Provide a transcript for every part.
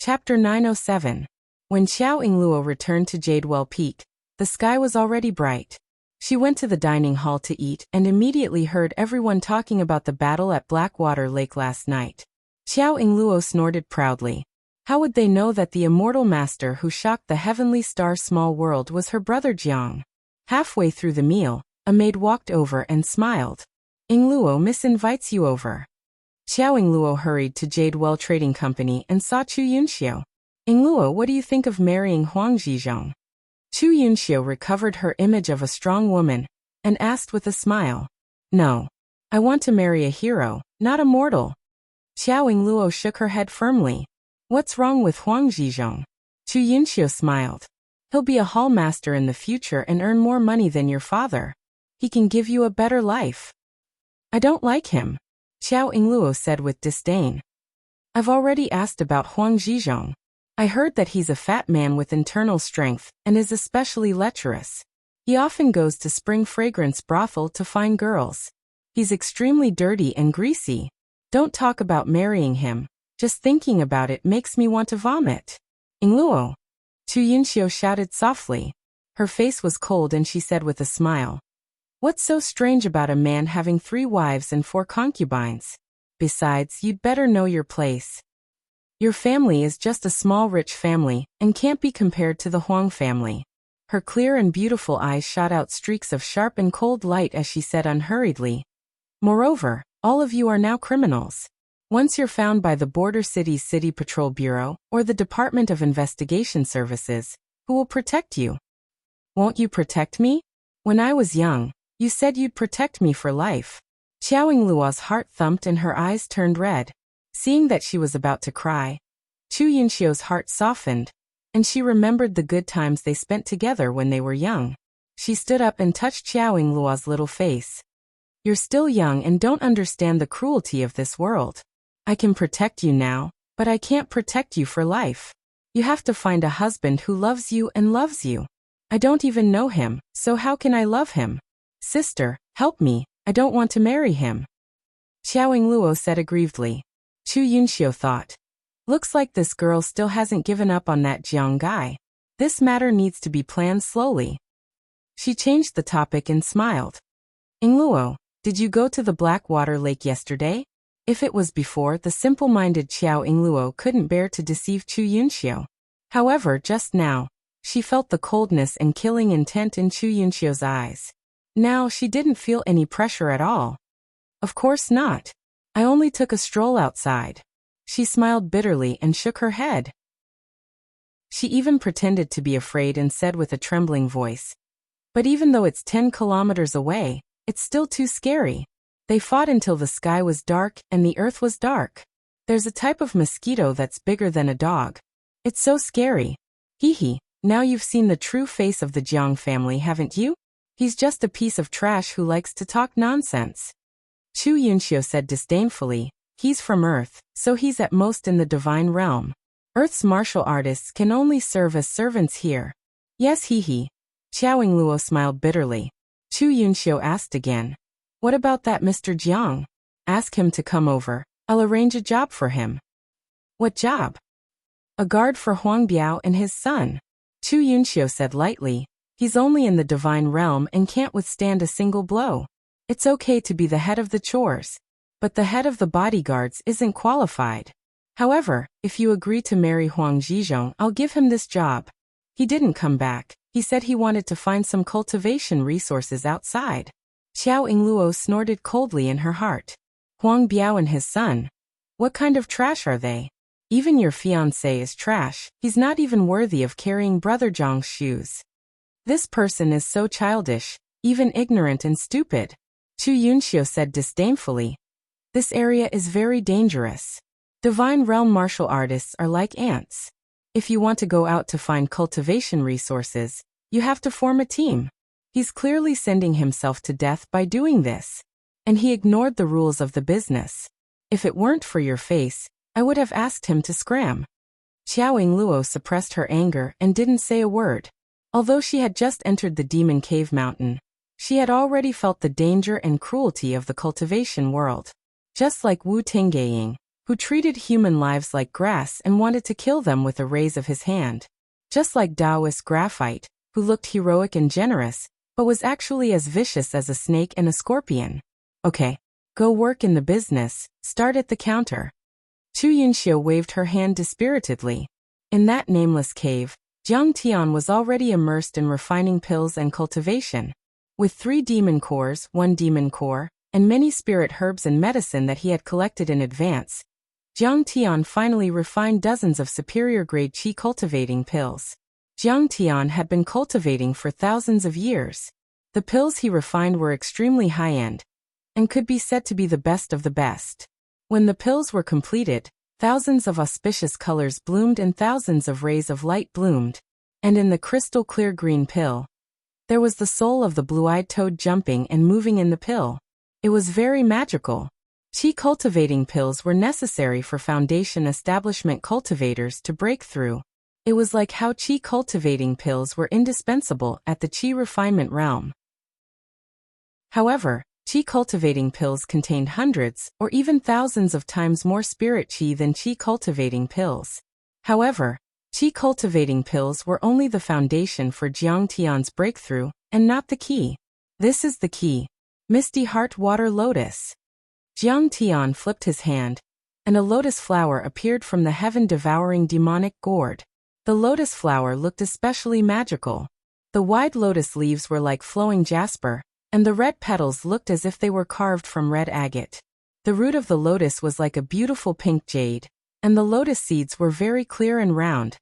Chapter 907. When Xiao Yingluo returned to Jadewell Peak, the sky was already bright. She went to the dining hall to eat and immediately heard everyone talking about the battle at Blackwater Lake last night. Xiao Yingluo snorted proudly. How would they know that the immortal master who shocked the heavenly star small world was her brother Jiang? Halfway through the meal, a maid walked over and smiled. Yingluo, Miss invites you over. Xiao Yingluo hurried to Jadewell Trading Company and saw Chu Yunxiu. Yingluo, what do you think of marrying Huang Zhizhong? Chu Yunxiu recovered her image of a strong woman and asked with a smile. No. I want to marry a hero, not a mortal. Xiao Yingluo shook her head firmly. What's wrong with Huang Zhizhong? Chu Yunxiu smiled. He'll be a hall master in the future and earn more money than your father. He can give you a better life. I don't like him, Xiao Yingluo said with disdain. I've already asked about Huang Zhizhong. I heard that he's a fat man with internal strength and is especially lecherous. He often goes to Spring Fragrance brothel to find girls. He's extremely dirty and greasy. Don't talk about marrying him. Just thinking about it makes me want to vomit. Yingluo. Chu Yunxiu shouted softly. Her face was cold and she said with a smile. What's so strange about a man having 3 wives and 4 concubines? Besides, you'd better know your place. Your family is just a small rich family and can't be compared to the Huang family. Her clear and beautiful eyes shot out streaks of sharp and cold light as she said unhurriedly. Moreover, all of you are now criminals. Once you're found by the Border City's City Patrol Bureau or the Department of Investigation Services, who will protect you? Won't you protect me? When I was young, you said you'd protect me for life. Xiao Yingluo's heart thumped and her eyes turned red. Seeing that she was about to cry, Chu Yunxiu's heart softened, and she remembered the good times they spent together when they were young. She stood up and touched Xiao Yingluo's little face. You're still young and don't understand the cruelty of this world. I can protect you now, but I can't protect you for life. You have to find a husband who loves you and loves you. I don't even know him, so how can I love him? Sister, help me, I don't want to marry him. Xiao Yingluo said aggrievedly. Chu Yunxiu thought. Looks like this girl still hasn't given up on that Jiang guy. This matter needs to be planned slowly. She changed the topic and smiled. Yingluo, did you go to the Blackwater Lake yesterday? If it was before, the simple-minded Xiao Yingluo couldn't bear to deceive Chu Yunxiu. However, just now, she felt the coldness and killing intent in Chu Yunxiu's eyes. Now she didn't feel any pressure at all. Of course not. I only took a stroll outside. She smiled bitterly and shook her head. She even pretended to be afraid and said with a trembling voice, but even though it's 10 kilometers away, it's still too scary. They fought until the sky was dark and the earth was dark. There's a type of mosquito that's bigger than a dog. It's so scary. Hee hee, now you've seen the true face of the Jiang family, haven't you? He's just a piece of trash who likes to talk nonsense. Chu Yunxiu said disdainfully, he's from Earth, so he's at most in the divine realm. Earth's martial artists can only serve as servants here. Yes, hee hee. Xiao Yingluo smiled bitterly. Chu Yunxiu asked again. What about that Mr. Jiang? Ask him to come over. I'll arrange a job for him. What job? A guard for Huang Biao and his son. Chu Yunxiu said lightly. He's only in the divine realm and can't withstand a single blow. It's okay to be the head of the chores, but the head of the bodyguards isn't qualified. However, if you agree to marry Huang Zhizhong, I'll give him this job. He didn't come back. He said he wanted to find some cultivation resources outside. Xiao Yingluo snorted coldly in her heart. Huang Biao and his son. What kind of trash are they? Even your fiancé is trash. He's not even worthy of carrying Brother Zhang's shoes. This person is so childish, even ignorant and stupid. Chu Yunxiu said disdainfully. This area is very dangerous. Divine realm martial artists are like ants. If you want to go out to find cultivation resources, you have to form a team. He's clearly sending himself to death by doing this. And he ignored the rules of the business. If it weren't for your face, I would have asked him to scram. Xiao Yingluo suppressed her anger and didn't say a word. Although she had just entered the Demon Cave Mountain, she had already felt the danger and cruelty of the cultivation world. Just like Wu Tingying, who treated human lives like grass and wanted to kill them with a raise of his hand. Just like Taoist Graphite, who looked heroic and generous, but was actually as vicious as a snake and a scorpion. Okay, go work in the business, start at the counter. Chu Yunxia waved her hand dispiritedly. In that nameless cave, Jiang Tian was already immersed in refining pills and cultivation. With 3 demon cores, 1 demon core, and many spirit herbs and medicine that he had collected in advance, Jiang Tian finally refined dozens of superior-grade qi cultivating pills. Jiang Tian had been cultivating for thousands of years. The pills he refined were extremely high-end, and could be said to be the best of the best. When the pills were completed, thousands of auspicious colors bloomed and thousands of rays of light bloomed, and in the crystal-clear green pill, there was the soul of the blue-eyed toad jumping and moving in the pill. It was very magical. Qi cultivating pills were necessary for foundation establishment cultivators to break through. It was like how qi cultivating pills were indispensable at the qi refinement realm. However, qi cultivating pills contained hundreds or even thousands of times more spirit qi than qi cultivating pills. However, qi cultivating pills were only the foundation for Jiang Tian's breakthrough, and not the key. This is the key. Misty Heart Water Lotus. Jiang Tian flipped his hand, and a lotus flower appeared from the heaven-devouring demonic gourd. The lotus flower looked especially magical. The wide lotus leaves were like flowing jasper, and the red petals looked as if they were carved from red agate. The root of the lotus was like a beautiful pink jade, and the lotus seeds were very clear and round,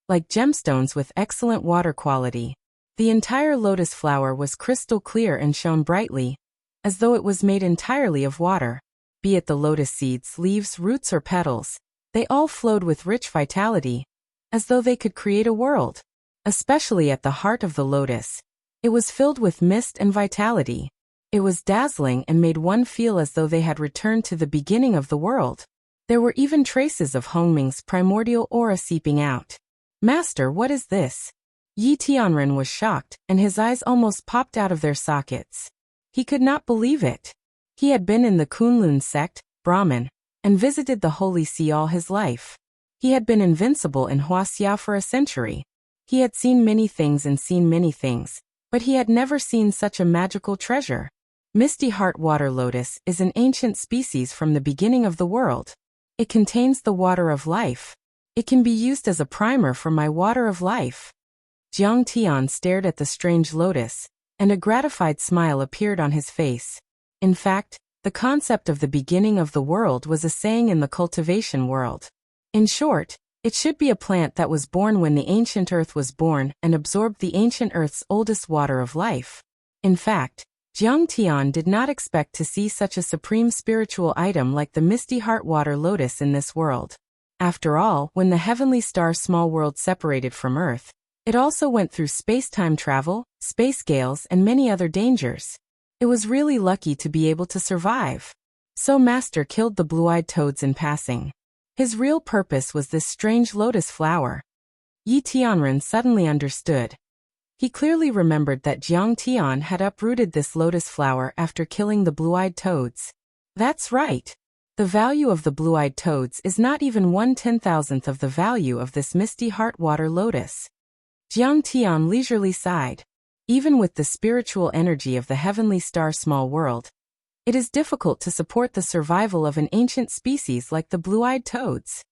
like gemstones with excellent water quality. The entire lotus flower was crystal clear and shone brightly, as though it was made entirely of water. Be it the lotus seeds, leaves, roots, or petals, they all flowed with rich vitality, as though they could create a world. Especially at the heart of the lotus, it was filled with mist and vitality. It was dazzling and made one feel as though they had returned to the beginning of the world. There were even traces of Hongming's primordial aura seeping out. Master, what is this? Yi Tianren was shocked, and his eyes almost popped out of their sockets. He could not believe it. He had been in the Kunlun sect, Brahmin, and visited the Holy See all his life. He had been invincible in Wuxia for a century. He had seen many things and seen many things, but he had never seen such a magical treasure. Misty Heart Water Lotus is an ancient species from the beginning of the world. It contains the water of life. It can be used as a primer for my water of life. Jiang Tian stared at the strange lotus, and a gratified smile appeared on his face. In fact, the concept of the beginning of the world was a saying in the cultivation world. In short, it should be a plant that was born when the ancient earth was born and absorbed the ancient earth's oldest water of life. In fact, Jiang Tian did not expect to see such a supreme spiritual item like the Misty Heart Water Lotus in this world. After all, when the heavenly star small world separated from Earth, it also went through space-time travel, space gales, and many other dangers. It was really lucky to be able to survive. So Master killed the blue-eyed toads in passing. His real purpose was this strange lotus flower. Yi Tianren suddenly understood. He clearly remembered that Jiang Tian had uprooted this lotus flower after killing the blue-eyed toads. That's right. The value of the blue-eyed toads is not even 1/10,000th of the value of this Misty Heart Water Lotus. Jiang Tian leisurely sighed. Even with the spiritual energy of the heavenly star small world, it is difficult to support the survival of an ancient species like the blue-eyed toads.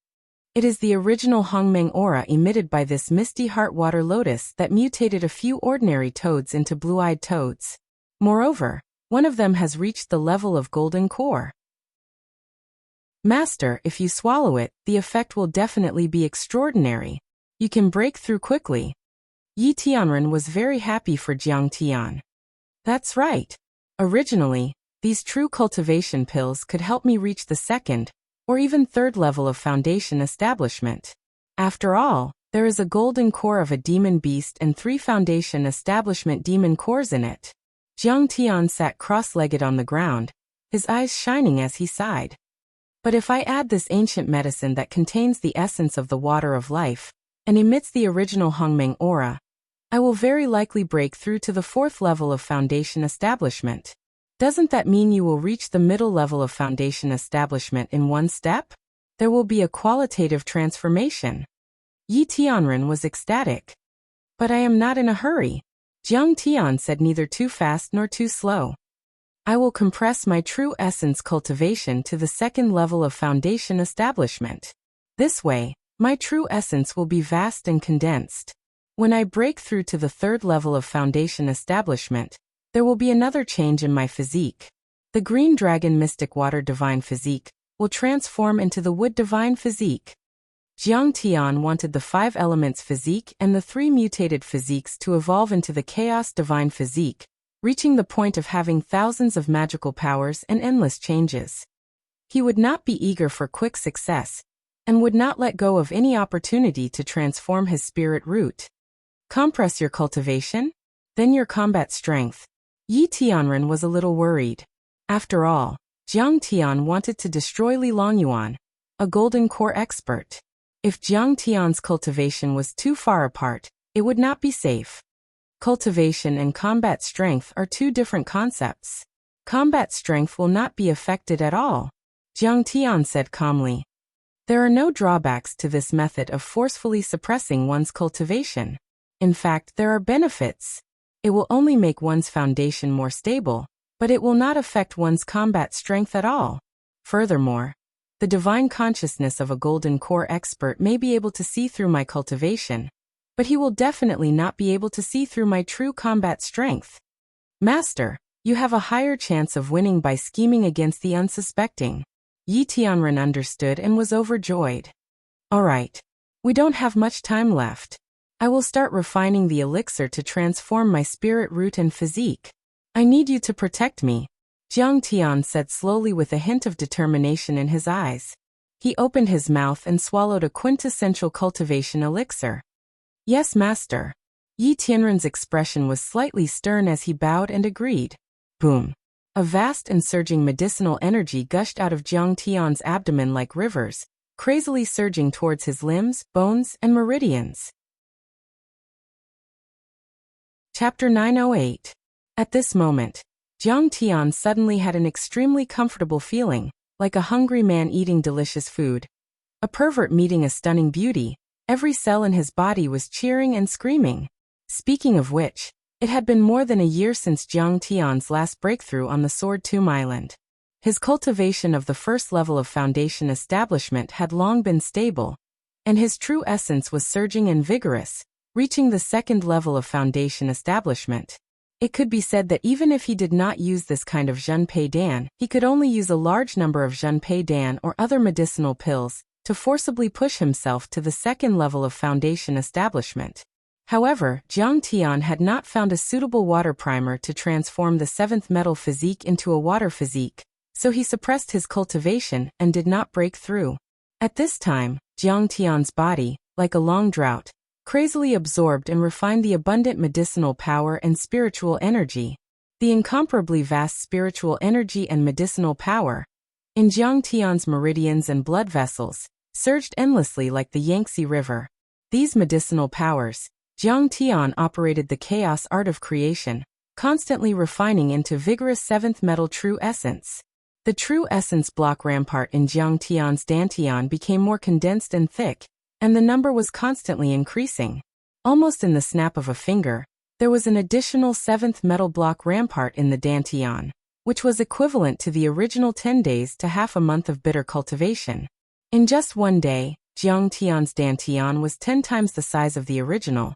It is the original Hongmeng aura emitted by this Misty Heart Water Lotus that mutated a few ordinary toads into blue-eyed toads. Moreover, one of them has reached the level of golden core. Master, if you swallow it, the effect will definitely be extraordinary. You can break through quickly. Yi Tianren was very happy for Jiang Tian. That's right. Originally, these true cultivation pills could help me reach the second, or even third level of foundation establishment. After all, there is a golden core of a demon beast and 3 foundation establishment demon cores in it. Jiang Tian sat cross-legged on the ground, his eyes shining as he sighed. But if I add this ancient medicine that contains the essence of the water of life, and emits the original Hongmeng aura, I will very likely break through to the 4th level of foundation establishment. Doesn't that mean you will reach the middle level of foundation establishment in one step? There will be a qualitative transformation. Yi Tianren was ecstatic. But I am not in a hurry. Jiang Tian said, neither too fast nor too slow. I will compress my true essence cultivation to the second level of foundation establishment. This way, my true essence will be vast and condensed. When I break through to the third level of foundation establishment, there will be another change in my physique. The green dragon mystic water divine physique will transform into the wood divine physique. Jiang Tian wanted the 5 elements physique and the 3 mutated physiques to evolve into the chaos divine physique, reaching the point of having thousands of magical powers and endless changes. He would not be eager for quick success, and would not let go of any opportunity to transform his spirit root. Compress your cultivation, then your combat strength. Yi Tianren was a little worried. After all, Jiang Tian wanted to destroy Li Longyuan, a golden core expert. If Jiang Tian's cultivation was too far apart, it would not be safe. Cultivation and combat strength are 2 different concepts. Combat strength will not be affected at all, Jiang Tian said calmly. There are no drawbacks to this method of forcefully suppressing one's cultivation. In fact, there are benefits. It will only make one's foundation more stable, but it will not affect one's combat strength at all. Furthermore, the divine consciousness of a golden core expert may be able to see through my cultivation, but he will definitely not be able to see through my true combat strength. Master, you have a higher chance of winning by scheming against the unsuspecting. Yi Tianren understood and was overjoyed. All right. We don't have much time left. I will start refining the elixir to transform my spirit root and physique. I need you to protect me, Jiang Tian said slowly with a hint of determination in his eyes. He opened his mouth and swallowed a quintessential cultivation elixir. Yes, master. Yi Tianren's expression was slightly stern as he bowed and agreed. Boom. A vast and surging medicinal energy gushed out of Jiang Tian's abdomen like rivers, crazily surging towards his limbs, bones, and meridians. Chapter 908. At this moment, Jiang Tian suddenly had an extremely comfortable feeling, like a hungry man eating delicious food. A pervert meeting a stunning beauty. Every cell in his body was cheering and screaming. Speaking of which, it had been more than a year since Jiang Tian's last breakthrough on the Sword Tomb Island. His cultivation of the first level of foundation establishment had long been stable, and his true essence was surging and vigorous, reaching the second level of foundation establishment. It could be said that even if he did not use this kind of Zhenpei Dan, he could only use a large number of Zhenpei Dan or other medicinal pills to forcibly push himself to the second level of foundation establishment. However, Jiang Tian had not found a suitable water primer to transform the 7th metal physique into a water physique, so he suppressed his cultivation and did not break through. At this time, Jiang Tian's body, like a long drought, crazily absorbed and refined the abundant medicinal power and spiritual energy. The incomparably vast spiritual energy and medicinal power in Jiang Tian's meridians and blood vessels surged endlessly like the Yangtze River. These medicinal powers, Jiang Tian operated the chaos art of creation, constantly refining into vigorous 7th metal true essence. The true essence block rampart in Jiang Tian's dantian became more condensed and thick, and the number was constantly increasing. Almost in the snap of a finger, there was an additional 7th metal block rampart in the dantian, which was equivalent to the original 10 days to half a month of bitter cultivation. In just one day, Jiang Tian's dantian was 10 times the size of the original,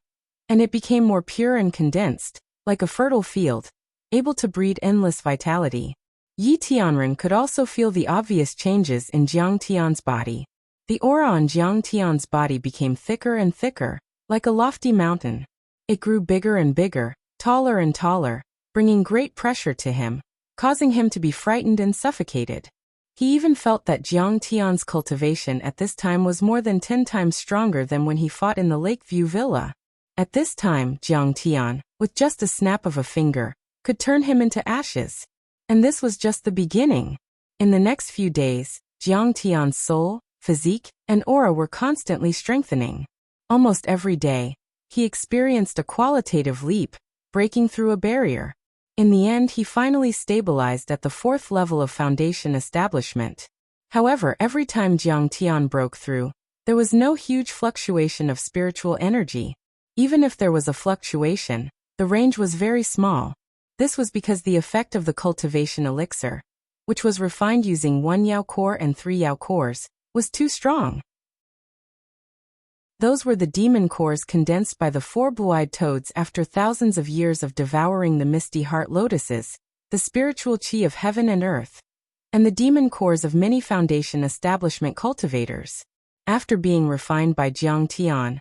and it became more pure and condensed, like a fertile field, able to breed endless vitality. Yi Tianren could also feel the obvious changes in Jiang Tian's body. The aura on Jiang Tian's body became thicker and thicker, like a lofty mountain. It grew bigger and bigger, taller and taller, bringing great pressure to him, causing him to be frightened and suffocated. He even felt that Jiang Tian's cultivation at this time was more than 10 times stronger than when he fought in the Lakeview Villa. At this time, Jiang Tian, with just a snap of a finger, could turn him into ashes. And this was just the beginning. In the next few days, Jiang Tian's soul, physique, and aura were constantly strengthening. Almost every day, he experienced a qualitative leap, breaking through a barrier. In the end, he finally stabilized at the 4th level of foundation establishment. However, every time Jiang Tian broke through, there was no huge fluctuation of spiritual energy. Even if there was a fluctuation, the range was very small. This was because the effect of the cultivation elixir, which was refined using 1 Yao core and 3 Yao cores, was too strong. Those were the demon cores condensed by the 4 blue-eyed toads after thousands of years of devouring the misty heart lotuses, the spiritual chi of heaven and earth, and the demon cores of many foundation establishment cultivators. After being refined by Jiang Tian,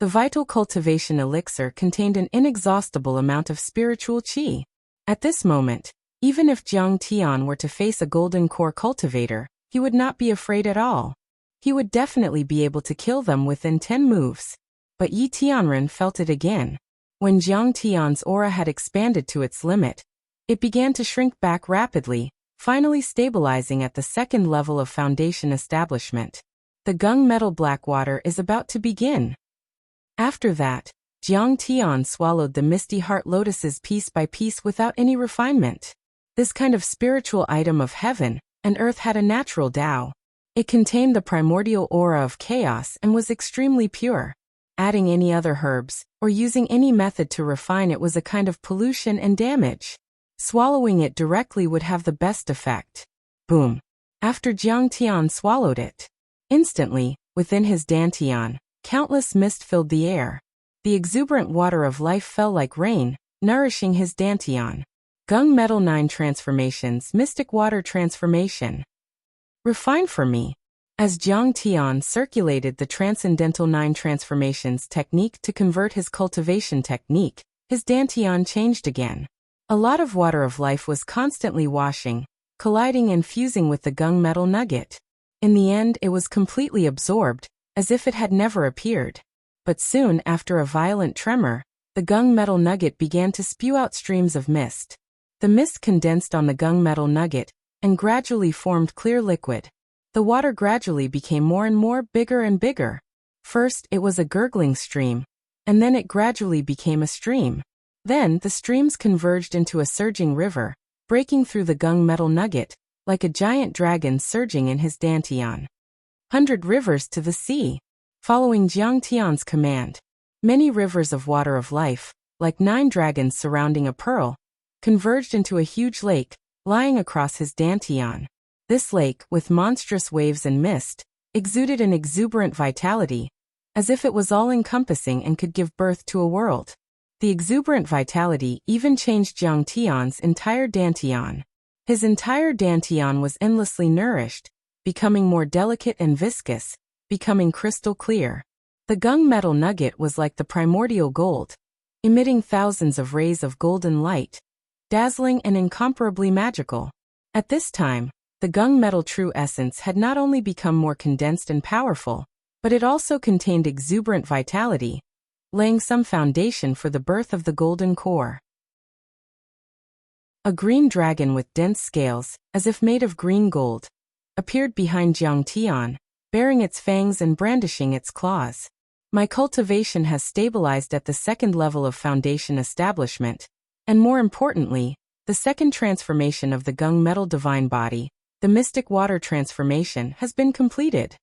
the vital cultivation elixir contained an inexhaustible amount of spiritual chi. At this moment, even if Jiang Tian were to face a golden core cultivator, he would not be afraid at all. He would definitely be able to kill them within 10 moves. But Yi Tianren felt it again. When Jiang Tian's aura had expanded to its limit, it began to shrink back rapidly, finally stabilizing at the 2nd level of foundation establishment. The gung metal Blackwater is about to begin. After that, Jiang Tian swallowed the misty heart lotuses piece by piece without any refinement. This kind of spiritual item of heaven and earth had a natural Tao. It contained the primordial aura of chaos and was extremely pure. Adding any other herbs, or using any method to refine it was a kind of pollution and damage. Swallowing it directly would have the best effect. Boom. After Jiang Tian swallowed it, instantly, within his dantian, countless mist filled the air. The exuberant water of life fell like rain, nourishing his dantian. Gung Metal 9 Transformations Mystic Water Transformation. Refine for me. As Jiang Tian circulated the Transcendental 9 Transformations technique to convert his cultivation technique, his dantian changed again. A lot of water of life was constantly washing, colliding and fusing with the gung metal nugget. In the end, it was completely absorbed, as if it had never appeared. But soon after a violent tremor, the gung metal nugget began to spew out streams of mist. The mist condensed on the gung metal nugget and gradually formed clear liquid. The water gradually became more and more bigger and bigger. First, it was a gurgling stream, and then it gradually became a stream. Then, the streams converged into a surging river, breaking through the gung metal nugget, like a giant dragon surging in his dantian. 100 rivers to the sea. Following Jiang Tian's command, many rivers of water of life, like 9 dragons surrounding a pearl, converged into a huge lake, lying across his dantian. This lake, with monstrous waves and mist, exuded an exuberant vitality, as if it was all-encompassing and could give birth to a world. The exuberant vitality even changed Jiang Tian's entire dantian. His entire dantian was endlessly nourished, becoming more delicate and viscous, becoming crystal clear. The gung metal nugget was like the primordial gold, emitting thousands of rays of golden light, dazzling and incomparably magical. At this time, the gung metal true essence had not only become more condensed and powerful, but it also contained exuberant vitality, laying some foundation for the birth of the golden core. A green dragon with dense scales, as if made of green gold, appeared behind Jiang Tian, baring its fangs and brandishing its claws. My cultivation has stabilized at the 2nd level of foundation establishment, and more importantly, the 2nd transformation of the gung metal divine body, the mystic water transformation, has been completed.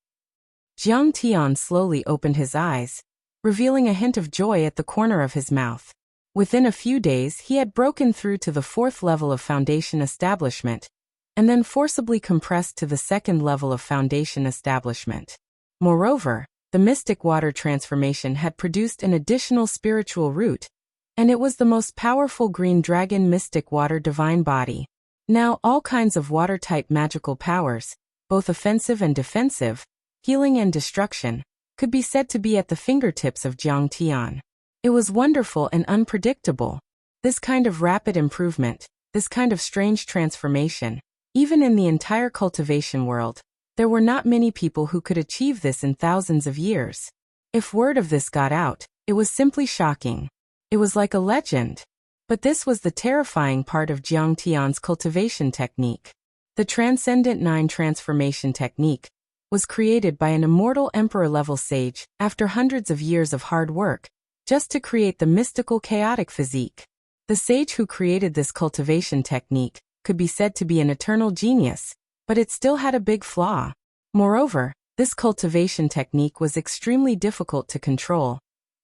Jiang Tian slowly opened his eyes, revealing a hint of joy at the corner of his mouth. Within a few days he had broken through to the 4th level of foundation establishment, and then forcibly compressed to the 2nd level of foundation establishment. Moreover, the mystic water transformation had produced an additional spiritual root, and it was the most powerful green dragon mystic water divine body. Now all kinds of water-type magical powers, both offensive and defensive, healing and destruction, could be said to be at the fingertips of Jiang Tian. It was wonderful and unpredictable. This kind of rapid improvement, this kind of strange transformation, even in the entire cultivation world, there were not many people who could achieve this in thousands of years. If word of this got out, it was simply shocking. It was like a legend. But this was the terrifying part of Jiang Tian's cultivation technique. The Transcendent 9 Transformation Technique was created by an immortal emperor-level sage after hundreds of years of hard work, just to create the mystical chaotic physique. The sage who created this cultivation technique could be said to be an eternal genius, but it still had a big flaw. Moreover, this cultivation technique was extremely difficult to control,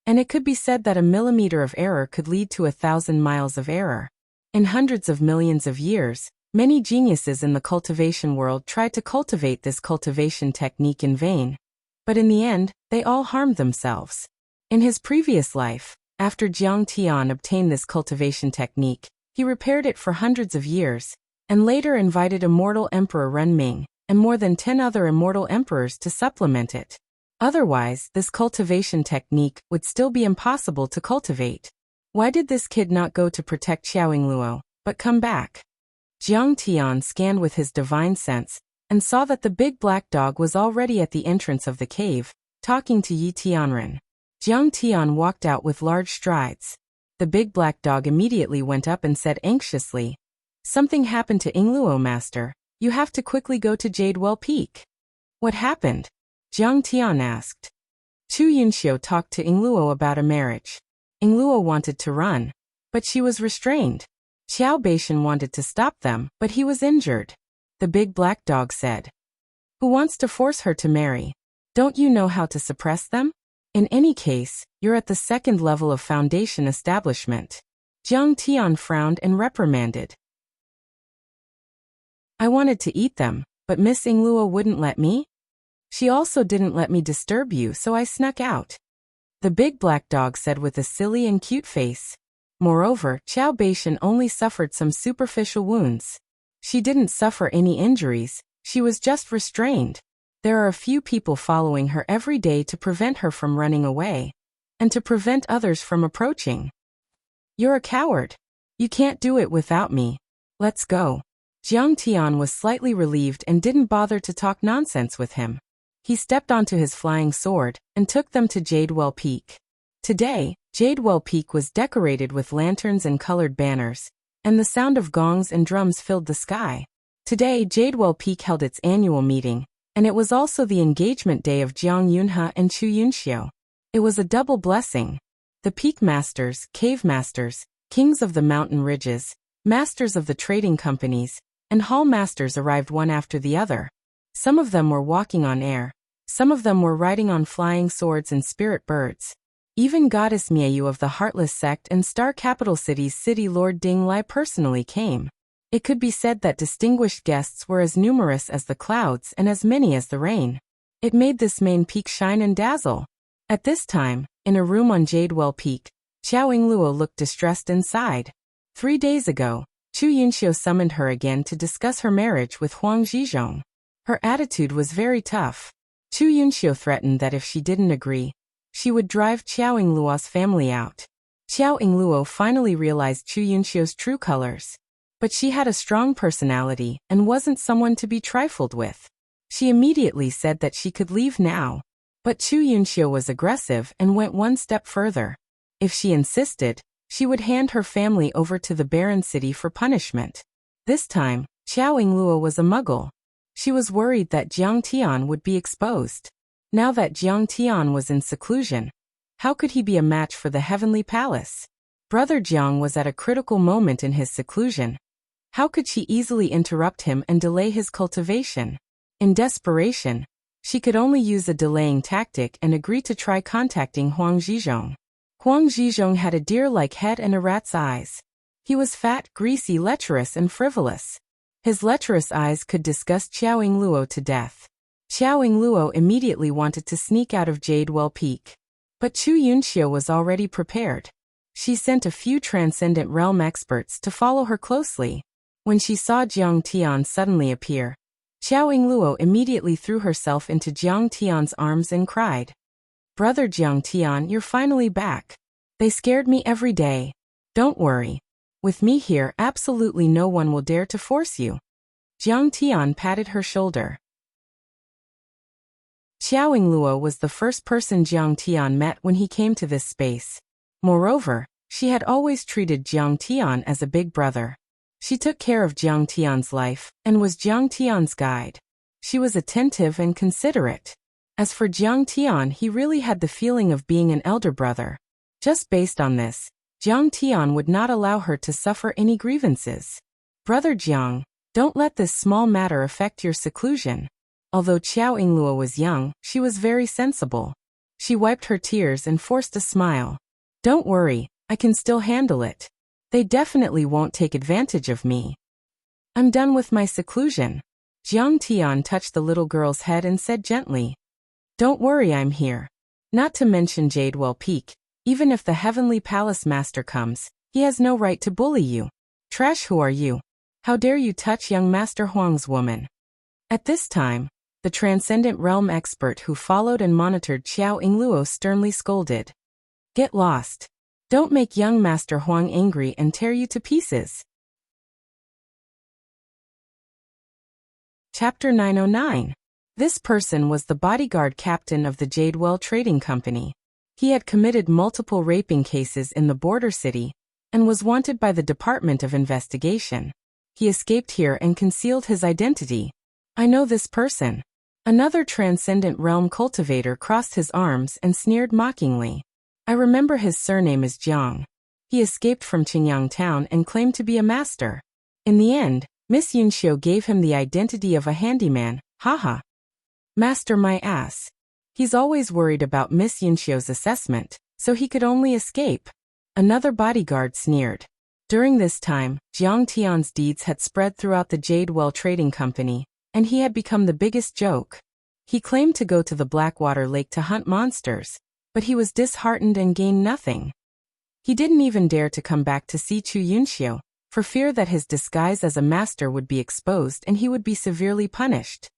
and it could be said that a millimeter of error could lead to 1,000 miles of error. In hundreds of millions of years, many geniuses in the cultivation world tried to cultivate this cultivation technique in vain, but in the end, they all harmed themselves. In his previous life, after Jiang Tian obtained this cultivation technique, he repaired it for hundreds of years, and later invited immortal Emperor Renming and more than 10 other immortal emperors to supplement it. Otherwise, this cultivation technique would still be impossible to cultivate. Why did this kid not go to protect Xiaoying Luo, but come back? Jiang Tian scanned with his divine sense, and saw that the big black dog was already at the entrance of the cave, talking to Yi Tianren. Jiang Tian walked out with large strides. The big black dog immediately went up and said anxiously, "Something happened to Yingluo, master. You have to quickly go to Jadewell Peak." "What happened?" Jiang Tian asked. Chu Yunxiu talked to Yingluo about a marriage. Yingluo wanted to run, but she was restrained. Xiao Beishan wanted to stop them, but he was injured. The big black dog said, "Who wants to force her to marry? Don't you know how to suppress them? In any case, you're at the second level of foundation establishment." Jiang Tian frowned and reprimanded. "I wanted to eat them, but Miss Yingluo wouldn't let me. She also didn't let me disturb you, so I snuck out," the big black dog said with a silly and cute face. Moreover, Xiao Beishan only suffered some superficial wounds. She didn't suffer any injuries, she was just restrained. There are a few people following her every day to prevent her from running away, and to prevent others from approaching. "You're a coward. You can't do it without me. Let's go." Jiang Tian was slightly relieved and didn't bother to talk nonsense with him. He stepped onto his flying sword and took them to Jadewell Peak. Today, Jadewell Peak was decorated with lanterns and colored banners, and the sound of gongs and drums filled the sky. Today, Jadewell Peak held its annual meeting, and it was also the engagement day of Jiang Yunhe and Chu Yunxiu. It was a double blessing. The peak masters, cave masters, kings of the mountain ridges, masters of the trading companies, and hall masters arrived one after the other. Some of them were walking on air, some of them were riding on flying swords and spirit birds. Even Goddess Miayu of the Heartless Sect and Star Capital City's City Lord Ding Lai personally came. It could be said that distinguished guests were as numerous as the clouds and as many as the rain. It made this main peak shine and dazzle. At this time, in a room on Jadewell Peak, Xiaoying Luo looked distressed and sighed. 3 days ago, Chu Yunxiu summoned her again to discuss her marriage with Huang Zhizhong. Her attitude was very tough. Chu Yunxiu threatened that if she didn't agree, she would drive Xiaoying Luo's family out. Xiaoying Luo finally realized Chu Yunxiu's true colors. But she had a strong personality and wasn't someone to be trifled with. She immediately said that she could leave now. But Chu Yunxiu was aggressive and went one step further. If she insisted, she would hand her family over to the barren city for punishment. This time, Xiaoying Luo was a muggle. She was worried that Jiang Tian would be exposed. Now that Jiang Tian was in seclusion, how could he be a match for the heavenly palace? Brother Jiang was at a critical moment in his seclusion. How could she easily interrupt him and delay his cultivation? In desperation, she could only use a delaying tactic and agree to try contacting Huang Zhizhong. Huang Zhizhong had a deer-like head and a rat's eyes. He was fat, greasy, lecherous, and frivolous. His lecherous eyes could disgust Xiaoying Luo to death. Xiaoying Luo immediately wanted to sneak out of Jadewell Peak. But Chu Yunxiu was already prepared. She sent a few transcendent realm experts to follow her closely. When she saw Jiang Tian suddenly appear, Xiaoying Luo immediately threw herself into Jiang Tian's arms and cried, "Brother Jiang Tian, you're finally back. They scared me every day. Don't worry. With me here, absolutely no one will dare to force you." Jiang Tian patted her shoulder. Xiaoying Luo was the first person Jiang Tian met when he came to this space. Moreover, she had always treated Jiang Tian as a big brother. She took care of Jiang Tian's life and was Jiang Tian's guide. She was attentive and considerate. As for Jiang Tian, he really had the feeling of being an elder brother. Just based on this, Jiang Tian would not allow her to suffer any grievances. "Brother Jiang, Don't let this small matter affect your seclusion. Although Qiao Yingluo was young, she was very sensible. She wiped her tears and forced a smile. Don't worry, I can still handle it. They definitely won't take advantage of me. I'm done with my seclusion. Jiang Tian touched the little girl's head and said gently, Don't worry, I'm here. Not to mention Jadewell Peak, even if the Heavenly Palace Master comes, he has no right to bully you. Trash, who are you? How dare you touch young Master Huang's woman? At this time, the Transcendent Realm expert who followed and monitored Qiao Yingluo sternly scolded. Get lost. Don't make young Master Huang angry and tear you to pieces. Chapter 909. This person was the bodyguard captain of the Jadewell Trading Company. He had committed multiple raping cases in the border city and was wanted by the Department of Investigation. He escaped here and concealed his identity. I know this person. Another Transcendent Realm cultivator crossed his arms and sneered mockingly. I remember his surname is Jiang. He escaped from Qingyang town and claimed to be a master. In the end, Miss Yunxiu gave him the identity of a handyman, haha. Master my ass. He's always worried about Miss Yunxiu's assessment, so he could only escape. Another bodyguard sneered. During this time, Jiang Tian's deeds had spread throughout the Jadewell Trading Company, and he had become the biggest joke. He claimed to go to the Blackwater Lake to hunt monsters, but he was disheartened and gained nothing. He didn't even dare to come back to see Chu Yunxiu, for fear that his disguise as a master would be exposed and he would be severely punished.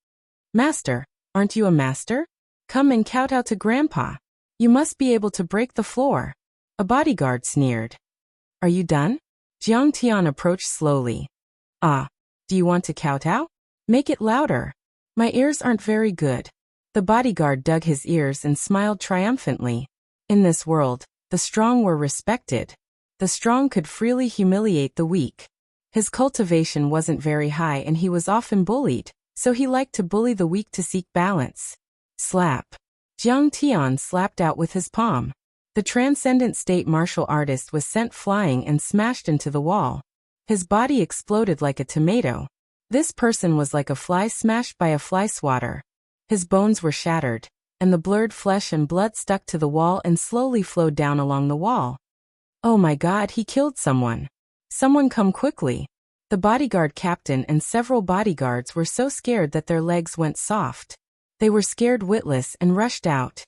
Master, aren't you a master? Come and kowtow to Grandpa. You must be able to break the floor. A bodyguard sneered. Are you done? Jiang Tian approached slowly. Ah, do you want to kowtow? Make it louder. My ears aren't very good. The bodyguard dug his ears and smiled triumphantly. In this world, the strong were respected. The strong could freely humiliate the weak. His cultivation wasn't very high and he was often bullied, so he liked to bully the weak to seek balance. Slap. Jiang Tian slapped out with his palm. The transcendent state martial artist was sent flying and smashed into the wall. His body exploded like a tomato. This person was like a fly smashed by a fly swatter. His bones were shattered, and the blurred flesh and blood stuck to the wall and slowly flowed down along the wall. Oh my God, he killed someone. Someone come quickly. The bodyguard captain and several bodyguards were so scared that their legs went soft. They were scared witless and rushed out.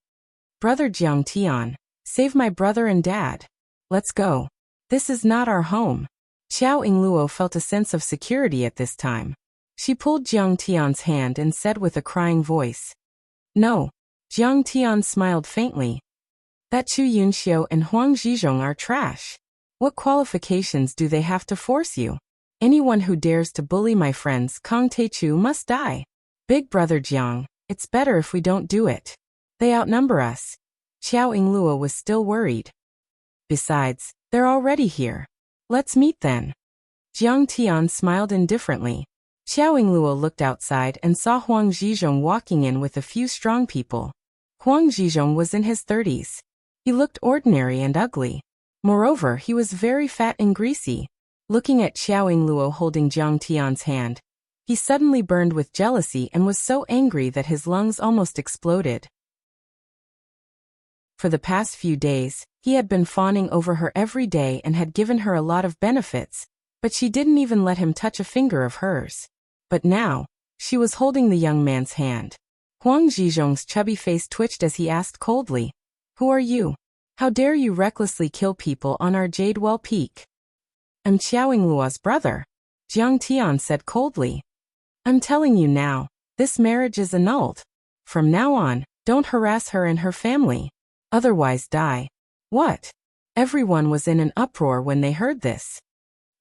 Brother Jiang Tian, save my brother and dad. Let's go. This is not our home. Qiao Yingluo felt a sense of security at this time. She pulled Jiang Tian's hand and said with a crying voice. No. Jiang Tian smiled faintly. That Chu Yunxiu and Huang Zhizhong are trash. What qualifications do they have to force you? Anyone who dares to bully my friends Kong Teichu must die. Big brother Jiang, it's better if we don't do it. They outnumber us. Qiao Yingluo was still worried. Besides, they're already here. Let's meet then. Jiang Tian smiled indifferently. Qiao Yingluo looked outside and saw Huang Zhizhong walking in with a few strong people. Huang Zhizhong was in his 30s. He looked ordinary and ugly. Moreover, he was very fat and greasy. Looking at Qiao Yingluo holding Jiang Tian's hand, he suddenly burned with jealousy and was so angry that his lungs almost exploded. For the past few days, he had been fawning over her every day and had given her a lot of benefits, but she didn't even let him touch a finger of hers. But now, she was holding the young man's hand. Huang Zhizhong's chubby face twitched as he asked coldly, Who are you? How dare you recklessly kill people on our Jadewell Peak? I'm Qiao Yingluo's brother, Jiang Tian said coldly. I'm telling you now, this marriage is annulled. From now on, don't harass her and her family. Otherwise die. What? Everyone was in an uproar when they heard this.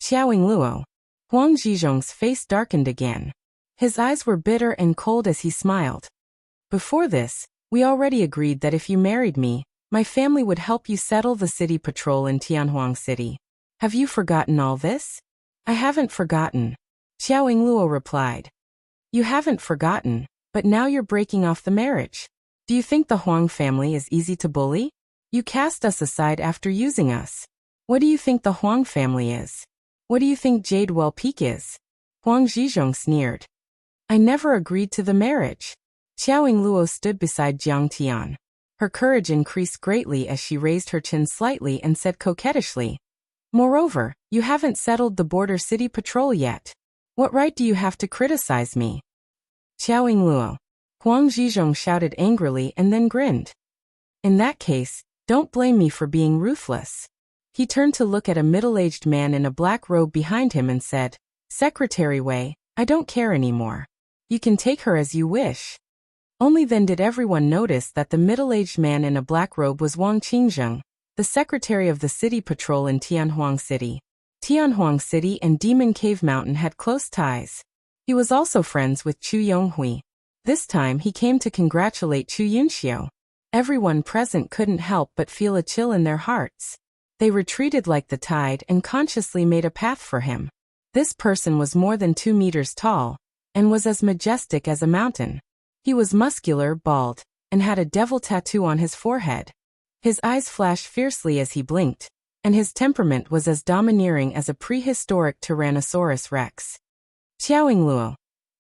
Qiao Yingluo. Huang Zhizhong's face darkened again. His eyes were bitter and cold as he smiled. Before this, we already agreed that if you married me, my family would help you settle the city patrol in Tianhuang City. Have you forgotten all this? I haven't forgotten. Qiao Yingluo replied. You haven't forgotten, but now you're breaking off the marriage. Do you think the Huang family is easy to bully? You cast us aside after using us. What do you think the Huang family is? What do you think Jadewell Peak is? Huang Zhizhong sneered. I never agreed to the marriage. Xiao Yingluo stood beside Jiang Tian. Her courage increased greatly as she raised her chin slightly and said coquettishly, Moreover, you haven't settled the border city patrol yet. What right do you have to criticize me? Xiao Yingluo. Huang Zhizhong shouted angrily and then grinned. In that case, don't blame me for being ruthless. He turned to look at a middle-aged man in a black robe behind him and said, Secretary Wei, I don't care anymore. You can take her as you wish. Only then did everyone notice that the middle-aged man in a black robe was Wang Qingzheng, the secretary of the city patrol in Tianhuang City. Tianhuang City and Demon Cave Mountain had close ties. He was also friends with Chu Yonghui. This time he came to congratulate Chu Yunxiu. Everyone present couldn't help but feel a chill in their hearts. They retreated like the tide and consciously made a path for him. This person was more than 2 meters tall, and was as majestic as a mountain. He was muscular, bald, and had a devil tattoo on his forehead. His eyes flashed fiercely as he blinked, and his temperament was as domineering as a prehistoric Tyrannosaurus rex. Xiao Yingluo,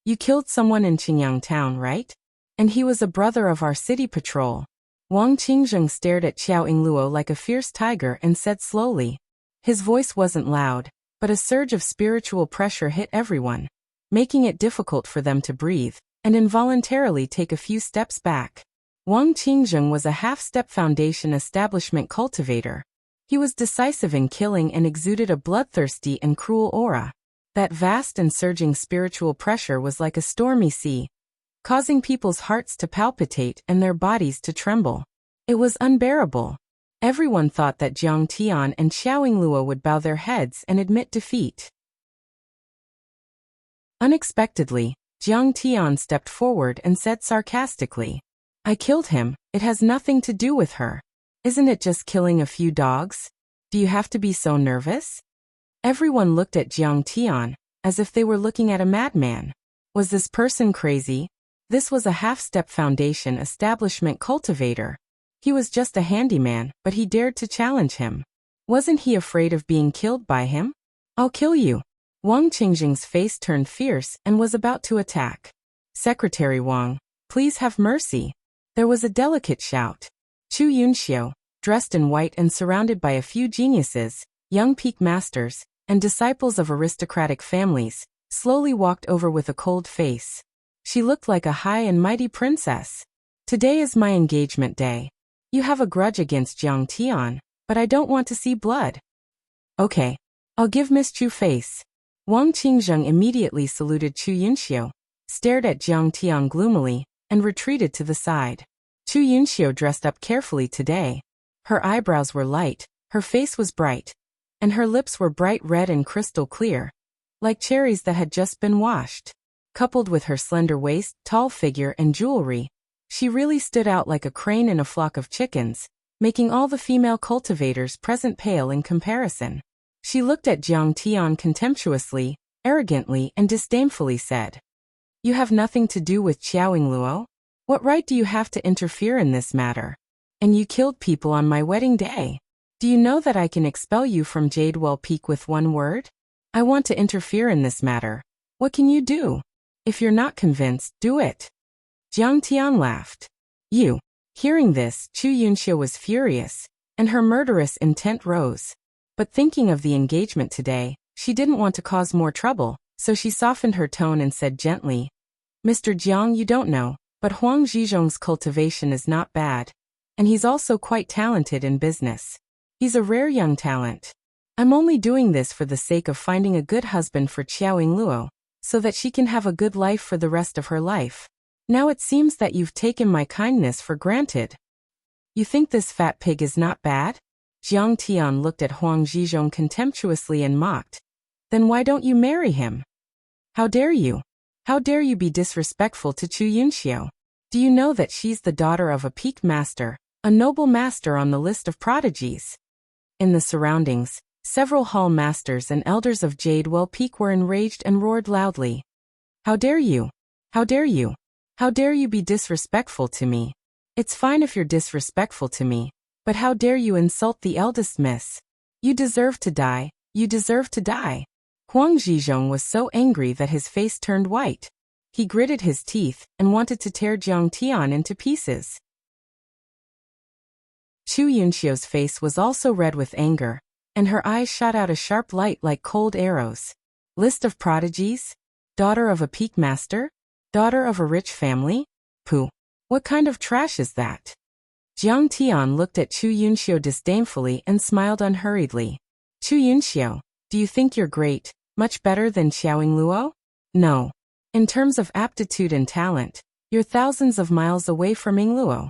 you killed someone in Qingyang town, right? And he was a brother of our city patrol. Wang Qingzheng stared at Xiao Yingluo like a fierce tiger and said slowly. His voice wasn't loud, but a surge of spiritual pressure hit everyone, making it difficult for them to breathe, and involuntarily take a few steps back. Wang Qingzheng was a half-step Foundation establishment cultivator. He was decisive in killing and exuded a bloodthirsty and cruel aura. That vast and surging spiritual pressure was like a stormy sea, causing people's hearts to palpitate and their bodies to tremble. It was unbearable. Everyone thought that Jiang Tian and Xiao Yingluo would bow their heads and admit defeat. Unexpectedly, Jiang Tian stepped forward and said sarcastically, I killed him, it has nothing to do with her. Isn't it just killing a few dogs? Do you have to be so nervous? Everyone looked at Jiang Tian, as if they were looking at a madman. Was this person crazy? This was a half-step Foundation establishment cultivator. He was just a handyman, but he dared to challenge him. Wasn't he afraid of being killed by him? I'll kill you. Wang Qingzheng's face turned fierce and was about to attack. Secretary Wang, please have mercy. There was a delicate shout. Chu Yunxiu, dressed in white and surrounded by a few geniuses, young peak masters, and disciples of aristocratic families, slowly walked over with a cold face. She looked like a high and mighty princess. Today is my engagement day. You have a grudge against Jiang Tian, but I don't want to see blood. Okay. I'll give Miss Chu face. Wang Qingzheng immediately saluted Chu Yunxiu, stared at Jiang Tian gloomily, and retreated to the side. Chu Yunxiu dressed up carefully today. Her eyebrows were light, her face was bright, and her lips were bright red and crystal clear, like cherries that had just been washed. Coupled with her slender waist, tall figure, and jewelry, she really stood out like a crane in a flock of chickens, making all the female cultivators present pale in comparison. She looked at Jiang Tian contemptuously, arrogantly, and disdainfully said, You have nothing to do with Xiao Yingluo? What right do you have to interfere in this matter? And you killed people on my wedding day. Do you know that I can expel you from Jadewell Peak with one word? I want to interfere in this matter. What can you do? If you're not convinced, do it. Jiang Tian laughed. You. Hearing this, Chu Yunxiu was furious, and her murderous intent rose. But thinking of the engagement today, she didn't want to cause more trouble, so she softened her tone and said gently, Mr. Jiang, you don't know, but Huang Zhizhong's cultivation is not bad, and he's also quite talented in business. He's a rare young talent. I'm only doing this for the sake of finding a good husband for Xiao Yingluo, so that she can have a good life for the rest of her life. Now it seems that you've taken my kindness for granted. You think this fat pig is not bad? Jiang Tian looked at Huang Zhizhong contemptuously and mocked. Then why don't you marry him? How dare you? How dare you be disrespectful to Chu Yunxiu? Do you know that she's the daughter of a peak master, a noble master on the list of prodigies? In the surroundings, several hall masters and elders of Jadewell Peak were enraged and roared loudly. How dare you? How dare you? How dare you be disrespectful to me? It's fine if you're disrespectful to me, but how dare you insult the eldest miss? You deserve to die, you deserve to die. Huang Zhizhong was so angry that his face turned white. He gritted his teeth and wanted to tear Jiang Tian into pieces. Chu Yunxiu's face was also red with anger, and her eyes shot out a sharp light like cold arrows. List of prodigies? Daughter of a peak master? Daughter of a rich family? Pooh. What kind of trash is that? Jiang Tian looked at Chu Yunxiu disdainfully and smiled unhurriedly. Chu Yunxiu, do you think you're great, much better than Xiaoying Luo? No. In terms of aptitude and talent, you're thousands of miles away from Ying Luo.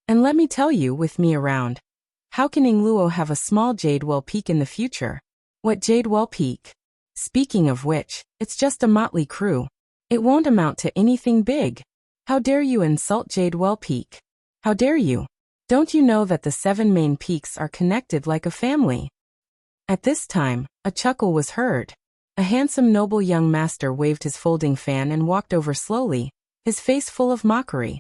And let me tell you, with me around, how can Ying Luo have a small Jadewell Peak in the future? What Jadewell Peak? Speaking of which, it's just a motley crew. It won't amount to anything big. How dare you insult Jadewell Peak? How dare you? Don't you know that the 7 main peaks are connected like a family? At this time, a chuckle was heard. A handsome noble young master waved his folding fan and walked over slowly, his face full of mockery.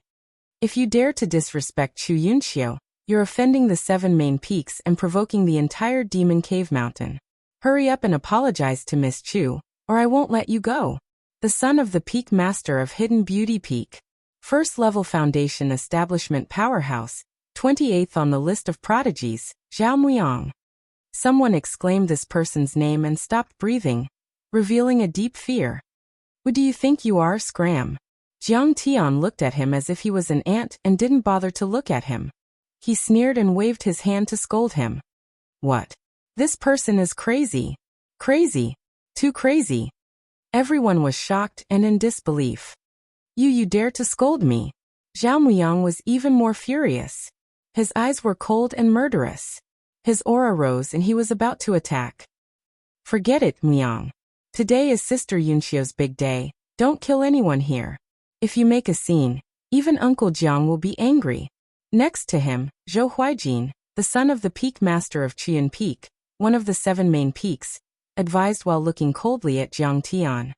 If you dare to disrespect Chu Yunxiu, you're offending the 7 main peaks and provoking the entire Demon Cave Mountain. Hurry up and apologize to Miss Chu, or I won't let you go. The son of the Peak Master of Hidden Beauty Peak. First level foundation establishment powerhouse, 28th on the list of prodigies, Zhao Muyang. Someone exclaimed this person's name and stopped breathing, revealing a deep fear. Who do you think you are, Scram? Jiang Tian looked at him as if he was an ant and didn't bother to look at him. He sneered and waved his hand to scold him. What? This person is crazy. Crazy. Too crazy. Everyone was shocked and in disbelief. You dare to scold me? Zhao Muyang was even more furious. His eyes were cold and murderous. His aura rose and he was about to attack. Forget it, Muyang. Today is Sister Yunxiu's big day. Don't kill anyone here. If you make a scene, even Uncle Jiang will be angry. Next to him, Zhou Huijin, the son of the Peak Master of Qian Peak, one of the 7 main peaks, advised while looking coldly at Jiang Tian.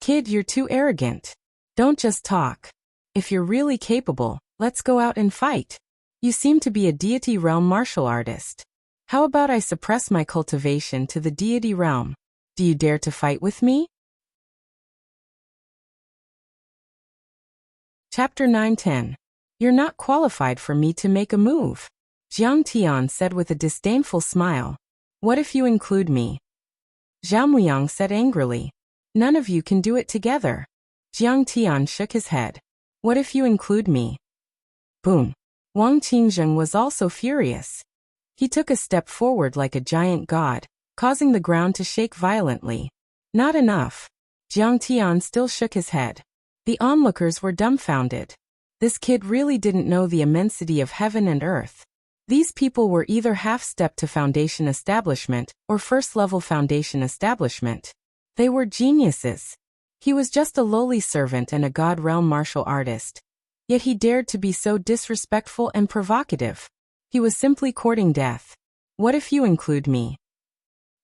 Kid, you're too arrogant. Don't just talk. If you're really capable, let's go out and fight. You seem to be a deity realm martial artist. How about I suppress my cultivation to the deity realm? Do you dare to fight with me? Chapter 9-10. You're not qualified for me to make a move. Jiang Tian said with a disdainful smile. What if you include me? Zhao Muyang said angrily. None of you can do it together. Jiang Tian shook his head. What if you include me? Boom. Wang Qingzheng was also furious. He took a step forward like a giant god, causing the ground to shake violently. Not enough. Jiang Tian still shook his head. The onlookers were dumbfounded. This kid really didn't know the immensity of heaven and earth. These people were either half-step to foundation establishment or first-level foundation establishment. They were geniuses. He was just a lowly servant and a god realm martial artist. Yet he dared to be so disrespectful and provocative. He was simply courting death. What if you include me?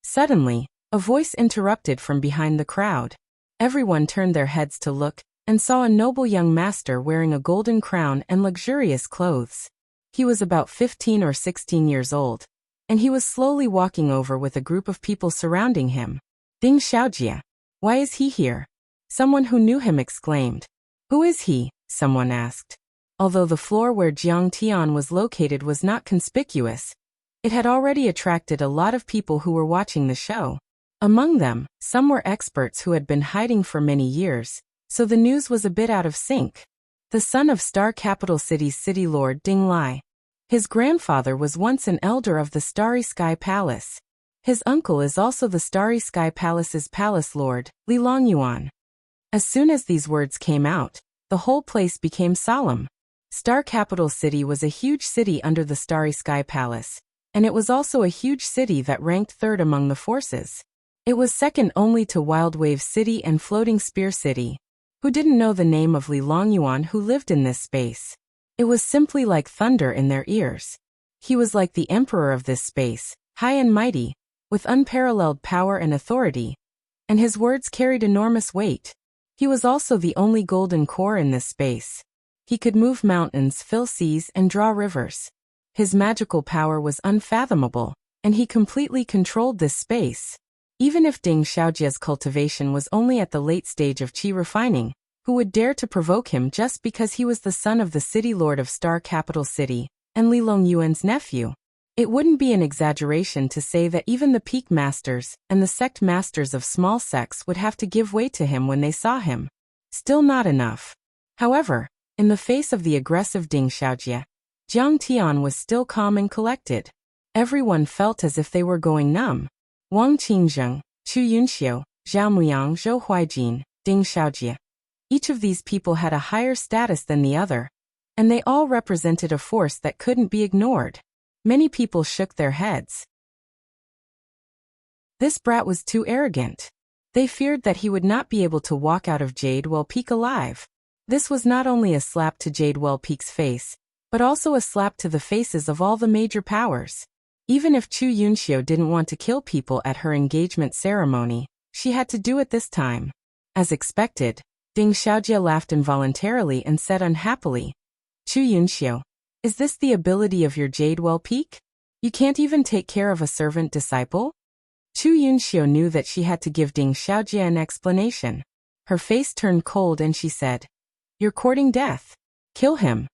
Suddenly, a voice interrupted from behind the crowd. Everyone turned their heads to look, and saw a noble young master wearing a golden crown and luxurious clothes. He was about 15 or 16 years old, and he was slowly walking over with a group of people surrounding him. Ding Xiaojia. Why is he here? Someone who knew him exclaimed. Who is he? Someone asked. Although the floor where Jiang Tian was located was not conspicuous, it had already attracted a lot of people who were watching the show. Among them, some were experts who had been hiding for many years, so the news was a bit out of sync. The son of Star Capital City's city lord Ding Lai. His grandfather was once an elder of the Starry Sky Palace. His uncle is also the Starry Sky Palace's palace lord, Li Longyuan. As soon as these words came out, the whole place became solemn. Star Capital City was a huge city under the Starry Sky Palace, and it was also a huge city that ranked third among the forces. It was second only to Wild Wave City and Floating Spear City. Who didn't know the name of Li Longyuan who lived in this space? It was simply like thunder in their ears. He was like the emperor of this space, high and mighty, with unparalleled power and authority, and his words carried enormous weight. He was also the only golden core in this space. He could move mountains, fill seas, and draw rivers. His magical power was unfathomable, and he completely controlled this space. Even if Ding Xiaojia's cultivation was only at the late stage of qi refining, who would dare to provoke him just because he was the son of the city lord of Star Capital City, and Li Longyuan's nephew? It wouldn't be an exaggeration to say that even the peak masters and the sect masters of small sects would have to give way to him when they saw him. Still not enough. However, in the face of the aggressive Ding Xiaojia, Jiang Tian was still calm and collected. Everyone felt as if they were going numb. Wang Qingzheng, Chu Yunxiu, Zhao Muyang, Zhou Huijin, Ding Xiaojia. Each of these people had a higher status than the other, and they all represented a force that couldn't be ignored. Many people shook their heads. This brat was too arrogant. They feared that he would not be able to walk out of Jadewell Peak alive. This was not only a slap to Jadewell Peak's face, but also a slap to the faces of all the major powers. Even if Chu Yunxiu didn't want to kill people at her engagement ceremony, she had to do it this time. As expected, Ding Xiaojia laughed involuntarily and said unhappily, "Chu Yunxiu, is this the ability of your Jadewell Peak? You can't even take care of a servant disciple?" Chu Yunxiu knew that she had to give Ding Xiaojia an explanation. Her face turned cold and she said, "You're courting death. Kill him."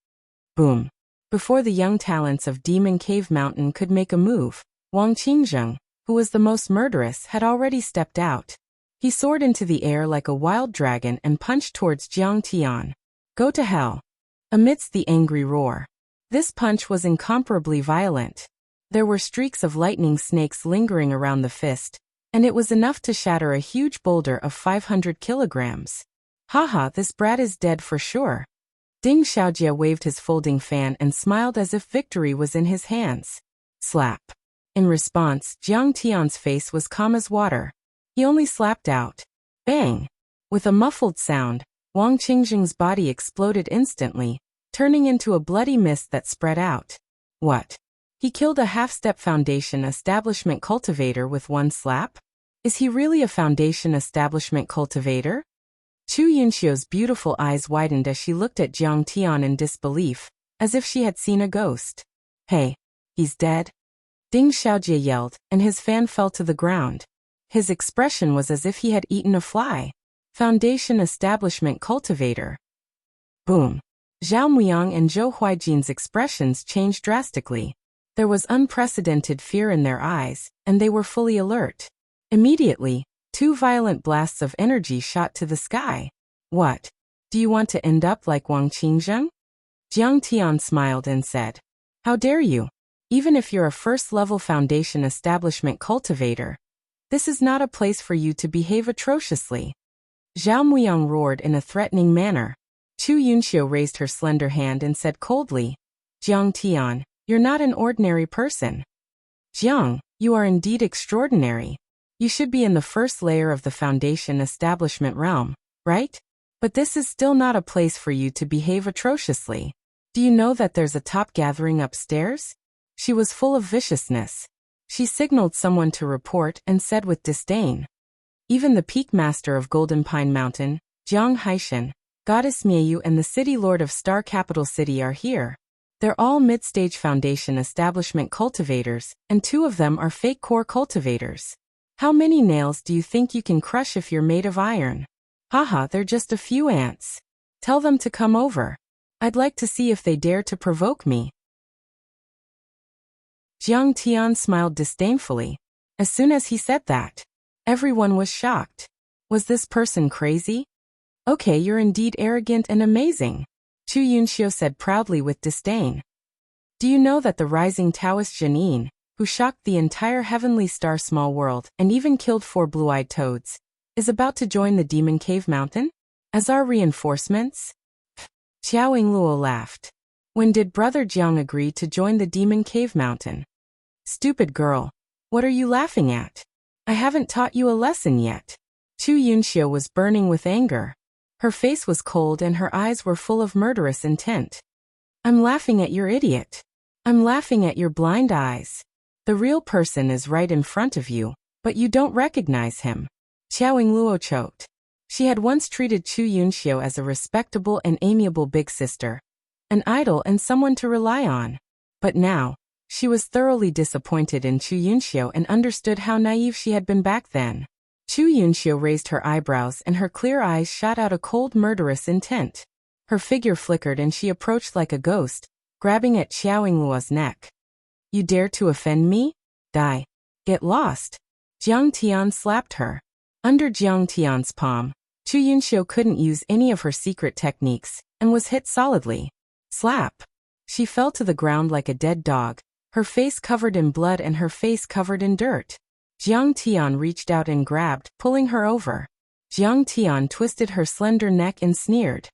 Boom. Before the young talents of Demon Cave Mountain could make a move, Wang Qingzheng, who was the most murderous, had already stepped out. He soared into the air like a wild dragon and punched towards Jiang Tian. "Go to hell." Amidst the angry roar, this punch was incomparably violent. There were streaks of lightning snakes lingering around the fist, and it was enough to shatter a huge boulder of 500 kilograms. "Haha, this brat is dead for sure." Ding Xiaojia waved his folding fan and smiled as if victory was in his hands. Slap. In response, Jiang Tian's face was calm as water. He only slapped out. Bang! With a muffled sound, Wang Qingzheng's body exploded instantly, turning into a bloody mist that spread out. What? He killed a half-step Foundation Establishment Cultivator with one slap? Is he really a Foundation Establishment Cultivator? Chu Yunxiu's beautiful eyes widened as she looked at Jiang Tian in disbelief, as if she had seen a ghost. "Hey, he's dead?" Ding Xiaojia yelled, and his fan fell to the ground. His expression was as if he had eaten a fly. Foundation Establishment Cultivator. Boom. Zhao Muyang and Zhou Huijin's expressions changed drastically. There was unprecedented fear in their eyes, and they were fully alert. Immediately, two violent blasts of energy shot to the sky. "What? Do you want to end up like Wang Qingzheng?" Jiang Tian smiled and said, "How dare you? Even if you're a first-level Foundation Establishment Cultivator, this is not a place for you to behave atrociously." Zhao Muyang roared in a threatening manner. Chu Yunxiu raised her slender hand and said coldly, "Jiang Tian, you're not an ordinary person. Jiang, you are indeed extraordinary. You should be in the first layer of the Foundation Establishment realm, right? But this is still not a place for you to behave atrociously. Do you know that there's a top gathering upstairs?" She was full of viciousness. She signaled someone to report and said with disdain, "Even the peak master of Golden Pine Mountain, Jiang Haishan, Goddess Miayu and the city lord of Star Capital City are here. They're all mid-stage Foundation Establishment Cultivators, and two of them are fake core cultivators. How many nails do you think you can crush if you're made of iron? Haha, they're just a few ants. Tell them to come over. I'd like to see if they dare to provoke me." Jiang Tian smiled disdainfully. As soon as he said that, everyone was shocked. Was this person crazy? "Okay, you're indeed arrogant and amazing," Chu Yunxiu said proudly with disdain. "Do you know that the rising Taoist Janine, who shocked the entire heavenly star small world and even killed 4 blue-eyed toads, is about to join the Demon Cave Mountain? As our reinforcements?" Xiao Yingluo laughed. "When did Brother Jiang agree to join the Demon Cave Mountain?" "Stupid girl. What are you laughing at? I haven't taught you a lesson yet." Chu Yunxiu was burning with anger. Her face was cold and her eyes were full of murderous intent. "I'm laughing at your idiot. I'm laughing at your blind eyes. The real person is right in front of you, but you don't recognize him." Xiao Yingluo choked. She had once treated Chu Yunxiu as a respectable and amiable big sister, an idol and someone to rely on. But now, She was thoroughly disappointed in Chu Yunxiu and understood how naive she had been back then. Chu Yunxiu raised her eyebrows and her clear eyes shot out a cold murderous intent. Her figure flickered and she approached like a ghost, grabbing at Xiao Yingluo's neck. You dare to offend me? Die. Get lost. Jiang Tian slapped her. Under Jiang Tian's palm, Chu Yunxiu couldn't use any of her secret techniques, and was hit solidly. Slap. She fell to the ground like a dead dog, her face covered in blood and her face covered in dirt. Jiang Tian reached out and grabbed, pulling her over. Jiang Tian twisted her slender neck and sneered.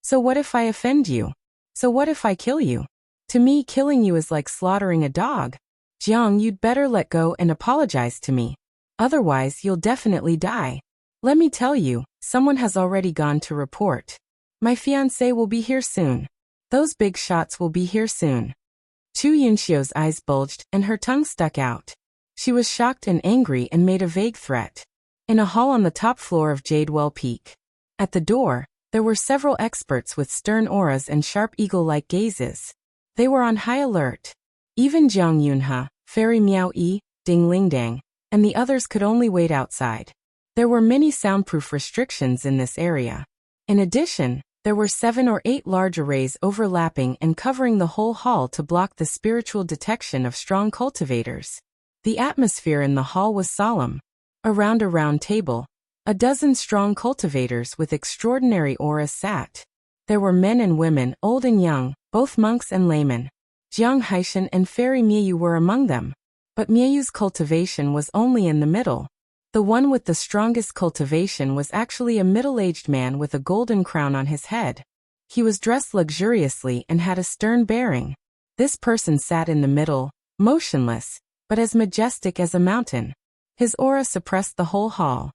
So what if I offend you? So what if I kill you? To me, killing you is like slaughtering a dog. Jiang, you'd better let go and apologize to me. Otherwise, you'll definitely die. Let me tell you, someone has already gone to report. My fiancé will be here soon. Those big shots will be here soon. Chu Yunxiu's eyes bulged and her tongue stuck out. She was shocked and angry and made a vague threat. In a hall on the top floor of Jadewell Peak. At the door, there were several experts with stern auras and sharp eagle-like gazes. They were on high alert. Even Jiang Yunhe, Fairy Miao Yi, Ding Lingdang, and the others could only wait outside. There were many soundproof restrictions in this area. In addition, there were 7 or 8 large arrays overlapping and covering the whole hall to block the spiritual detection of strong cultivators. The atmosphere in the hall was solemn. Around a round table, a dozen strong cultivators with extraordinary auras sat. There were men and women, old and young, both monks and laymen. Jiang Haishan and Fairy Miayu were among them. But Miayu's cultivation was only in the middle. The one with the strongest cultivation was actually a middle-aged man with a golden crown on his head. He was dressed luxuriously and had a stern bearing. This person sat in the middle, motionless, but as majestic as a mountain. His aura suppressed the whole hall.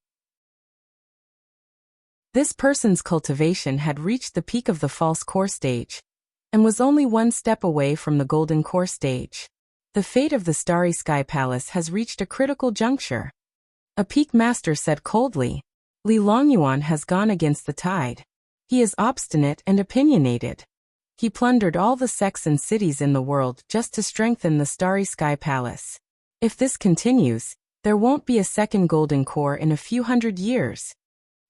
This person's cultivation had reached the peak of the false core stage, and was only one step away from the golden core stage. The fate of the Starry Sky Palace has reached a critical juncture. A peak master said coldly. Li Longyuan has gone against the tide. He is obstinate and opinionated. He plundered all the sects and cities in the world just to strengthen the Starry Sky Palace. If this continues, there won't be a second golden core in a few hundred years.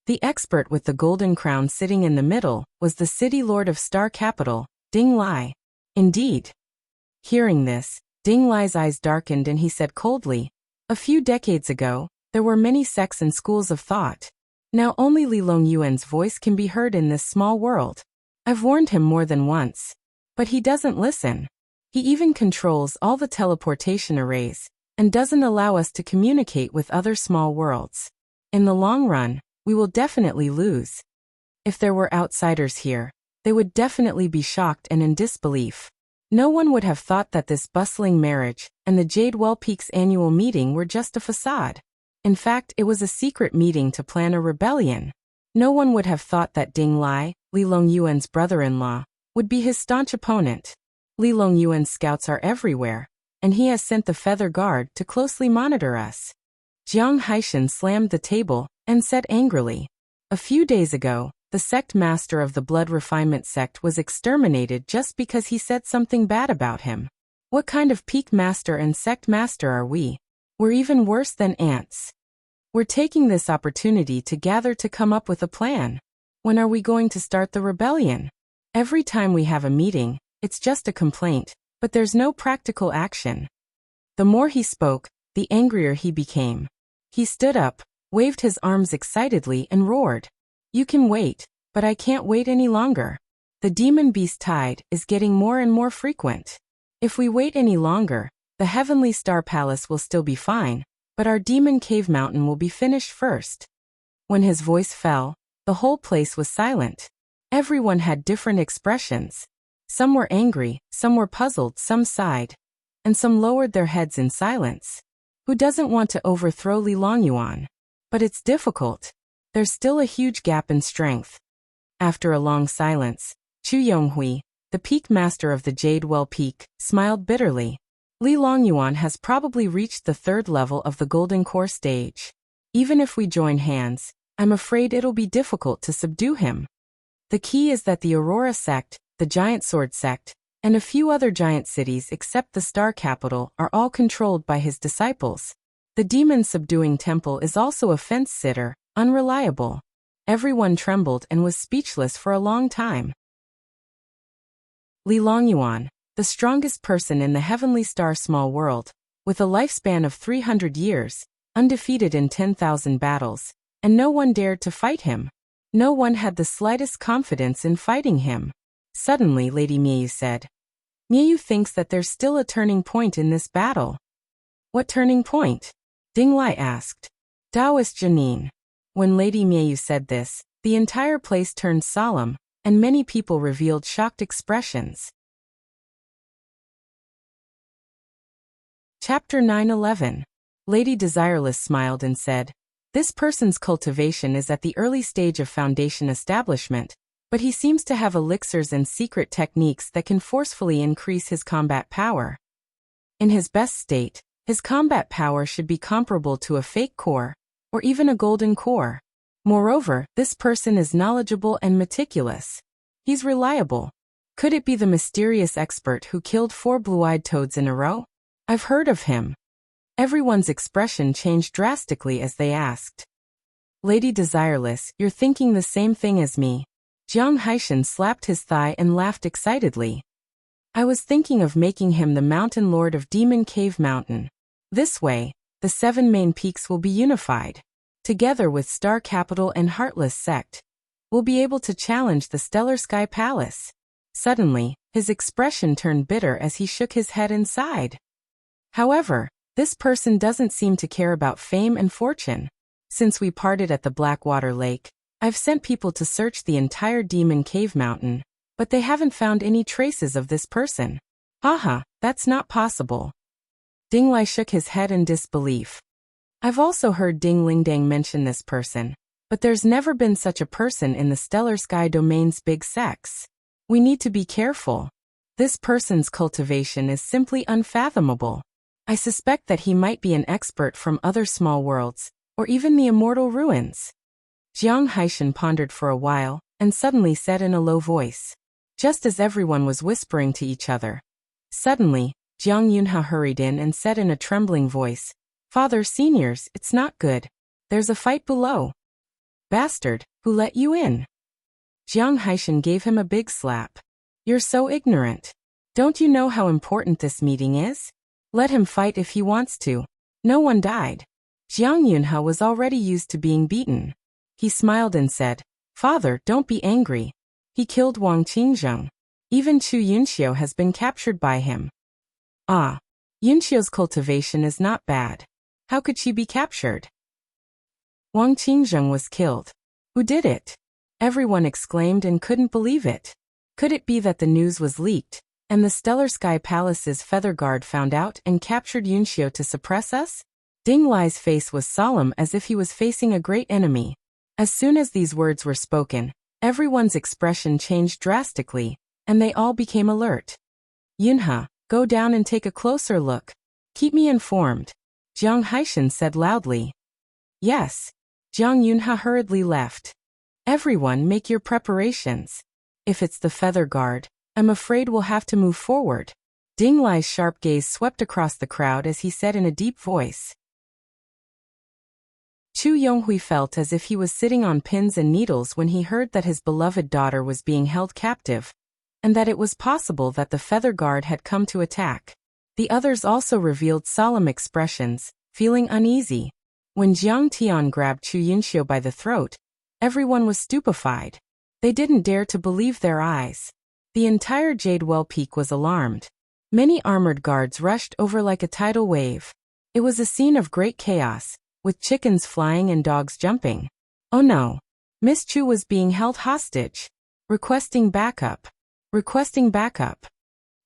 The expert with the golden crown sitting in the middle was the city lord of Star Capital, Ding Lai. Indeed. Hearing this, Ding Lai's eyes darkened and he said coldly, a few decades ago, there were many sects and schools of thought. Now only Li Longyuan's voice can be heard in this small world. I've warned him more than once. But he doesn't listen. He even controls all the teleportation arrays, and doesn't allow us to communicate with other small worlds. In the long run, we will definitely lose. If there were outsiders here, they would definitely be shocked and in disbelief. No one would have thought that this bustling marriage and the Jadewell Peak's annual meeting were just a facade. In fact, it was a secret meeting to plan a rebellion. No one would have thought that Ding Lai, Li Longyuan's brother-in-law, would be his staunch opponent. Li Longyuan's scouts are everywhere, and he has sent the Feather Guard to closely monitor us. Jiang Haishan slammed the table and said angrily, a few days ago, the sect master of the Blood Refinement sect was exterminated just because he said something bad about him. What kind of peak master and sect master are we? We're even worse than ants. We're taking this opportunity to gather to come up with a plan. When are we going to start the rebellion? Every time we have a meeting, it's just a complaint, but there's no practical action. The more he spoke, the angrier he became. He stood up, waved his arms excitedly and roared. You can wait, but I can't wait any longer. The demon beast tide is getting more and more frequent. If we wait any longer, the Heavenly Star Palace will still be fine, but our Demon Cave Mountain will be finished first. When his voice fell, the whole place was silent. Everyone had different expressions. Some were angry, some were puzzled, some sighed, and some lowered their heads in silence. Who doesn't want to overthrow Li Longyuan? But it's difficult. There's still a huge gap in strength. After a long silence, Chu Yonghui, the peak master of the Jadewell Peak, smiled bitterly. Li Longyuan has probably reached the 3rd level of the Golden Core stage. Even if we join hands, I'm afraid it'll be difficult to subdue him. The key is that the Aurora sect, the Giant Sword sect, and a few other giant cities except the star capital are all controlled by his disciples. The demon-subduing temple is also a fence-sitter, unreliable. Everyone trembled and was speechless for a long time. Li Longyuan, the strongest person in the heavenly star small world, with a lifespan of 300 years, undefeated in 10,000 battles, and no one dared to fight him. No one had the slightest confidence in fighting him. Suddenly Lady Miyu said, "Miyu thinks that there's still a turning point in this battle." "What turning point?" Ding Lai asked. "Taoist Janine." When Lady Miyu said this, the entire place turned solemn, and many people revealed shocked expressions. Chapter 9:11. Lady Desireless smiled and said, "This person's cultivation is at the early stage of foundation establishment, but he seems to have elixirs and secret techniques that can forcefully increase his combat power. In his best state, his combat power should be comparable to a fake core, or even a golden core. Moreover, this person is knowledgeable and meticulous. He's reliable. Could it be the mysterious expert who killed 4 blue-eyed toads in a row? I've heard of him." Everyone's expression changed drastically as they asked. "Lady Desireless, you're thinking the same thing as me." Jiang Haishan slapped his thigh and laughed excitedly. "I was thinking of making him the Mountain Lord of Demon Cave Mountain. This way, the 7 main peaks will be unified. Together with Star Capital and Heartless Sect, we'll be able to challenge the Stellar Sky Palace." Suddenly, his expression turned bitter as he shook his head and sighed. "However, this person doesn't seem to care about fame and fortune. Since we parted at the Blackwater Lake, I've sent people to search the entire Demon Cave Mountain, but they haven't found any traces of this person." "Haha, that's not possible." Ding Lai shook his head in disbelief. "I've also heard Ding Lingdang mention this person, but there's never been such a person in the Stellar Sky Domain's big sects. We need to be careful. This person's cultivation is simply unfathomable. I suspect that he might be an expert from other small worlds, or even the immortal ruins." Jiang Haishan pondered for a while, and suddenly said in a low voice, just as everyone was whispering to each other. Suddenly, Jiang Yunha hurried in and said in a trembling voice, "Father Seniors, it's not good. There's a fight below." "Bastard, who let you in?" Jiang Haishan gave him a big slap. "You're so ignorant. Don't you know how important this meeting is? Let him fight if he wants to. No one died." Jiang Yunha was already used to being beaten. He smiled and said, "Father, don't be angry. He killed Wang Qingzheng. Even Chu Yunxiu has been captured by him." "Ah, Yunxiu's cultivation is not bad. How could she be captured?" "Wang Qingzheng was killed." "Who did it?" Everyone exclaimed and couldn't believe it. Could it be that the news was leaked, and the Stellar Sky Palace's Feather Guard found out and captured Yunxiu to suppress us? Ding Lai's face was solemn as if he was facing a great enemy. As soon as these words were spoken, everyone's expression changed drastically, and they all became alert. "Yunha, go down and take a closer look. Keep me informed," Jiang Haishan said loudly. "Yes." Jiang Yunha hurriedly left. "Everyone make your preparations. If it's the Feather Guard, I'm afraid we'll have to move forward." Ding Lai's sharp gaze swept across the crowd as he said in a deep voice. Chu Yonghui felt as if he was sitting on pins and needles when he heard that his beloved daughter was being held captive, and that it was possible that the Feather Guard had come to attack. The others also revealed solemn expressions, feeling uneasy. When Jiang Tian grabbed Chu Yunxiu by the throat, everyone was stupefied. They didn't dare to believe their eyes. The entire Jadewell Peak was alarmed. Many armored guards rushed over like a tidal wave. It was a scene of great chaos, with chickens flying and dogs jumping. Oh no! Miss Chu was being held hostage. Requesting backup. Requesting backup.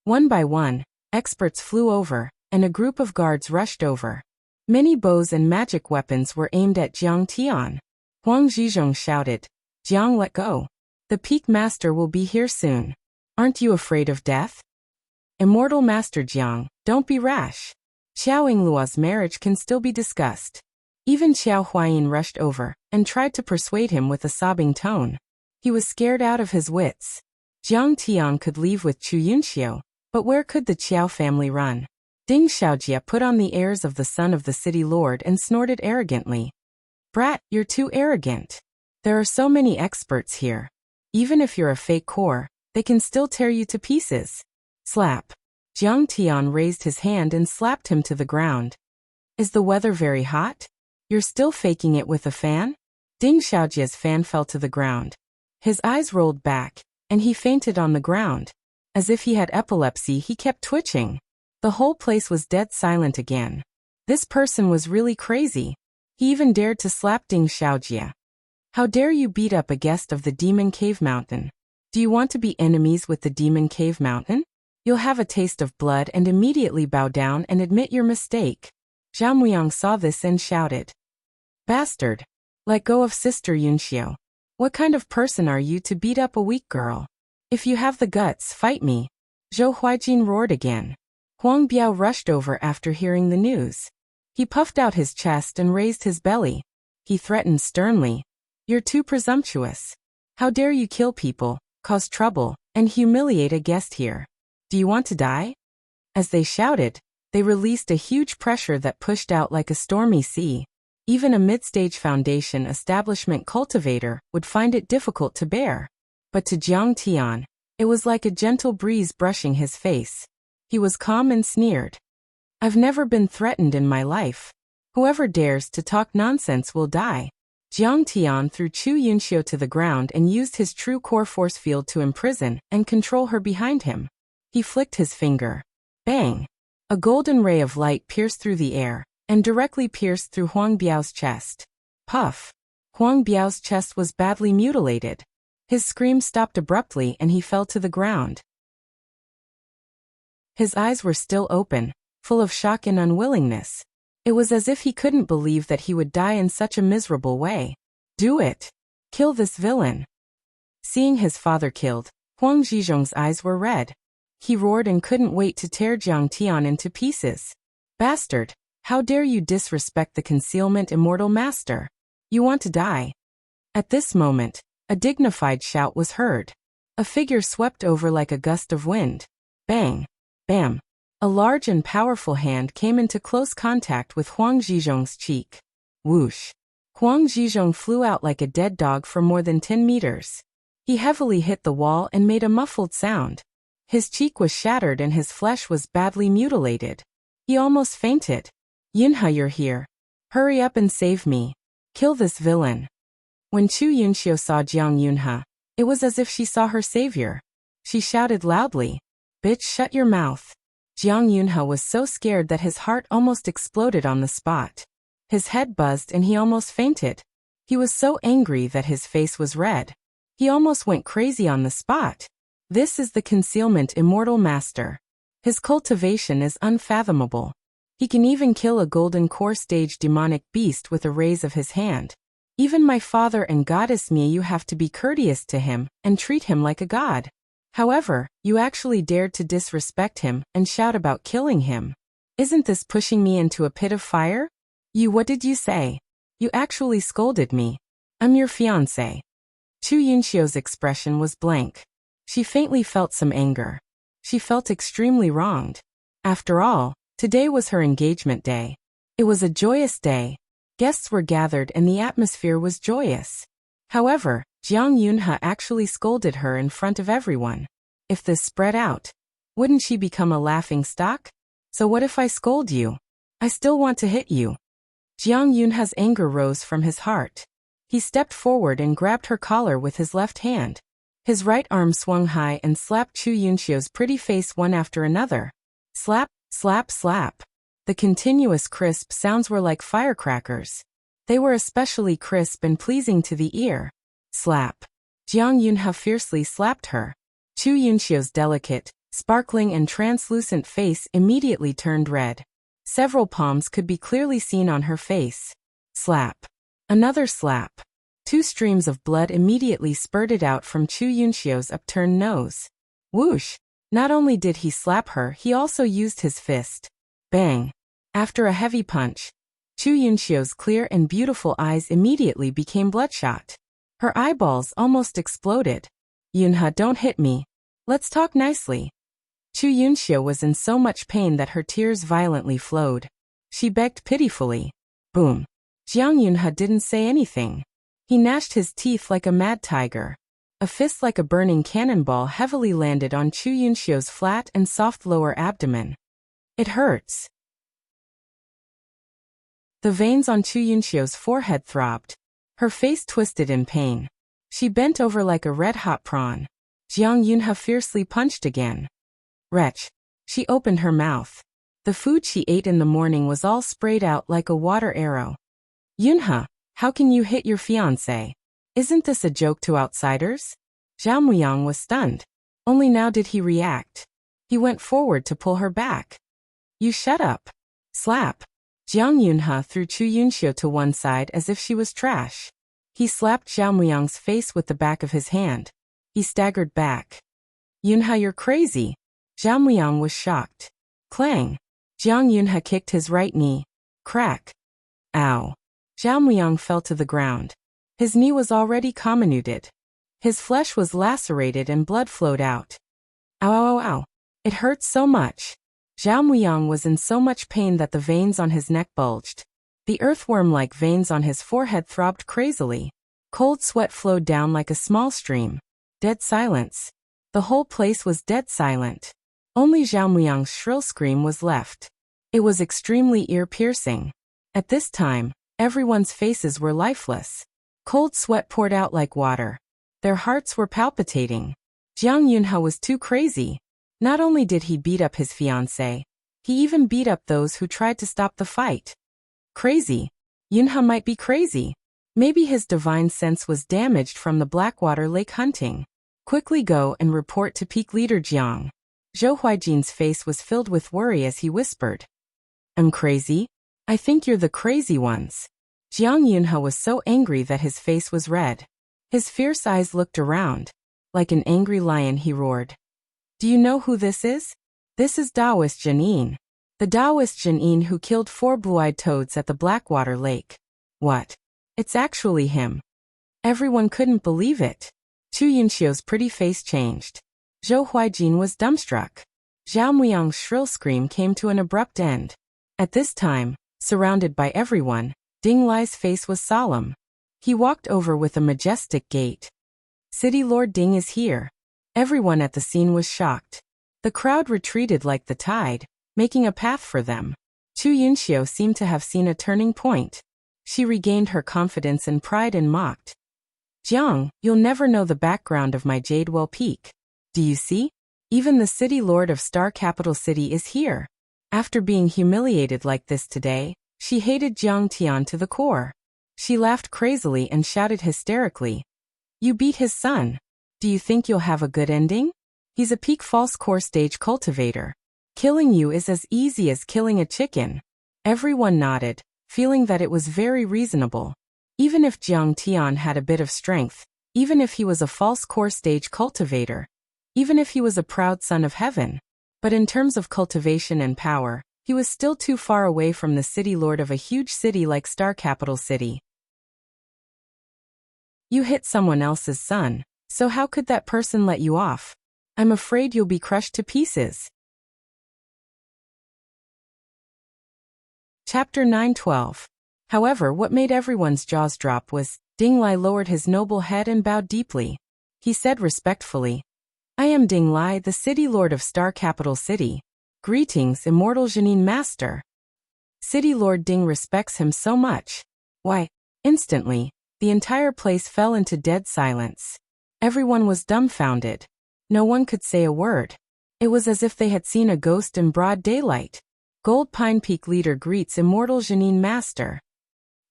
One by one, experts flew over, and a group of guards rushed over. Many bows and magic weapons were aimed at Jiang Tian. Huang Zhizhong shouted, "Jiang, let go. The Peak Master will be here soon. Aren't you afraid of death?" "Immortal Master Jiang, don't be rash. Xiao Yingluo's marriage can still be discussed." Even Xiao Huayin rushed over, and tried to persuade him with a sobbing tone. He was scared out of his wits. Jiang Tian could leave with Chu Yunxiu, But where could the Qiao family run? Ding Xiaojie put on the airs of the son of the city lord and snorted arrogantly. Brat, you're too arrogant. There are so many experts here. Even if you're a fake core, they can still tear you to pieces. Slap. Jiang Tian raised his hand and slapped him to the ground. Is the weather very hot? You're still faking it with a fan? Ding Xiaojie's fan fell to the ground. His eyes rolled back, and he fainted on the ground. As if he had epilepsy, he kept twitching. The whole place was dead silent again. This person was really crazy. He even dared to slap Ding Xiaojie. How dare you beat up a guest of the Demon Cave Mountain? Do you want to be enemies with the Demon Cave Mountain? You'll have a taste of blood and immediately bow down and admit your mistake. Zhao Muyang saw this and shouted. Bastard! Let go of Sister Yunxiu. What kind of person are you to beat up a weak girl? If you have the guts, fight me. Zhou Huijin roared again. Huang Biao rushed over after hearing the news. He puffed out his chest and raised his belly. He threatened sternly. You're too presumptuous. How dare you kill people, cause trouble, and humiliate a guest here? Do you want to die? As they shouted, they released a huge pressure that pushed out like a stormy sea. Even a mid-stage foundation establishment cultivator would find it difficult to bear. But to Jiang Tian, it was like a gentle breeze brushing his face. He was calm and sneered. I've never been threatened in my life. Whoever dares to talk nonsense will die. Jiang Tian threw Chu Yunxiu to the ground and used his true core force field to imprison and control her behind him. He flicked his finger. Bang! A golden ray of light pierced through the air and directly pierced through Huang Biao's chest. Puff! Huang Biao's chest was badly mutilated. His scream stopped abruptly and he fell to the ground. His eyes were still open, full of shock and unwillingness. It was as if he couldn't believe that he would die in such a miserable way. Do it! Kill this villain! Seeing his father killed, Huang Zhizhong's eyes were red. He roared and couldn't wait to tear Jiang Tian into pieces. Bastard! How dare you disrespect the concealment immortal master? You want to die. At this moment, a dignified shout was heard. A figure swept over like a gust of wind. Bang! Bam! A large and powerful hand came into close contact with Huang Zhizhong's cheek. Whoosh! Huang Zhizhong flew out like a dead dog for more than 10 meters. He heavily hit the wall and made a muffled sound. His cheek was shattered and his flesh was badly mutilated. He almost fainted. Yunha, you're here. Hurry up and save me. Kill this villain. When Chu Yunxiu saw Jiang Yunha, it was as if she saw her savior. She shouted loudly. Bitch, shut your mouth. Jiang Yunha was so scared that his heart almost exploded on the spot. His head buzzed and he almost fainted. He was so angry that his face was red. He almost went crazy on the spot. This is the concealment immortal master. His cultivation is unfathomable. He can even kill a golden core stage demonic beast with a raise of his hand. Even my father and goddess Miyu have to be courteous to him and treat him like a god. However, you actually dared to disrespect him and shout about killing him. Isn't this pushing me into a pit of fire? What did you say? You actually scolded me. I'm your fiancé. Chu Yunxiu's expression was blank. She faintly felt some anger. She felt extremely wronged. After all, today was her engagement day. It was a joyous day. Guests were gathered and the atmosphere was joyous. However, Jiang Yunha actually scolded her in front of everyone. If this spread out, wouldn't she become a laughing stock? So what if I scold you? I still want to hit you. Jiang Yunha's anger rose from his heart. He stepped forward and grabbed her collar with his left hand. His right arm swung high and slapped Chu Yunxiu's pretty face one after another. Slap, slap, slap. The continuous crisp sounds were like firecrackers. They were especially crisp and pleasing to the ear. Slap. Jiang Yunha fiercely slapped her. Chu Yunxiu's delicate, sparkling and translucent face immediately turned red. Several palms could be clearly seen on her face. Slap. Another slap. 2 streams of blood immediately spurted out from Chu Yunxiu's upturned nose. Whoosh! Not only did he slap her, he also used his fist. Bang! After a heavy punch, Chu Yunxiu's clear and beautiful eyes immediately became bloodshot. Her eyeballs almost exploded. Yunha, don't hit me. Let's talk nicely. Chu Yunxiu was in so much pain that her tears violently flowed. She begged pitifully. Boom. Jiang Yunhe didn't say anything. He gnashed his teeth like a mad tiger. A fist like a burning cannonball heavily landed on Chu Yunxiu's flat and soft lower abdomen. It hurts. The veins on Chu Yunxiu's forehead throbbed. Her face twisted in pain. She bent over like a red-hot prawn. Jiang Yunhe fiercely punched again. Wretch. She opened her mouth. The food she ate in the morning was all sprayed out like a water arrow. Yunhe, how can you hit your fiancé? Isn't this a joke to outsiders? Zhao Muyang was stunned. Only now did he react. He went forward to pull her back. You shut up. Slap. Jiang Yunhe threw Chu Yunxiu to one side as if she was trash. He slapped Zhao Muyang's face with the back of his hand. He staggered back. Yunhe, you're crazy. Zhao Muyang was shocked. Clang. Jiang Yunhe kicked his right knee. Crack. Ow. Zhao Muyang fell to the ground. His knee was already comminuted. His flesh was lacerated and blood flowed out. Ow, ow, ow, ow. It hurt so much. Zhao Muyang was in so much pain that the veins on his neck bulged. The earthworm-like veins on his forehead throbbed crazily. Cold sweat flowed down like a small stream. Dead silence. The whole place was dead silent. Only Zhao Muyang's shrill scream was left. It was extremely ear-piercing. At this time, everyone's faces were lifeless. Cold sweat poured out like water. Their hearts were palpitating. Jiang Yunhe was too crazy. Not only did he beat up his fiancée, he even beat up those who tried to stop the fight. Crazy. Yunhe might be crazy. Maybe his divine sense was damaged from the Blackwater Lake hunting. Quickly go and report to Peak Leader Jiang. Zhou Huijin's face was filled with worry as he whispered. I'm crazy? I think you're the crazy ones. Jiang Yunhe was so angry that his face was red. His fierce eyes looked around. Like an angry lion he roared. Do you know who this is? This is Taoist Jianyin. The Taoist Jianyin who killed 4 blue-eyed toads at the Blackwater Lake. What? It's actually him. Everyone couldn't believe it. Chu Yunxiu's pretty face changed. Zhou Huijin was dumbstruck. Zhao Muyang's shrill scream came to an abrupt end. At this time, surrounded by everyone, Ding Lai's face was solemn. He walked over with a majestic gait. City Lord Ding is here. Everyone at the scene was shocked. The crowd retreated like the tide, making a path for them. Chu Yunxiu seemed to have seen a turning point. She regained her confidence and pride and mocked. Jiang, you'll never know the background of my Jadewell Peak. Do you see? Even the city lord of Star Capital City is here. After being humiliated like this today, she hated Jiang Tian to the core. She laughed crazily and shouted hysterically. You beat his son. Do you think you'll have a good ending? He's a peak false core stage cultivator. Killing you is as easy as killing a chicken. Everyone nodded, feeling that it was very reasonable. Even if Jiang Tian had a bit of strength, even if he was a false core stage cultivator, even if he was a proud son of heaven. But in terms of cultivation and power, he was still too far away from the city lord of a huge city like Star Capital City. You hit someone else's son, so how could that person let you off? I'm afraid you'll be crushed to pieces. Chapter 9:12. However, what made everyone's jaws drop was, Ding Lai lowered his noble head and bowed deeply. He said respectfully, I am Ding Lai, the city lord of Star Capital City. Greetings, immortal Jianyin master. City Lord Ding respects him so much. Why, instantly, the entire place fell into dead silence. Everyone was dumbfounded. No one could say a word. It was as if they had seen a ghost in broad daylight. Gold Pine Peak Leader greets immortal Jianyin master.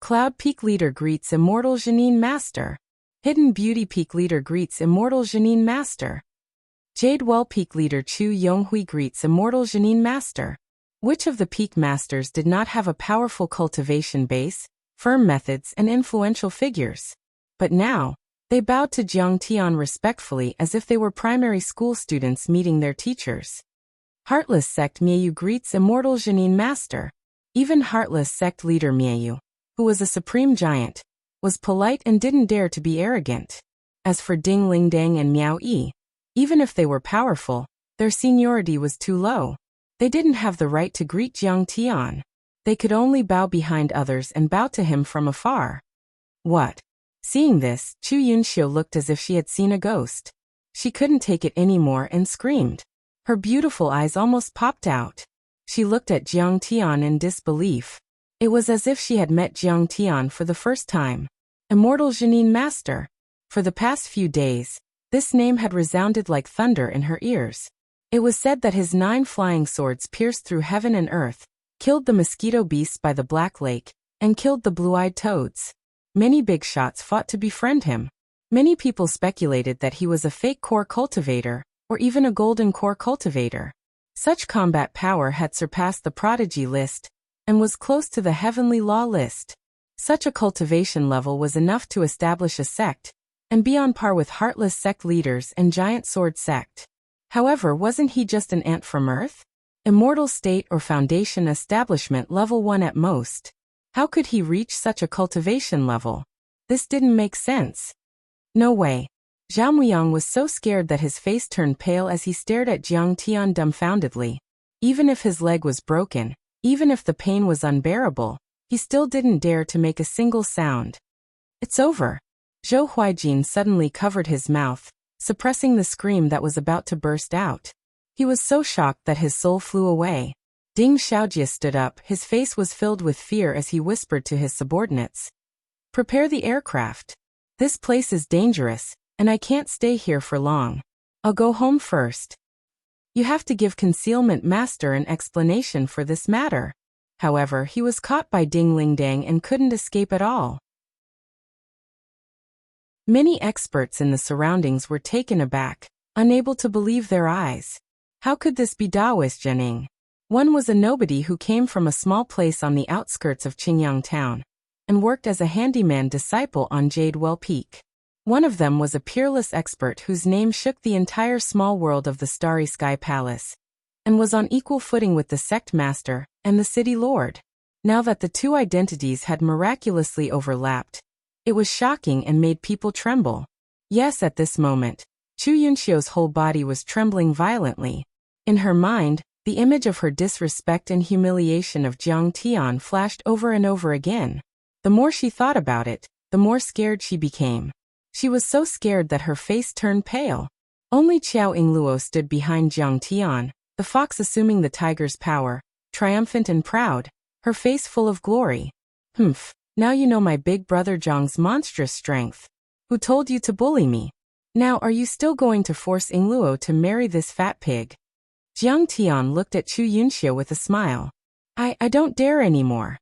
Cloud Peak Leader greets immortal Jianyin master. Hidden Beauty Peak Leader greets immortal Jianyin master. Jadewell Peak Leader Chu Yonghui greets immortal Jianyin master. Which of the peak masters did not have a powerful cultivation base, firm methods and influential figures? But now, they bowed to Jiang Tian respectfully as if they were primary school students meeting their teachers. Heartless Sect Miayu greets immortal Jianyin master. Even Heartless Sect leader Miayu, who was a supreme giant, was polite and didn't dare to be arrogant. As for Ding Lingdang and Miao Yi, even if they were powerful, Their seniority was too low. They didn't have the right to greet Jiang Tian. They could only bow behind others and bow to him from afar. What? Seeing this, Chu Yunxiu looked as if she had seen a ghost. She couldn't take it anymore and screamed. Her beautiful eyes almost popped out. She looked at Jiang Tian in disbelief. It was as if she had met Jiang Tian for the first time. Immortal Genin Master. For the past few days, this name had resounded like thunder in her ears. It was said that his 9 flying swords pierced through heaven and earth, killed the mosquito beasts by the Black Lake, and killed the blue-eyed toads. Many big shots fought to befriend him. Many people speculated that he was a fake core cultivator, or even a golden core cultivator. Such combat power had surpassed the prodigy list, and was close to the heavenly law list. Such a cultivation level was enough to establish a sect, and be on par with heartless sect leaders and giant sword sect. However, wasn't he just an ant from Earth? Immortal state or foundation establishment level 1 at most. How could he reach such a cultivation level? This didn't make sense. No way. Zhao Muyang was so scared that his face turned pale as he stared at Jiang Tian dumbfoundedly. Even if his leg was broken, even if the pain was unbearable, he still didn't dare to make a single sound. It's over. Zhou Huijin suddenly covered his mouth, suppressing the scream that was about to burst out. He was so shocked that his soul flew away. Ding Xiaojie stood up, his face was filled with fear as he whispered to his subordinates. Prepare the aircraft. This place is dangerous, and I can't stay here for long. I'll go home first. You have to give Concealment Master an explanation for this matter. However, he was caught by Ding Lingdang and couldn't escape at all. Many experts in the surroundings were taken aback, unable to believe their eyes. How could this be Daoist Jining? One was a nobody who came from a small place on the outskirts of Qingyang town, and worked as a handyman disciple on Jadewell Peak. One of them was a peerless expert whose name shook the entire small world of the Starry Sky Palace, and was on equal footing with the sect master and the city lord. Now that the two identities had miraculously overlapped, it was shocking and made people tremble. Yes, at this moment, Chu Yunxiu's whole body was trembling violently. In her mind, the image of her disrespect and humiliation of Jiang Tian flashed over and over again. The more she thought about it, the more scared she became. She was so scared that her face turned pale. Only Qiao Yingluo stood behind Jiang Tian, the fox assuming the tiger's power, triumphant and proud, her face full of glory. Humph, now you know my big brother Zhang's monstrous strength. Who told you to bully me? Now are you still going to force Yingluo to marry this fat pig? Jiang Tian looked at Chu Yunxiu with a smile. I don't dare anymore.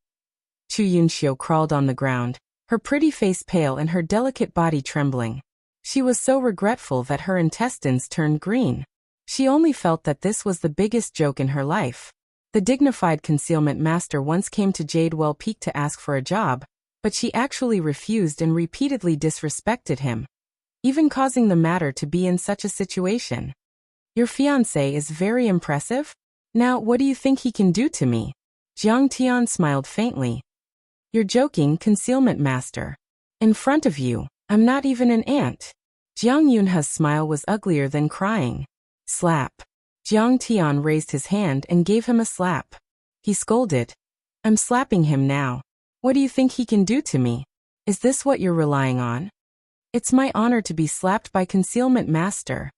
Chu Yunxiu crawled on the ground, her pretty face pale and her delicate body trembling. She was so regretful that her intestines turned green. She only felt that this was the biggest joke in her life. The dignified concealment master once came to Jadewell Peak to ask for a job, but she actually refused and repeatedly disrespected him, even causing the matter to be in such a situation. Your fiancé is very impressive? Now what do you think he can do to me? Jiang Tian smiled faintly. You're joking, concealment master. In front of you, I'm not even an ant. Jiang Yunha's smile was uglier than crying. Slap. Jiang Tian raised his hand and gave him a slap. He scolded. I'm slapping him now. What do you think he can do to me? Is this what you're relying on? It's my honor to be slapped by concealment master.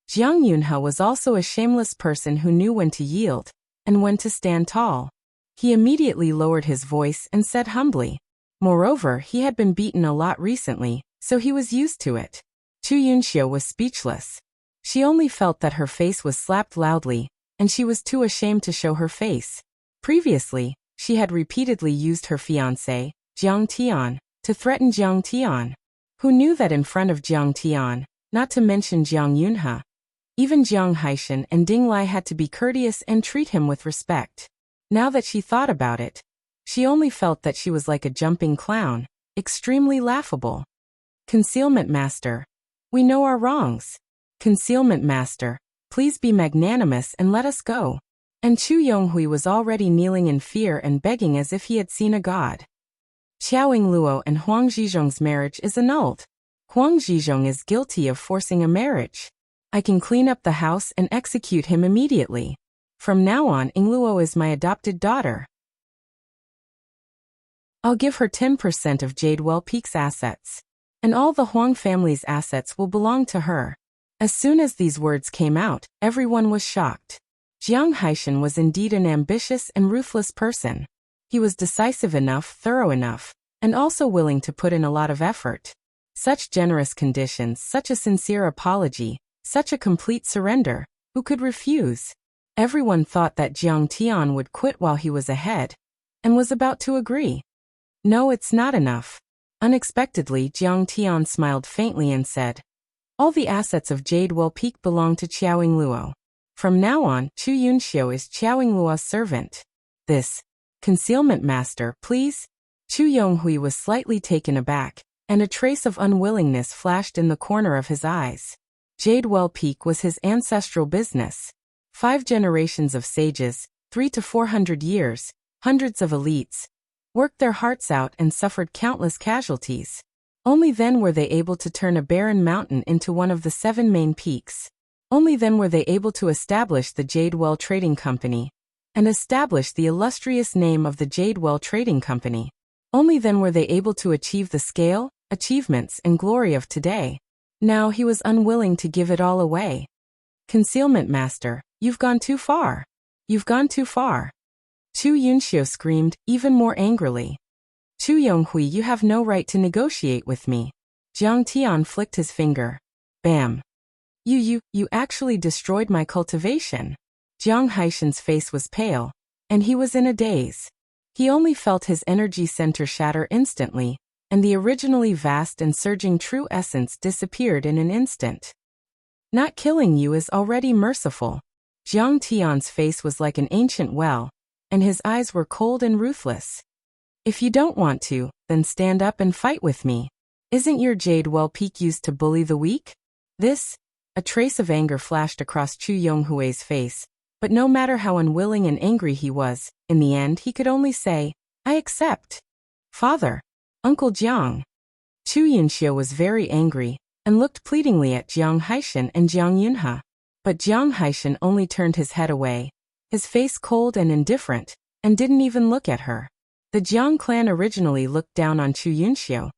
Jiang Yunha was also a shameless person who knew when to yield, and when to stand tall. He immediately lowered his voice and said humbly. Moreover, he had been beaten a lot recently, so he was used to it. Chu Yunxiu was speechless. She only felt that her face was slapped loudly, and she was too ashamed to show her face. Previously, she had repeatedly used her fiancé, Jiang Tian, to threaten Jiang Tian. Who knew that in front of Jiang Tian, not to mention Jiang Yunha, even Jiang Haishan and Ding Lai had to be courteous and treat him with respect. Now that she thought about it, she only felt that she was like a jumping clown, extremely laughable. Concealment master. We know our wrongs. Concealment master, please be magnanimous and let us go. And Chu Yonghui was already kneeling in fear and begging as if he had seen a god. Qiao Yingluo and Huang Zhizhong's marriage is annulled. Huang Zhizhong is guilty of forcing a marriage. I can clean up the house and execute him immediately. From now on, Yingluo is my adopted daughter. I'll give her 10% of Jadewell Peak's assets. And all the Huang family's assets will belong to her. As soon as these words came out, everyone was shocked. Jiang Haishan was indeed an ambitious and ruthless person. He was decisive enough, thorough enough, and also willing to put in a lot of effort. Such generous conditions, such a sincere apology, such a complete surrender. Who could refuse? Everyone thought that Jiang Tian would quit while he was ahead, and was about to agree. No, it's not enough. Unexpectedly, Jiang Tian smiled faintly and said, all the assets of Jadewell Peak belong to Qiao Yingluo. From now on, Chu Yunxiu is Qiao Yingluo's servant. This concealment master, please? Chu Yonghui was slightly taken aback, and a trace of unwillingness flashed in the corner of his eyes. Jadewell Peak was his ancestral business. 5 generations of sages, 300 to 400 years, hundreds of elites, worked their hearts out and suffered countless casualties. Only then were they able to turn a barren mountain into one of the 7 main peaks. Only then were they able to establish the Jadewell Trading Company, and establish the illustrious name of the Jadewell Trading Company. Only then were they able to achieve the scale, achievements, and glory of today. Now he was unwilling to give it all away. Concealment Master, you've gone too far. You've gone too far. Chu Yunxiu screamed, even more angrily. Chu Yonghui, you have no right to negotiate with me. Jiang Tian flicked his finger. Bam. You actually destroyed my cultivation. Jiang Haishan's face was pale, and he was in a daze. He only felt his energy center shatter instantly, and the originally vast and surging true essence disappeared in an instant. Not killing you is already merciful. Jiang Tian's face was like an ancient well, and his eyes were cold and ruthless. If you don't want to, then stand up and fight with me. Isn't your Jadewell Peak used to bully the weak? A trace of anger flashed across Chu Yonghui's face, but no matter how unwilling and angry he was, in the end he could only say, I accept. Father. Uncle Jiang. Chu Yunxiu was very angry, and looked pleadingly at Jiang Haishan and Jiang Yunhe. But Jiang Haishan only turned his head away, his face cold and indifferent, and didn't even look at her. The Jiang clan originally looked down on Chu Yunxiu,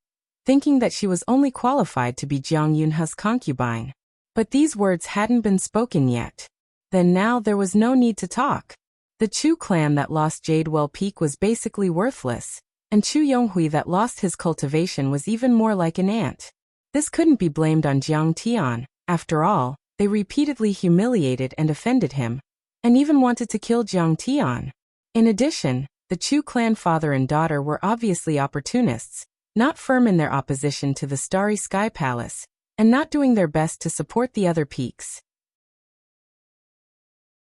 thinking that she was only qualified to be Jiang Yunhe's concubine. But these words hadn't been spoken yet. Then now there was no need to talk. The Chu clan that lost Jadewell Peak was basically worthless, and Chu Yonghui that lost his cultivation was even more like an ant. This couldn't be blamed on Jiang Tian. After all, they repeatedly humiliated and offended him, and even wanted to kill Jiang Tian. In addition, the Chu clan father and daughter were obviously opportunists, not firm in their opposition to the Starry Sky Palace, and not doing their best to support the other peaks.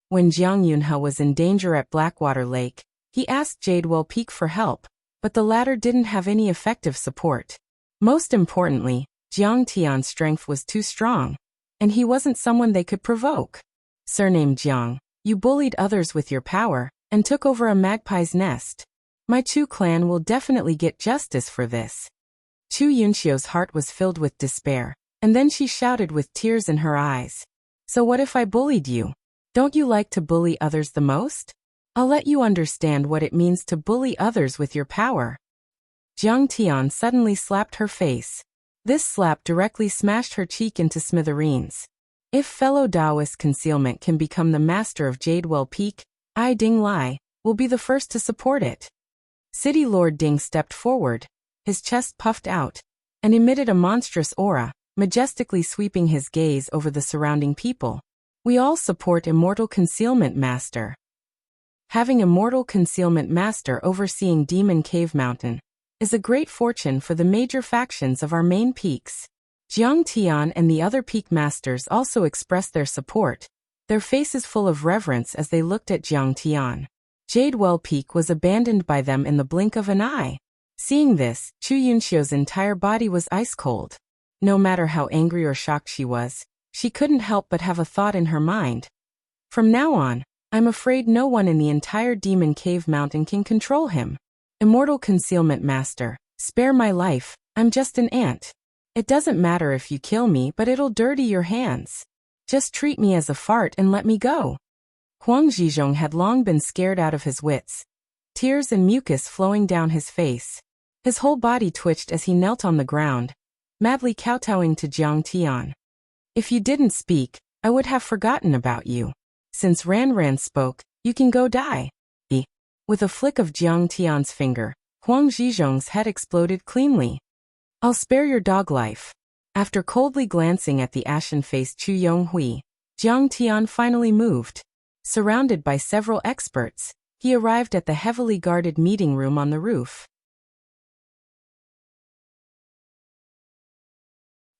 When Jiang Yunhe was in danger at Blackwater Lake, he asked Jadewell Peak for help, but the latter didn't have any effective support. Most importantly, Jiang Tian's strength was too strong, and he wasn't someone they could provoke. Surnamed Jiang, you bullied others with your power, and took over a magpie's nest. My Chu clan will definitely get justice for this. Chu Yunxiu's heart was filled with despair, and then she shouted with tears in her eyes. So what if I bullied you? Don't you like to bully others the most? I'll let you understand what it means to bully others with your power. Jiang Tian suddenly slapped her face. This slap directly smashed her cheek into smithereens. If fellow Taoist concealment can become the master of Jadewell Peak, I Ding Lai will be the first to support it. City Lord Ding stepped forward, his chest puffed out, and emitted a monstrous aura, majestically sweeping his gaze over the surrounding people. We all support Immortal Concealment Master. Having Immortal Concealment Master overseeing Demon Cave Mountain is a great fortune for the major factions of our main peaks. Jiang Tian and the other peak masters also expressed their support, their faces full of reverence as they looked at Jiang Tian. Jadewell Peak was abandoned by them in the blink of an eye. Seeing this, Chu Yunxiu's entire body was ice cold. No matter how angry or shocked she was, she couldn't help but have a thought in her mind. From now on, I'm afraid no one in the entire Demon Cave Mountain can control him. Immortal Concealment Master, spare my life, I'm just an ant. It doesn't matter if you kill me, but it'll dirty your hands. Just treat me as a fart and let me go. Huang Zhizhong had long been scared out of his wits, tears and mucus flowing down his face. His whole body twitched as he knelt on the ground, madly kowtowing to Jiang Tian. If you didn't speak, I would have forgotten about you. Since Ran Ran spoke, you can go die. With a flick of Jiang Tian's finger, Huang Zhizhong's head exploded cleanly. I'll spare your dog life. After coldly glancing at the ashen-faced Chu Yonghui, Jiang Tian finally moved. Surrounded by several experts, he arrived at the heavily guarded meeting room on the roof.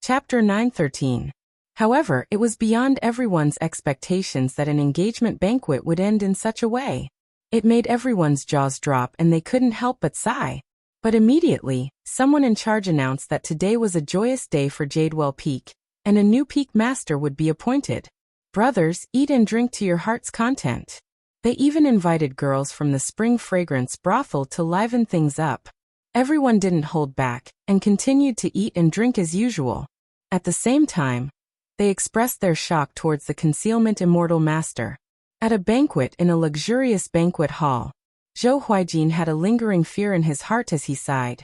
Chapter 9:13. However, it was beyond everyone's expectations that an engagement banquet would end in such a way. It made everyone's jaws drop and they couldn't help but sigh. But immediately, someone in charge announced that today was a joyous day for Jadewell Peak, and a new peak master would be appointed. Brothers, eat and drink to your heart's content. They even invited girls from the Spring Fragrance brothel to liven things up. Everyone didn't hold back, and continued to eat and drink as usual. At the same time, they expressed their shock towards the concealment immortal master. At a banquet in a luxurious banquet hall, Zhou Huijin had a lingering fear in his heart as he sighed.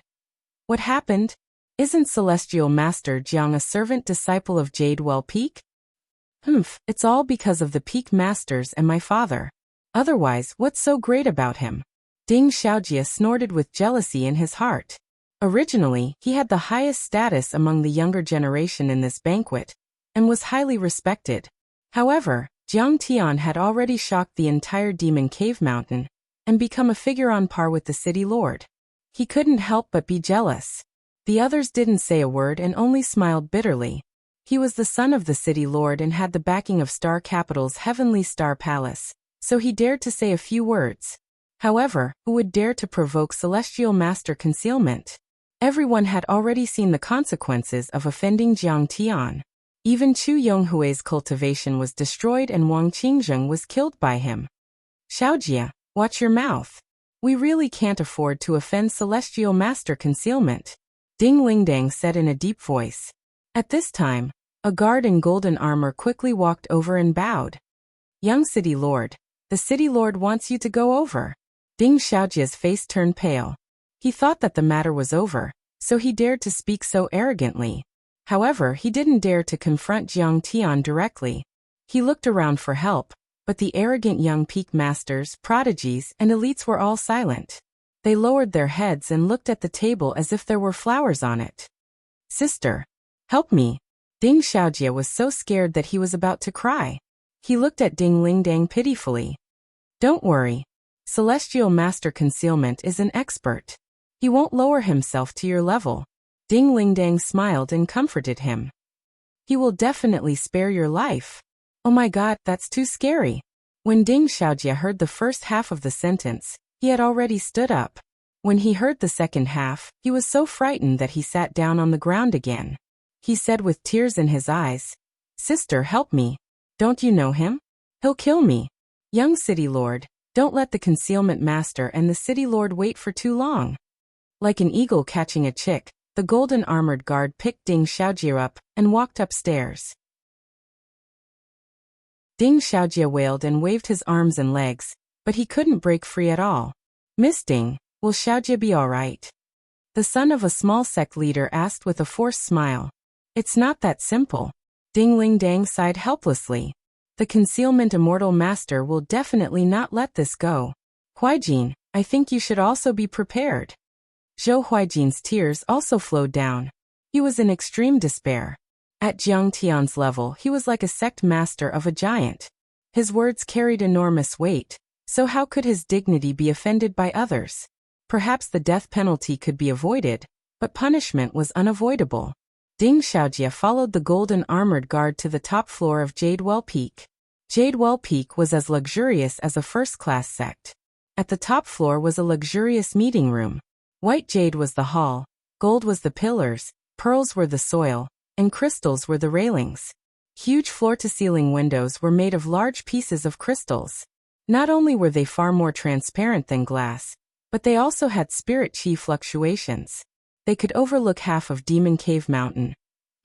What happened? Isn't Celestial Master Jiang a servant disciple of Jadewell Peak? It's all because of the Peak Masters and my father. Otherwise, what's so great about him? Ding Xiaojie snorted with jealousy in his heart. Originally, he had the highest status among the younger generation in this banquet, and was highly respected. However, Jiang Tian had already shocked the entire Demon Cave Mountain, and become a figure on par with the city lord. He couldn't help but be jealous. The others didn't say a word and only smiled bitterly. He was the son of the city lord and had the backing of Star Capital's Heavenly Star Palace, so he dared to say a few words. However, who would dare to provoke Celestial Master concealment? Everyone had already seen the consequences of offending Jiang Tian. Even Chu Yonghui's cultivation was destroyed and Wang Qingzheng was killed by him. Xiaojie, watch your mouth. We really can't afford to offend Celestial Master concealment, Ding Lingdang said in a deep voice. At this time, a guard in golden armor quickly walked over and bowed. Young City Lord, the City Lord wants you to go over. Ding Xiaojie's face turned pale. He thought that the matter was over, so he dared to speak so arrogantly. However, he didn't dare to confront Jiang Tian directly. He looked around for help, but the arrogant young peak masters, prodigies, and elites were all silent. They lowered their heads and looked at the table as if there were flowers on it. Sister, help me. Ding Xiaojie was so scared that he was about to cry. He looked at Ding Lingdang pitifully. Don't worry. Celestial Master Concealment is an expert. He won't lower himself to your level. Ding Lingdang smiled and comforted him. He will definitely spare your life. Oh my god, that's too scary. When Ding Xiaojie heard the first half of the sentence, he had already stood up. When he heard the second half, he was so frightened that he sat down on the ground again. He said with tears in his eyes, Sister, help me. Don't you know him? He'll kill me. Young City Lord, don't let the Concealment Master and the City Lord wait for too long. Like an eagle catching a chick, the golden armored guard picked Ding Xiaojie up and walked upstairs. Ding Xiaojie wailed and waved his arms and legs, but he couldn't break free at all. Miss Ding, will Xiaojie be all right? The son of a small sect leader asked with a forced smile. It's not that simple. Ding Lingdang sighed helplessly. The Concealment Immortal Master will definitely not let this go. Huijin, I think you should also be prepared. Zhou Huijin's tears also flowed down. He was in extreme despair. At Jiang Tian's level, he was like a sect master of a giant. His words carried enormous weight, so how could his dignity be offended by others? Perhaps the death penalty could be avoided, but punishment was unavoidable. Ding Xiaojie followed the golden armored guard to the top floor of Jadewell Peak. Jadewell Peak was as luxurious as a first-class sect. At the top floor was a luxurious meeting room. White jade was the hall, gold was the pillars, pearls were the soil, and crystals were the railings. Huge floor-to-ceiling windows were made of large pieces of crystals. Not only were they far more transparent than glass, but they also had spirit chi fluctuations. They could overlook half of Demon Cave Mountain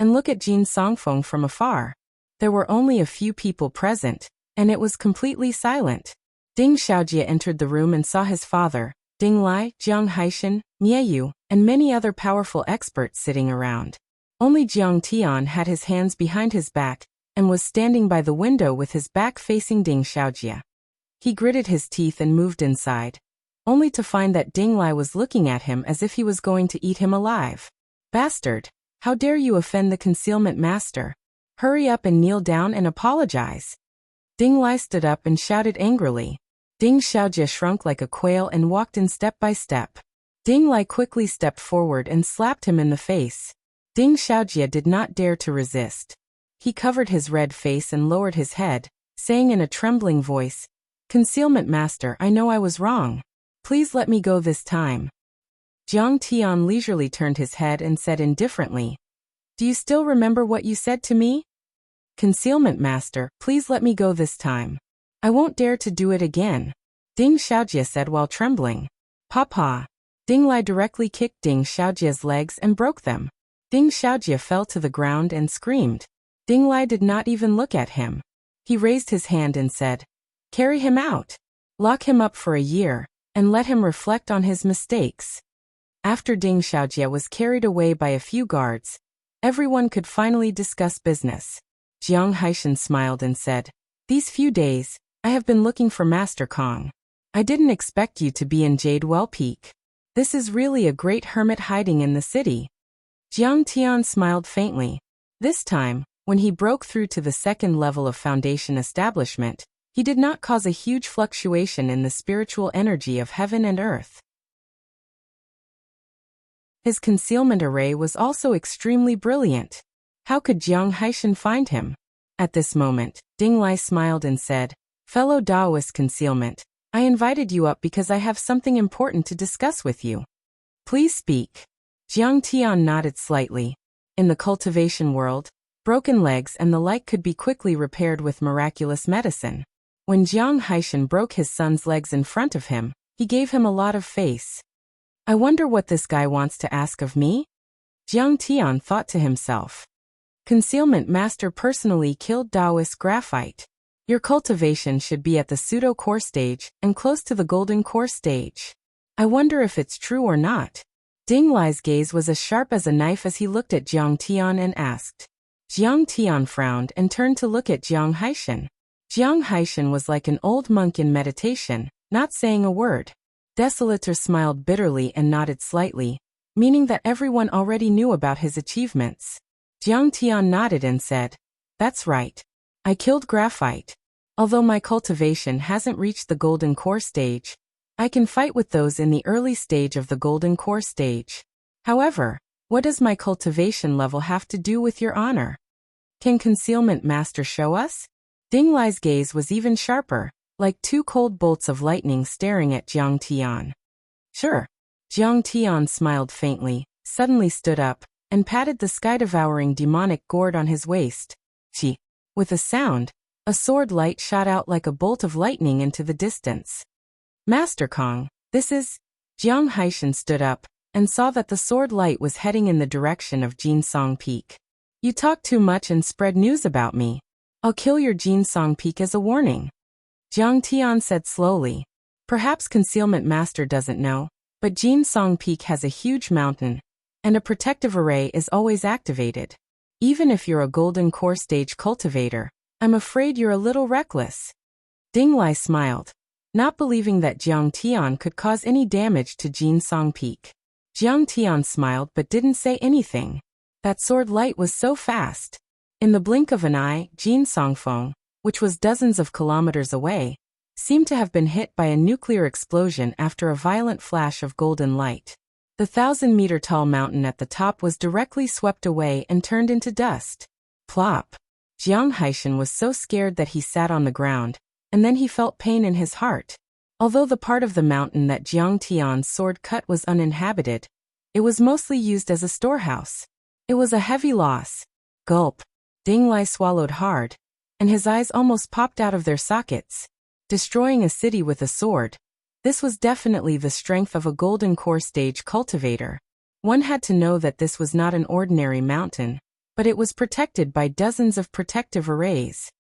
and look at Jin Songfeng from afar. There were only a few people present, and it was completely silent. Ding Xiaojie entered the room and saw his father, Ding Lai, Jiang Haishan, Mieyu, and many other powerful experts sitting around. Only Jiang Tian had his hands behind his back and was standing by the window with his back facing Ding Xiaojie. He gritted his teeth and moved inside, only to find that Ding Lai was looking at him as if he was going to eat him alive. "Bastard! How dare you offend the concealment master? Hurry up and kneel down and apologize." Ding Lai stood up and shouted angrily. Ding Xiaojie shrunk like a quail and walked in step by step. Ding Lai quickly stepped forward and slapped him in the face. Ding Xiaojie did not dare to resist. He covered his red face and lowered his head, saying in a trembling voice, "Concealment master, I know I was wrong. Please let me go this time." Jiang Tian leisurely turned his head and said indifferently, "Do you still remember what you said to me?" "Concealment master, please let me go this time. I won't dare to do it again," Ding Xiaojie said while trembling. "Papa!" Ding Lai directly kicked Ding Xiaojie's legs and broke them. Ding Xiaojie fell to the ground and screamed. Ding Lai did not even look at him. He raised his hand and said, "Carry him out. Lock him up for a year, and let him reflect on his mistakes." After Ding Xiaojie was carried away by a few guards, everyone could finally discuss business. Jiang Haishan smiled and said, "These few days, I have been looking for Master Kong. I didn't expect you to be in Jadewell Peak. This is really a great hermit hiding in the city." Jiang Tian smiled faintly. This time, when he broke through to the second level of Foundation establishment, he did not cause a huge fluctuation in the spiritual energy of heaven and earth. His concealment array was also extremely brilliant. How could Jiang Haishan find him? At this moment, Ding Lai smiled and said, "Fellow Taoist concealment, I invited you up because I have something important to discuss with you. Please speak." Jiang Tian nodded slightly. In the cultivation world, broken legs and the like could be quickly repaired with miraculous medicine. When Jiang Haishan broke his son's legs in front of him, he gave him a lot of face. "I wonder what this guy wants to ask of me?" Jiang Tian thought to himself. "Concealment master personally killed Taoist graphite. Your cultivation should be at the pseudo-core stage and close to the golden core stage. I wonder if it's true or not." Ding Lai's gaze was as sharp as a knife as he looked at Jiang Tian and asked. Jiang Tian frowned and turned to look at Jiang Haishan. Jiang Haishan was like an old monk in meditation, not saying a word. Desolator smiled bitterly and nodded slightly, meaning that everyone already knew about his achievements. Jiang Tian nodded and said, "That's right. I killed graphite. Although my cultivation hasn't reached the golden core stage, I can fight with those in the early stage of the golden core stage. However, what does my cultivation level have to do with your honor? Can concealment master show us?" Ding Lai's gaze was even sharper, like two cold bolts of lightning staring at Jiang Tian. "Sure." Jiang Tian smiled faintly, suddenly stood up, and patted the sky-devouring demonic gourd on his waist. Chi. With a sound, a sword light shot out like a bolt of lightning into the distance. "Master Kong, this is..." Jiang Haishan stood up and saw that the sword light was heading in the direction of Jinsong Peak. "You talk too much and spread news about me. I'll kill your Jinsong Peak as a warning," Jiang Tian said slowly. "Perhaps Concealment Master doesn't know, but Jinsong Peak has a huge mountain, and a protective array is always activated. Even if you're a golden core stage cultivator, I'm afraid you're a little reckless." Ding Lai smiled, not believing that Jiang Tian could cause any damage to Jinsong Peak. Jiang Tian smiled but didn't say anything. That sword light was so fast. In the blink of an eye, Jinsong Feng, which was dozens of kilometers away, seemed to have been hit by a nuclear explosion after a violent flash of golden light. The 1,000-meter-tall mountain at the top was directly swept away and turned into dust. Plop! Jiang Haishan was so scared that he sat on the ground, and then he felt pain in his heart. Although the part of the mountain that Jiang Tian's sword cut was uninhabited, it was mostly used as a storehouse. It was a heavy loss. Gulp. Ding Lai swallowed hard, and his eyes almost popped out of their sockets. Destroying a city with a sword. This was definitely the strength of a golden core stage cultivator. One had to know that this was not an ordinary mountain, but it was protected by dozens of protective arrays.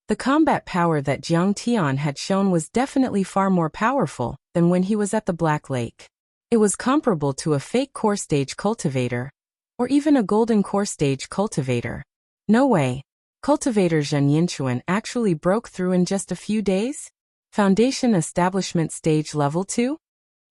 The combat power that Jiang Tian had shown was definitely far more powerful than when he was at the Black Lake. It was comparable to a fake core stage cultivator, or even a golden core stage cultivator. No way. Cultivator Zhen Yinchuan actually broke through in just a few days? Foundation Establishment Stage Level 2?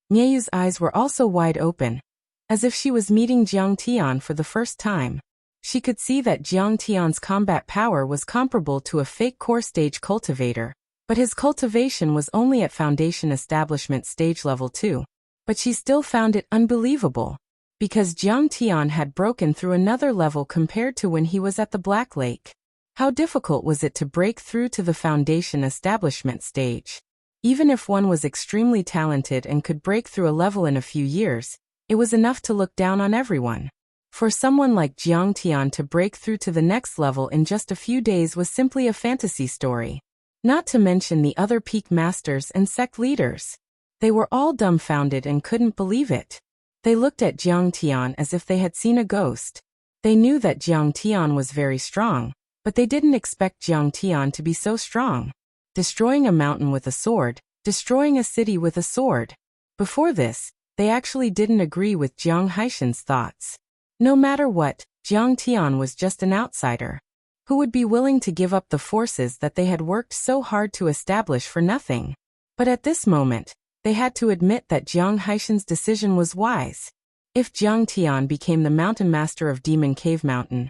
Mieyu's eyes were also wide open, as if she was meeting Jiang Tian for the first time. She could see that Jiang Tian's combat power was comparable to a fake core stage cultivator, but his cultivation was only at Foundation Establishment Stage Level 2. But she still found it unbelievable, because Jiang Tian had broken through another level compared to when he was at the Black Lake. How difficult was it to break through to the Foundation Establishment stage? Even if one was extremely talented and could break through a level in a few years, it was enough to look down on everyone. For someone like Jiang Tian to break through to the next level in just a few days was simply a fantasy story. Not to mention the other peak masters and sect leaders. They were all dumbfounded and couldn't believe it. They looked at Jiang Tian as if they had seen a ghost. They knew that Jiang Tian was very strong, but they didn't expect Jiang Tian to be so strong. Destroying a mountain with a sword, destroying a city with a sword. Before this, they actually didn't agree with Jiang Haishan's thoughts. No matter what, Jiang Tian was just an outsider. Who would be willing to give up the forces that they had worked so hard to establish for nothing? But at this moment, they had to admit that Jiang Haishan's decision was wise. If Jiang Tian became the mountain master of Demon Cave Mountain,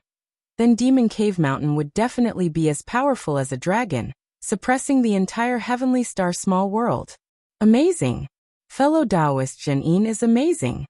then Demon Cave Mountain would definitely be as powerful as a dragon, suppressing the entire Heavenly Star small world. Amazing! Fellow Taoist Zhen is amazing.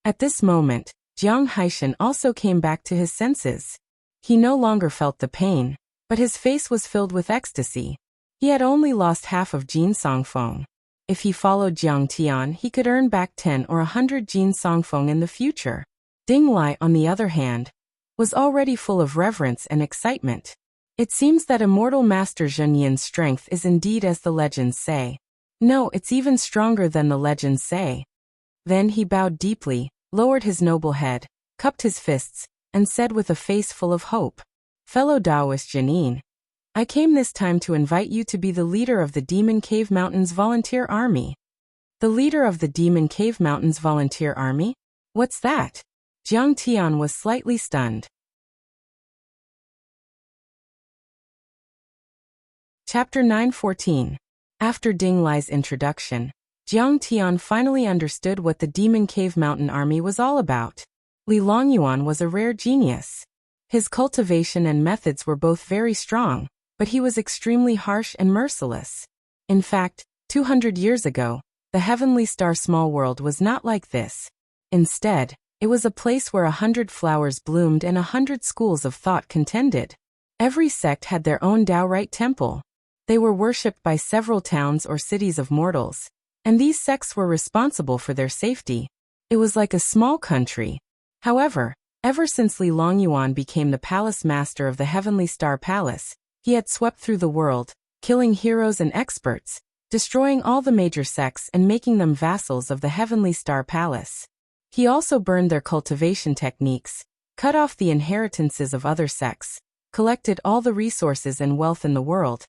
At this moment, Jiang Haishan also came back to his senses. He no longer felt the pain, but his face was filled with ecstasy. He had only lost half of Jin Songfeng. If he followed Jiang Tian, he could earn back 10 or 100 Jin Songfeng in the future. Ding Lai, on the other hand, was already full of reverence and excitement. It seems that immortal Master Zhen Yin's strength is indeed as the legends say. No, it's even stronger than the legends say. Then he bowed deeply, lowered his noble head, cupped his fists, and said with a face full of hope, "Fellow Taoist Zhen, I came this time to invite you to be the leader of the Demon Cave Mountains Volunteer Army." The leader of the Demon Cave Mountains Volunteer Army? What's that? Jiang Tian was slightly stunned. Chapter 9:14. After Ding Lai's introduction, Jiang Tian finally understood what the Demon Cave Mountain Army was all about. Li Longyuan was a rare genius. His cultivation and methods were both very strong, but he was extremely harsh and merciless. In fact, 200 years ago, the Heavenly Star small world was not like this. Instead, it was a place where 100 flowers bloomed and 100 schools of thought contended. Every sect had their own Taoite temple. They were worshipped by several towns or cities of mortals, and these sects were responsible for their safety. It was like a small country. However, ever since Li Longyuan became the palace master of the Heavenly Star Palace, he had swept through the world, killing heroes and experts, destroying all the major sects and making them vassals of the Heavenly Star Palace. He also burned their cultivation techniques, cut off the inheritances of other sects, collected all the resources and wealth in the world,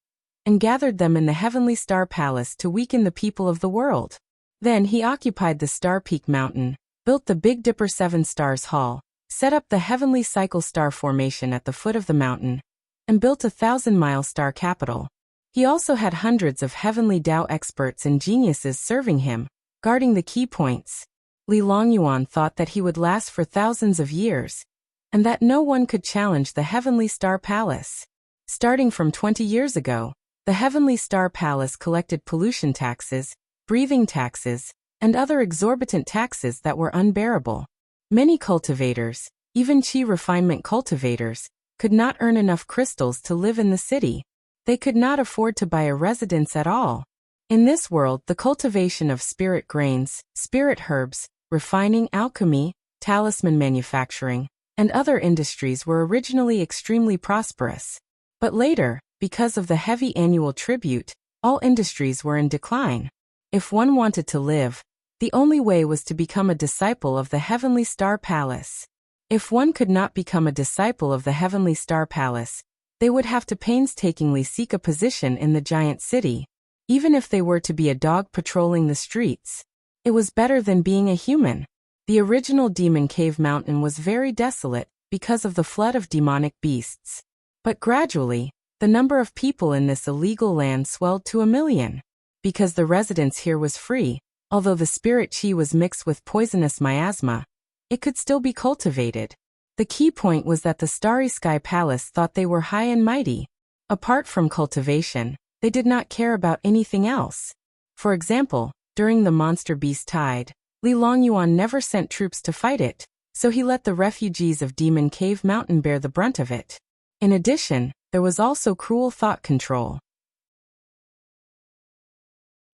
and gathered them in the Heavenly Star Palace to weaken the people of the world. Then he occupied the Star Peak Mountain, built the Big Dipper 7 Stars Hall, set up the Heavenly Cycle Star Formation at the foot of the mountain, and built a 1,000-mile star capital. He also had hundreds of Heavenly Tao experts and geniuses serving him, guarding the key points. Li Longyuan thought that he would last for thousands of years, and that no one could challenge the Heavenly Star Palace. Starting from 20 years ago, the Heavenly Star Palace collected pollution taxes, breathing taxes, and other exorbitant taxes that were unbearable. Many cultivators, even chi refinement cultivators, could not earn enough crystals to live in the city. They could not afford to buy a residence at all. In this world, the cultivation of spirit grains, spirit herbs, refining, alchemy, talisman manufacturing, and other industries were originally extremely prosperous. But later, because of the heavy annual tribute, all industries were in decline. If one wanted to live, the only way was to become a disciple of the Heavenly Star Palace. If one could not become a disciple of the Heavenly Star Palace, they would have to painstakingly seek a position in the giant city. Even if they were to be a dog patrolling the streets, it was better than being a human. The original Demon Cave Mountain was very desolate because of the flood of demonic beasts. But gradually, the number of people in this illegal land swelled to 1 million. Because the residence here was free, although the spirit chi was mixed with poisonous miasma, it could still be cultivated. The key point was that the Starry Sky Palace thought they were high and mighty. Apart from cultivation, they did not care about anything else. For example, during the monster beast tide, Li Longyuan never sent troops to fight it, so he let the refugees of Demon Cave Mountain bear the brunt of it. In addition, there was also cruel thought control.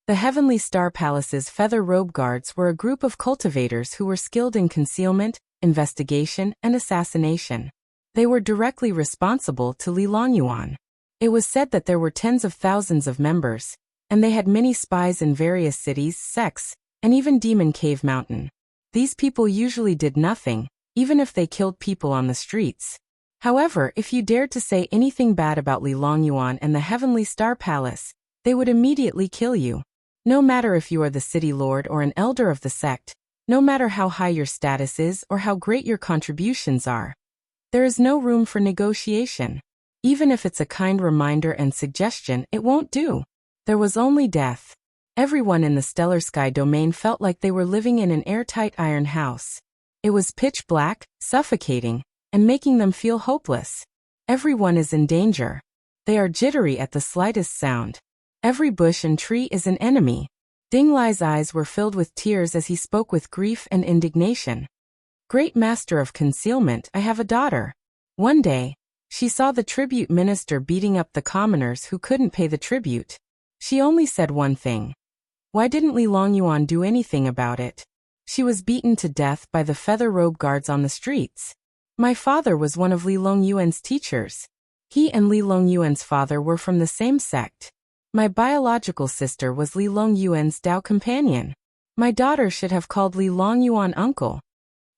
The Heavenly Star Palace's Feather Robe Guards were a group of cultivators who were skilled in concealment, investigation, and assassination. They were directly responsible to Li Longyuan. It was said that there were tens of thousands of members, and they had many spies in various cities, sects, and even Demon Cave Mountain. These people usually did nothing, even if they killed people on the streets. However, if you dared to say anything bad about Li Longyuan and the Heavenly Star Palace, they would immediately kill you. No matter if you are the city lord or an elder of the sect, no matter how high your status is or how great your contributions are, there is no room for negotiation. Even if it's a kind reminder and suggestion, it won't do. There was only death. Everyone in the Stellar Sky domain felt like they were living in an airtight iron house. It was pitch black, suffocating, and making them feel hopeless. Everyone is in danger. They are jittery at the slightest sound. Every bush and tree is an enemy. Ding Lai's eyes were filled with tears as he spoke with grief and indignation. Great Master of Concealment, I have a daughter. One day, she saw the tribute minister beating up the commoners who couldn't pay the tribute. She only said one thing. Why didn't Li Longyuan do anything about it? She was beaten to death by the Feather Robe Guards on the streets. My father was one of Li Longyuan's teachers. He and Li Longyuan's father were from the same sect. My biological sister was Li Longyuan's Dao companion. My daughter should have called Li Longyuan uncle.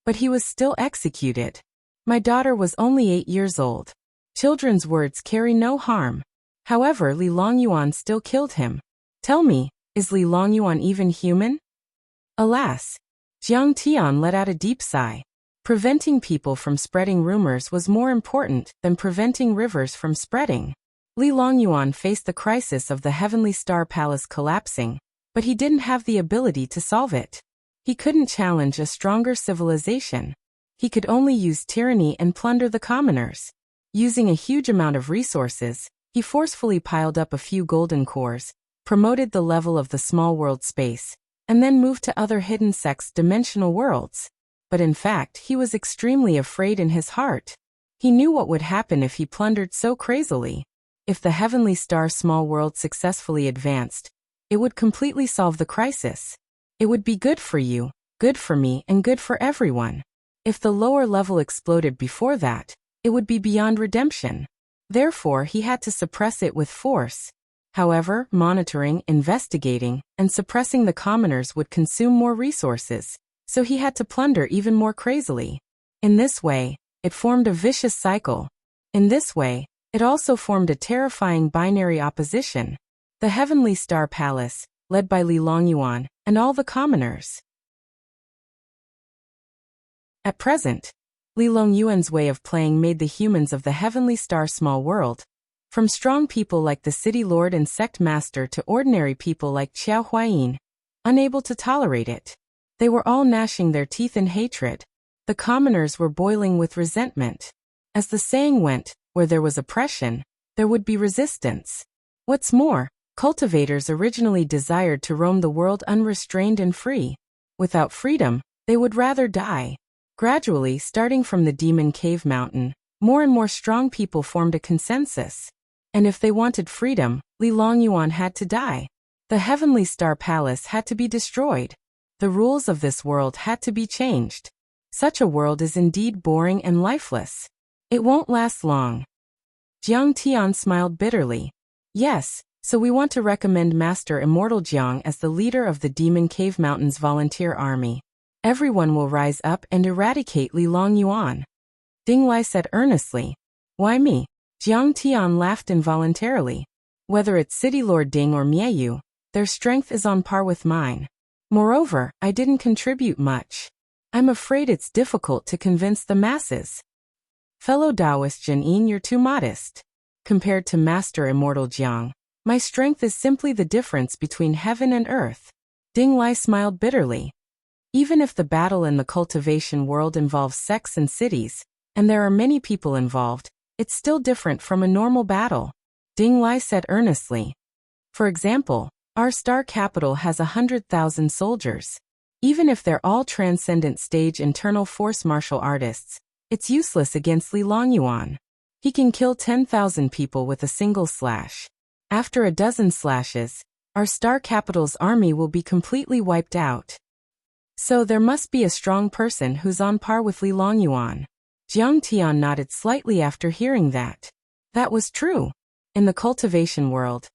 But he was still executed. My daughter was only 8 years old. Children's words carry no harm. However, Li Longyuan still killed him. Tell me, is Li Longyuan even human? Alas! Jiang Tian let out a deep sigh. Preventing people from spreading rumors was more important than preventing rivers from spreading. Li Longyuan faced the crisis of the Heavenly Star Palace collapsing, but he didn't have the ability to solve it. He couldn't challenge a stronger civilization. He could only use tyranny and plunder the commoners. Using a huge amount of resources, he forcefully piled up a few golden cores, promoted the level of the small world space, and then moved to other hidden sects' dimensional worlds. But in fact, he was extremely afraid in his heart. He knew what would happen if he plundered so crazily. If the Heavenly Star small world successfully advanced, it would completely solve the crisis. It would be good for you, good for me, and good for everyone. If the lower level exploded before that, it would be beyond redemption. Therefore, he had to suppress it with force. However, monitoring, investigating, and suppressing the commoners would consume more resources, so he had to plunder even more crazily. In this way, it formed a vicious cycle. In this way, it also formed a terrifying binary opposition. The Heavenly Star Palace, led by Li Longyuan, and all the commoners. At present, Li Longyuan's way of playing made the humans of the Heavenly Star small world, from strong people like the city lord and sect master to ordinary people like Qiao Huayin, unable to tolerate it. They were all gnashing their teeth in hatred. The commoners were boiling with resentment. As the saying went, where there was oppression, there would be resistance. What's more, cultivators originally desired to roam the world unrestrained and free. Without freedom, they would rather die. Gradually, starting from the Demon Cave Mountain, more and more strong people formed a consensus. And if they wanted freedom, Li Longyuan had to die. The Heavenly Star Palace had to be destroyed. The rules of this world had to be changed. Such a world is indeed boring and lifeless. It won't last long. Jiang Tian smiled bitterly. Yes, so we want to recommend Master Immortal Jiang as the leader of the Demon Cave Mountain's volunteer army. Everyone will rise up and eradicate Li Longyuan. Ding Lai said earnestly. Why me? Jiang Tian laughed involuntarily. Whether it's City Lord Ding or Miayu, their strength is on par with mine. Moreover, I didn't contribute much. I'm afraid it's difficult to convince the masses. Fellow Taoist Jianyin, you're too modest. Compared to Master Immortal Jiang, my strength is simply the difference between heaven and earth. Ding Lai smiled bitterly. Even if the battle in the cultivation world involves sects and cities, and there are many people involved, it's still different from a normal battle. Ding Lai said earnestly. For example, our star capital has 100,000 soldiers. Even if they're all transcendent stage internal force martial artists, it's useless against Li Longyuan. He can kill 10,000 people with a single slash. After a dozen slashes, our star capital's army will be completely wiped out. So there must be a strong person who's on par with Li Longyuan. Jiang Tian nodded slightly after hearing that. That was true. In the cultivation world,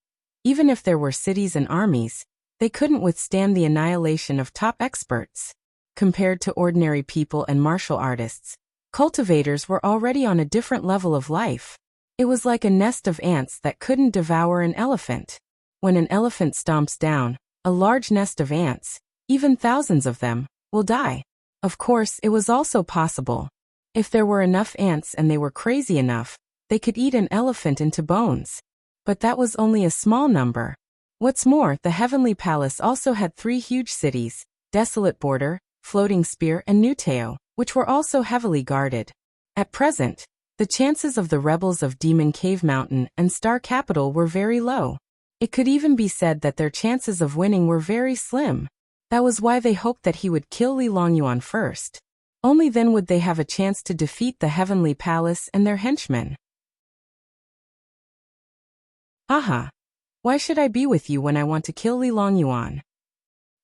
even if there were cities and armies, they couldn't withstand the annihilation of top experts. Compared to ordinary people and martial artists, cultivators were already on a different level of life. It was like a nest of ants that couldn't devour an elephant. When an elephant stomps down, a large nest of ants, even thousands of them, will die. Of course, it was also possible. If there were enough ants and they were crazy enough, they could eat an elephant into bones. But that was only a small number. What's more, the Heavenly Palace also had 3 huge cities, Desolate Border, Floating Spear and Nuteo, which were also heavily guarded. At present, the chances of the rebels of Demon Cave Mountain and Star Capital were very low. It could even be said that their chances of winning were very slim. That was why they hoped that he would kill Li Longyuan first. Only then would they have a chance to defeat the Heavenly Palace and their henchmen. Aha! Why should I be with you when I want to kill Li Longyuan?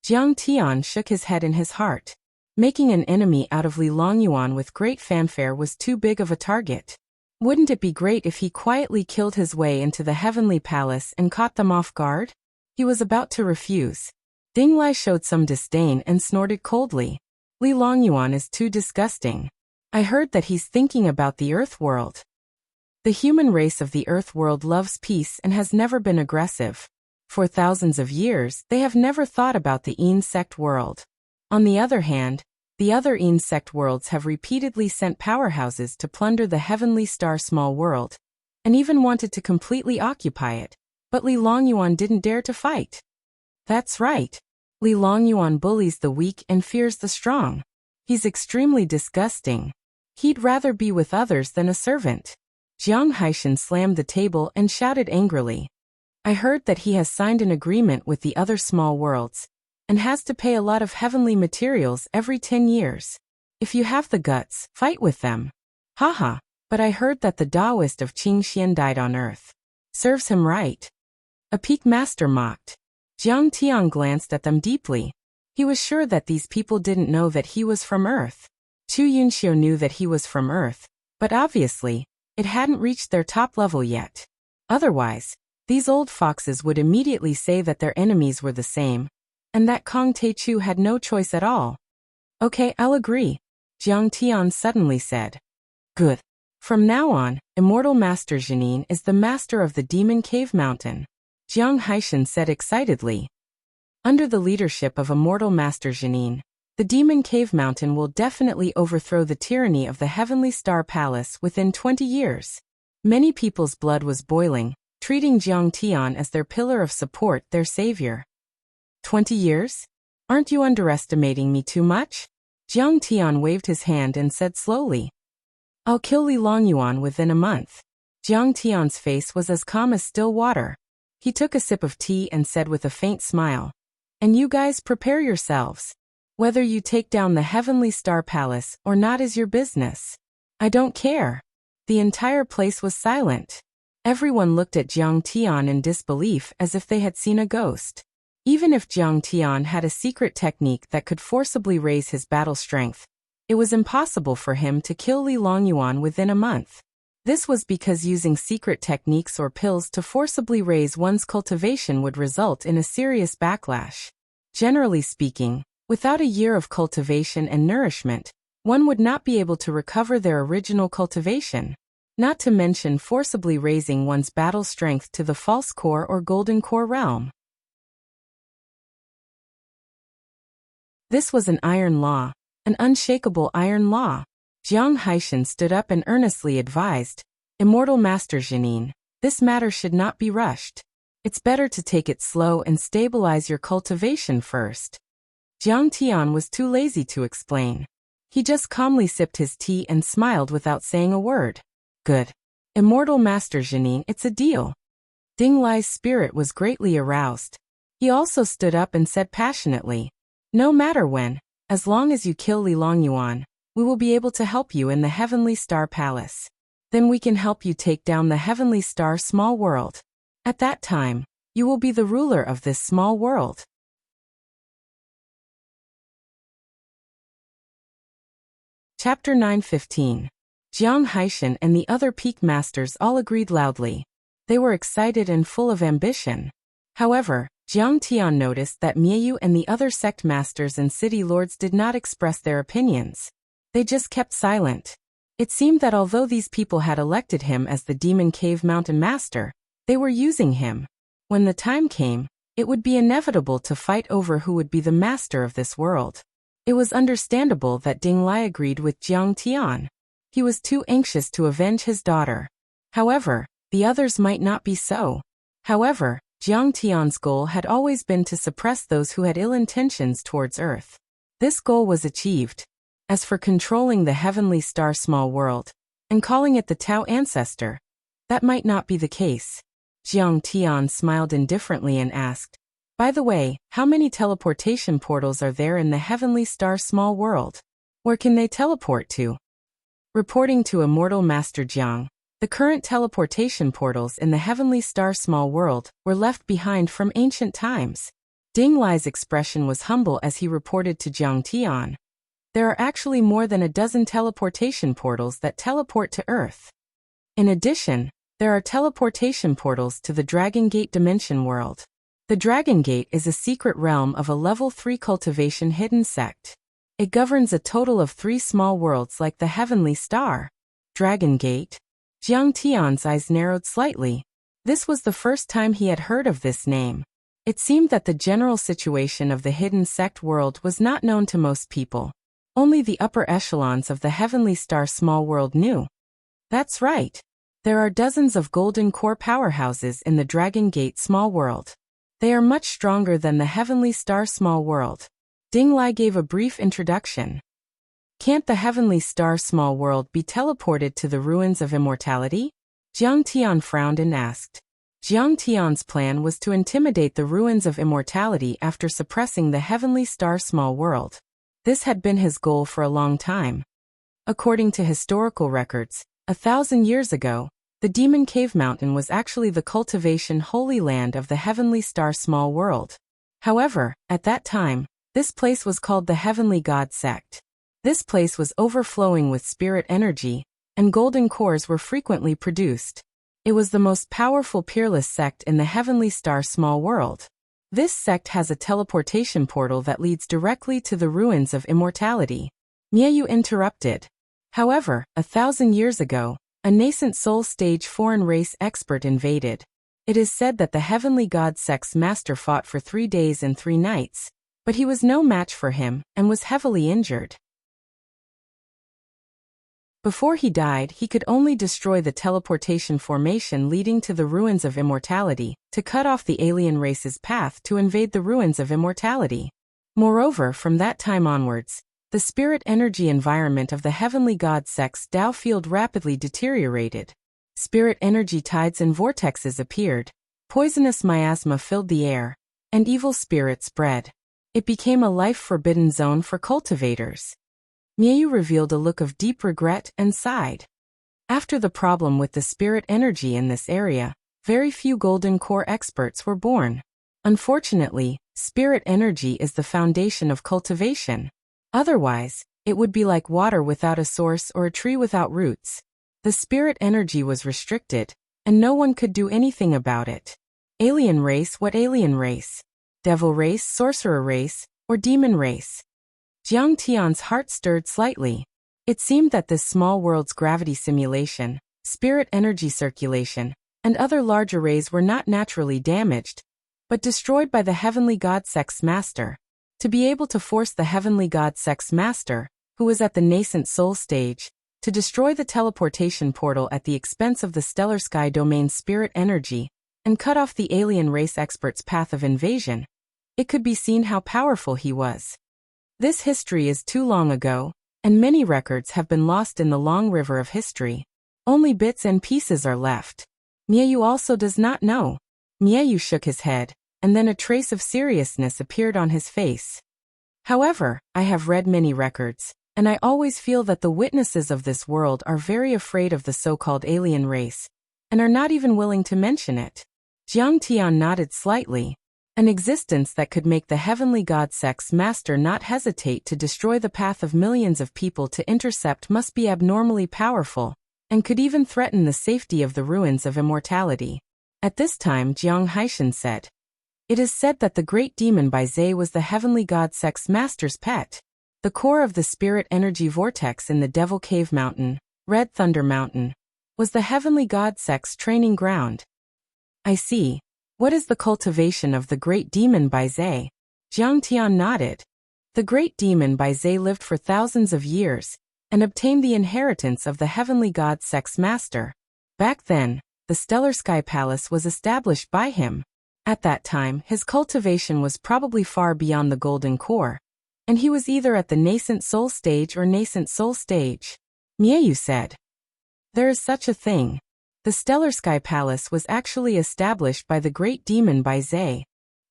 Jiang Tian shook his head in his heart. Making an enemy out of Li Longyuan with great fanfare was too big of a target. Wouldn't it be great if he quietly killed his way into the Heavenly Palace and caught them off guard? He was about to refuse. Ding Lai showed some disdain and snorted coldly. Li Longyuan is too disgusting. I heard that he's thinking about the Earth world. The human race of the Earth world loves peace and has never been aggressive. For thousands of years, they have never thought about the insect world. On the other hand, the other insect worlds have repeatedly sent powerhouses to plunder the Heavenly Star small world, and even wanted to completely occupy it, but Li Longyuan didn't dare to fight. That's right. Li Longyuan bullies the weak and fears the strong. He's extremely disgusting. He'd rather be with others than a servant. Jiang Haishan slammed the table and shouted angrily. I heard that he has signed an agreement with the other small worlds, and has to pay a lot of heavenly materials every 10 years. If you have the guts, fight with them. Haha, but I heard that the Taoist of Qingxian died on Earth. Serves him right. A peak master mocked. Jiang Tian glanced at them deeply. He was sure that these people didn't know that he was from Earth. Chu Yunxiu knew that he was from Earth, but obviously, it hadn't reached their top level yet. Otherwise, these old foxes would immediately say that their enemies were the same, and that Kong Teichu had no choice at all. Okay, I'll agree, Jiang Tian suddenly said. Good. From now on, Immortal Master Janine is the master of the Demon Cave Mountain, Jiang Haishan said excitedly. Under the leadership of Immortal Master Janine, the Demon Cave Mountain will definitely overthrow the tyranny of the Heavenly Star Palace within 20 years. Many people's blood was boiling, treating Jiang Tian as their pillar of support, their savior. 20 years? Aren't you underestimating me too much? Jiang Tian waved his hand and said slowly. I'll kill Li Longyuan within a month. Jiang Tian's face was as calm as still water. He took a sip of tea and said with a faint smile. And you guys prepare yourselves. Whether you take down the Heavenly Star Palace or not is your business. I don't care. The entire place was silent. Everyone looked at Jiang Tian in disbelief as if they had seen a ghost. Even if Jiang Tian had a secret technique that could forcibly raise his battle strength, it was impossible for him to kill Li Longyuan within a month. This was because using secret techniques or pills to forcibly raise one's cultivation would result in a serious backlash. Generally speaking, Without a year of cultivation and nourishment, one would not be able to recover their original cultivation, not to mention forcibly raising one's battle strength to the false core or golden core realm. This was an iron law, an unshakable iron law. Jiang Haishan stood up and earnestly advised, Immortal Master Janine, this matter should not be rushed. It's better to take it slow and stabilize your cultivation first. Jiang Tian was too lazy to explain. He just calmly sipped his tea and smiled without saying a word. Good. Immortal Master Janine, it's a deal. Ding Lai's spirit was greatly aroused. He also stood up and said passionately, no matter when, as long as you kill Li Longyuan, we will be able to help you in the Heavenly Star Palace. Then we can help you take down the Heavenly Star Small World. At that time, you will be the ruler of this small world. Chapter 9:15. Jiang Haishan and the other peak masters all agreed loudly. They were excited and full of ambition. However, Jiang Tian noticed that Miayu and the other sect masters and city lords did not express their opinions. They just kept silent. It seemed that although these people had elected him as the Demon Cave Mountain Master, they were using him. When the time came, it would be inevitable to fight over who would be the master of this world. It was understandable that Ding Lai agreed with Jiang Tian. He was too anxious to avenge his daughter. However, the others might not be so. However, Jiang Tian's goal had always been to suppress those who had ill intentions towards Earth. This goal was achieved. As for controlling the Heavenly Star Small World, and calling it the Tao Ancestor, that might not be the case. Jiang Tian smiled indifferently and asked, by the way, how many teleportation portals are there in the Heavenly Star Small World? Where can they teleport to? Reporting to Immortal Master Jiang, the current teleportation portals in the Heavenly Star Small World were left behind from ancient times. Ding Lai's expression was humble as he reported to Jiang Tian. There are actually more than a dozen teleportation portals that teleport to Earth. In addition, there are teleportation portals to the Dragon Gate Dimension World. The Dragon Gate is a secret realm of a level 3 cultivation hidden sect. It governs a total of 3 small worlds like the Heavenly Star. Dragon Gate? Jiang Tian's eyes narrowed slightly. This was the first time he had heard of this name. It seemed that the general situation of the hidden sect world was not known to most people. Only the upper echelons of the Heavenly Star Small World knew. That's right. There are dozens of golden core powerhouses in the Dragon Gate Small World. They are much stronger than the Heavenly Star Small World. Ding Lai gave a brief introduction. Can't the Heavenly Star Small World be teleported to the ruins of immortality? Jiang Tian frowned and asked. Jiang Tian's plan was to intimidate the ruins of immortality after suppressing the Heavenly Star Small World. This had been his goal for a long time. According to historical records, 1,000 years ago, the Demon Cave Mountain was actually the cultivation holy land of the Heavenly Star Small World. However, at that time, this place was called the Heavenly God Sect. This place was overflowing with spirit energy, and golden cores were frequently produced. It was the most powerful peerless sect in the Heavenly Star Small World. This sect has a teleportation portal that leads directly to the ruins of immortality. Miayu interrupted. However, 1,000 years ago, a nascent soul stage foreign race expert invaded. It is said that the Heavenly God Sect's master fought for 3 days and 3 nights, but he was no match for him and was heavily injured. Before he died, he could only destroy the teleportation formation leading to the ruins of immortality, to cut off the alien race's path to invade the ruins of immortality. Moreover, from that time onwards, the spirit energy environment of the Heavenly God Sect's Tao field rapidly deteriorated. Spirit energy tides and vortexes appeared, poisonous miasma filled the air, and evil spirits spread. It became a life-forbidden zone for cultivators. Miayu revealed a look of deep regret and sighed. After the problem with the spirit energy in this area, very few golden core experts were born. Unfortunately, spirit energy is the foundation of cultivation. Otherwise, it would be like water without a source or a tree without roots. The spirit energy was restricted, and no one could do anything about it. Alien race? What alien race? Devil race? Sorcerer race? or demon race? Jiang Tian's heart stirred slightly. It seemed that this small world's gravity simulation, spirit energy circulation, and other large arrays were not naturally damaged, but destroyed by the heavenly god Sex Master. To be able to force the heavenly god Sex Master, who was at the nascent soul stage, to destroy the teleportation portal at the expense of the stellar sky domain's spirit energy, and cut off the alien race expert's path of invasion, it could be seen how powerful he was. This history is too long ago, and many records have been lost in the long river of history. Only bits and pieces are left. Miayu also does not know. Miayu shook his head, and then a trace of seriousness appeared on his face. However, I have read many records, and I always feel that the witnesses of this world are very afraid of the so-called alien race, and are not even willing to mention it. Jiang Tian nodded slightly. An existence that could make the heavenly god Sex Master not hesitate to destroy the path of millions of people to intercept must be abnormally powerful, and could even threaten the safety of the ruins of immortality. At this time Jiang Haishan said, "It is said that the great demon Baizhe was the heavenly god Sex Master's pet. The core of the spirit energy vortex in the Devil Cave Mountain, Red Thunder Mountain, was the heavenly god Sex training ground." "I see. What is the cultivation of the great demon Baizhe?" Jiang Tian nodded. The great demon Baizhe lived for thousands of years, and obtained the inheritance of the heavenly god Sex Master. Back then, the Stellar Sky Palace was established by him. At that time, his cultivation was probably far beyond the Golden Core, and he was either at the nascent soul stage or nascent soul stage. Miayu said, "There is such a thing. The Stellar Sky Palace was actually established by the great demon Baizhe."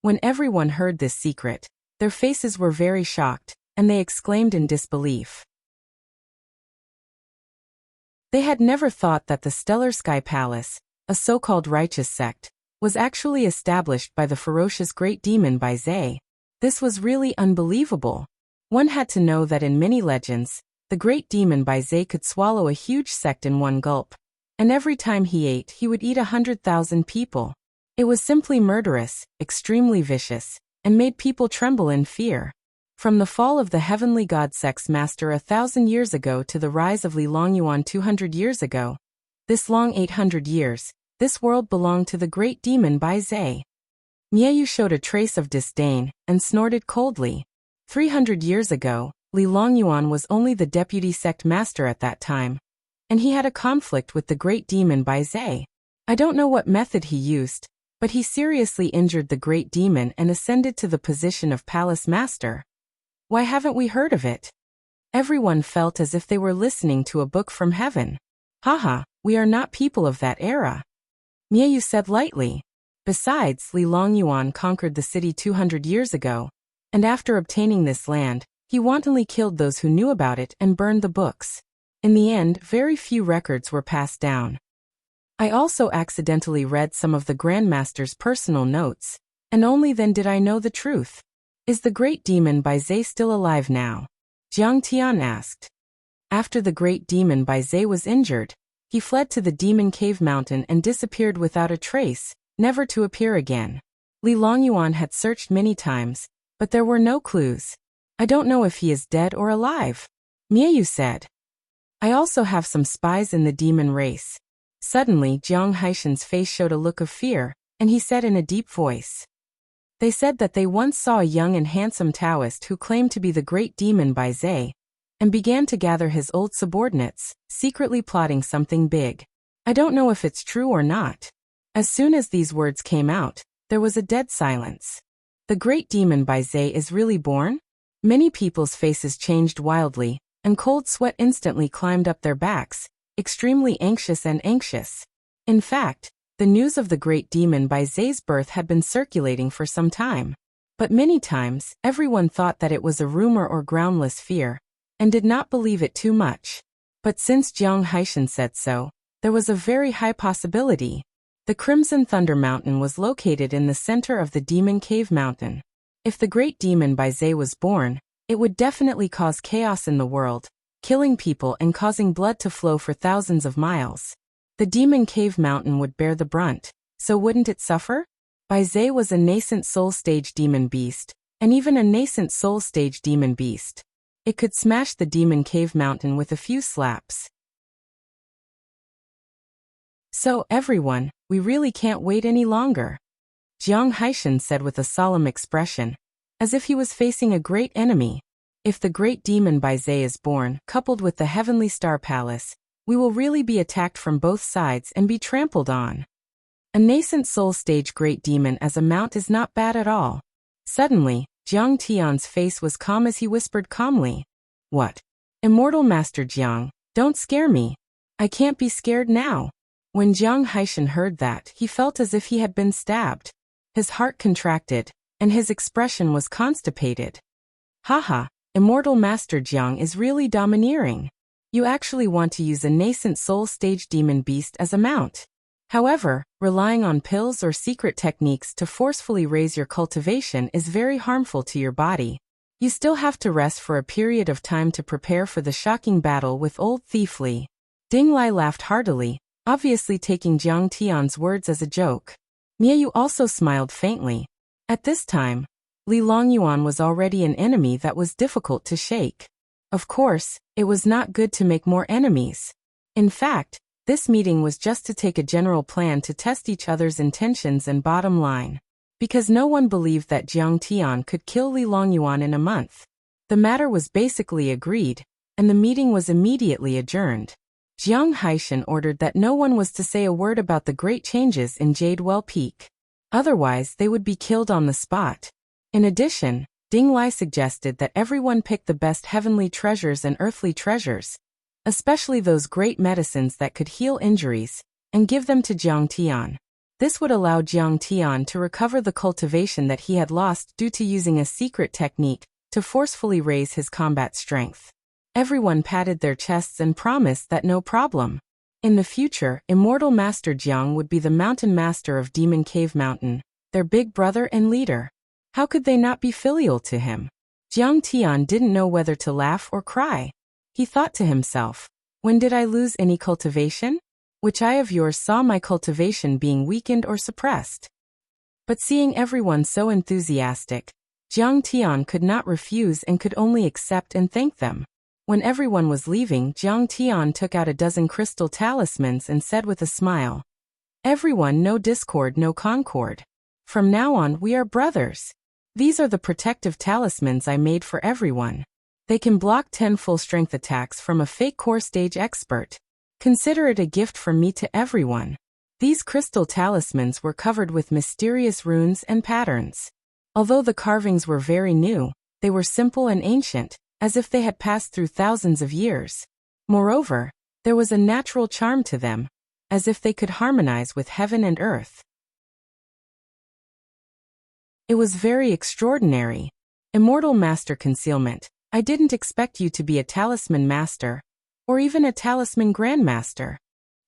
When everyone heard this secret, their faces were very shocked, and they exclaimed in disbelief. They had never thought that the Stellar Sky Palace, a so-called righteous sect, was actually established by the ferocious great demon Baizhe. This was really unbelievable. One had to know that in many legends, the great demon Baizhe could swallow a huge sect in one gulp. And every time he ate, he would eat 100,000 people. It was simply murderous, extremely vicious, and made people tremble in fear. From the fall of the heavenly god Sex Master 1,000 years ago to the rise of Li Longyuan 200 years ago, this long 800 years, this world belonged to the great demon Baizhe. Miayu showed a trace of disdain, and snorted coldly. 300 years ago, Li Longyuan was only the deputy sect master at that time, and he had a conflict with the great demon Baizhe. I don't know what method he used, but he seriously injured the great demon and ascended to the position of palace master. Why haven't we heard of it? Everyone felt as if they were listening to a book from heaven. Haha, we are not people of that era. Miayu said lightly. Besides, Li Longyuan conquered the city 200 years ago, and after obtaining this land, he wantonly killed those who knew about it and burned the books. In the end, very few records were passed down. I also accidentally read some of the Grandmaster's personal notes, and only then did I know the truth. Is the great demon Baizhe still alive now? Jiang Tian asked. After the great demon Baizhe was injured, he fled to the Demon Cave Mountain and disappeared without a trace, never to appear again. Li Longyuan had searched many times, but there were no clues. I don't know if he is dead or alive. Miayu said. I also have some spies in the demon race. Suddenly, Jiang Haishan's face showed a look of fear, and he said in a deep voice. They said that they once saw a young and handsome Taoist who claimed to be the great demon Baizhe, and began to gather his old subordinates, secretly plotting something big. I don't know if it's true or not. As soon as these words came out, there was a dead silence. The great demon Baizhe is really born? Many people's faces changed wildly, and cold sweat instantly climbed up their backs, extremely anxious and anxious. In fact, the news of the great demon Baizhe's birth had been circulating for some time. But many times, everyone thought that it was a rumor or groundless fear, and did not believe it too much. But since Jiang Haishan said so, there was a very high possibility. The Crimson Thunder Mountain was located in the center of the Demon Cave Mountain. If the great demon Baizhe was born, it would definitely cause chaos in the world, killing people and causing blood to flow for thousands of miles. The Demon Cave Mountain would bear the brunt, so wouldn't it suffer? Baizhe was a nascent soul stage demon beast, and even a nascent soul stage demon beast. It could smash the demon cave mountain with a few slaps. So, everyone, we really can't wait any longer, Jiang Haishan said with a solemn expression, as if he was facing a great enemy. If the great demon Baizhe is born, coupled with the heavenly star palace, we will really be attacked from both sides and be trampled on. A nascent soul stage great demon as a mount is not bad at all. Suddenly, Jiang Tian's face was calm as he whispered calmly, "What? Immortal Master Jiang, don't scare me. I can't be scared now." When Jiang Haishan heard that, he felt as if he had been stabbed. His heart contracted, and his expression was constipated. Haha, Immortal Master Jiang is really domineering. You actually want to use a nascent soul stage demon beast as a mount. However, relying on pills or secret techniques to forcefully raise your cultivation is very harmful to your body. You still have to rest for a period of time to prepare for the shocking battle with old Thief Li. Ding Lai laughed heartily, obviously taking Jiang Tian's words as a joke. Miayu also smiled faintly. At this time, Li Longyuan was already an enemy that was difficult to shake. Of course, it was not good to make more enemies. In fact, this meeting was just to take a general plan to test each other's intentions and bottom line. Because no one believed that Jiang Tian could kill Li Longyuan in a month. The matter was basically agreed, and the meeting was immediately adjourned. Jiang Haishan ordered that no one was to say a word about the great changes in Jadewell Peak. Otherwise, they would be killed on the spot. In addition, Ding Lai suggested that everyone pick the best heavenly treasures and earthly treasures, especially those great medicines that could heal injuries, and give them to Jiang Tian. This would allow Jiang Tian to recover the cultivation that he had lost due to using a secret technique to forcefully raise his combat strength. Everyone patted their chests and promised that no problem. In the future, Immortal Master Jiang would be the mountain master of Demon Cave Mountain, their big brother and leader. How could they not be filial to him? Jiang Tian didn't know whether to laugh or cry. He thought to himself, when did I lose any cultivation? Which eye of yours saw my cultivation being weakened or suppressed? But seeing everyone so enthusiastic, Jiang Tian could not refuse and could only accept and thank them. When everyone was leaving, Jiang Tian took out a dozen crystal talismans and said with a smile, "Everyone, no discord, no concord. From now on, we are brothers. These are the protective talismans I made for everyone. They can block 10 full-strength attacks from a fake core stage expert. Consider it a gift from me to everyone." These crystal talismans were covered with mysterious runes and patterns. Although the carvings were very new, they were simple and ancient, as if they had passed through thousands of years. Moreover, there was a natural charm to them, as if they could harmonize with heaven and earth. It was very extraordinary. Immortal Master Concealment, I didn't expect you to be a talisman master, or even a talisman grandmaster.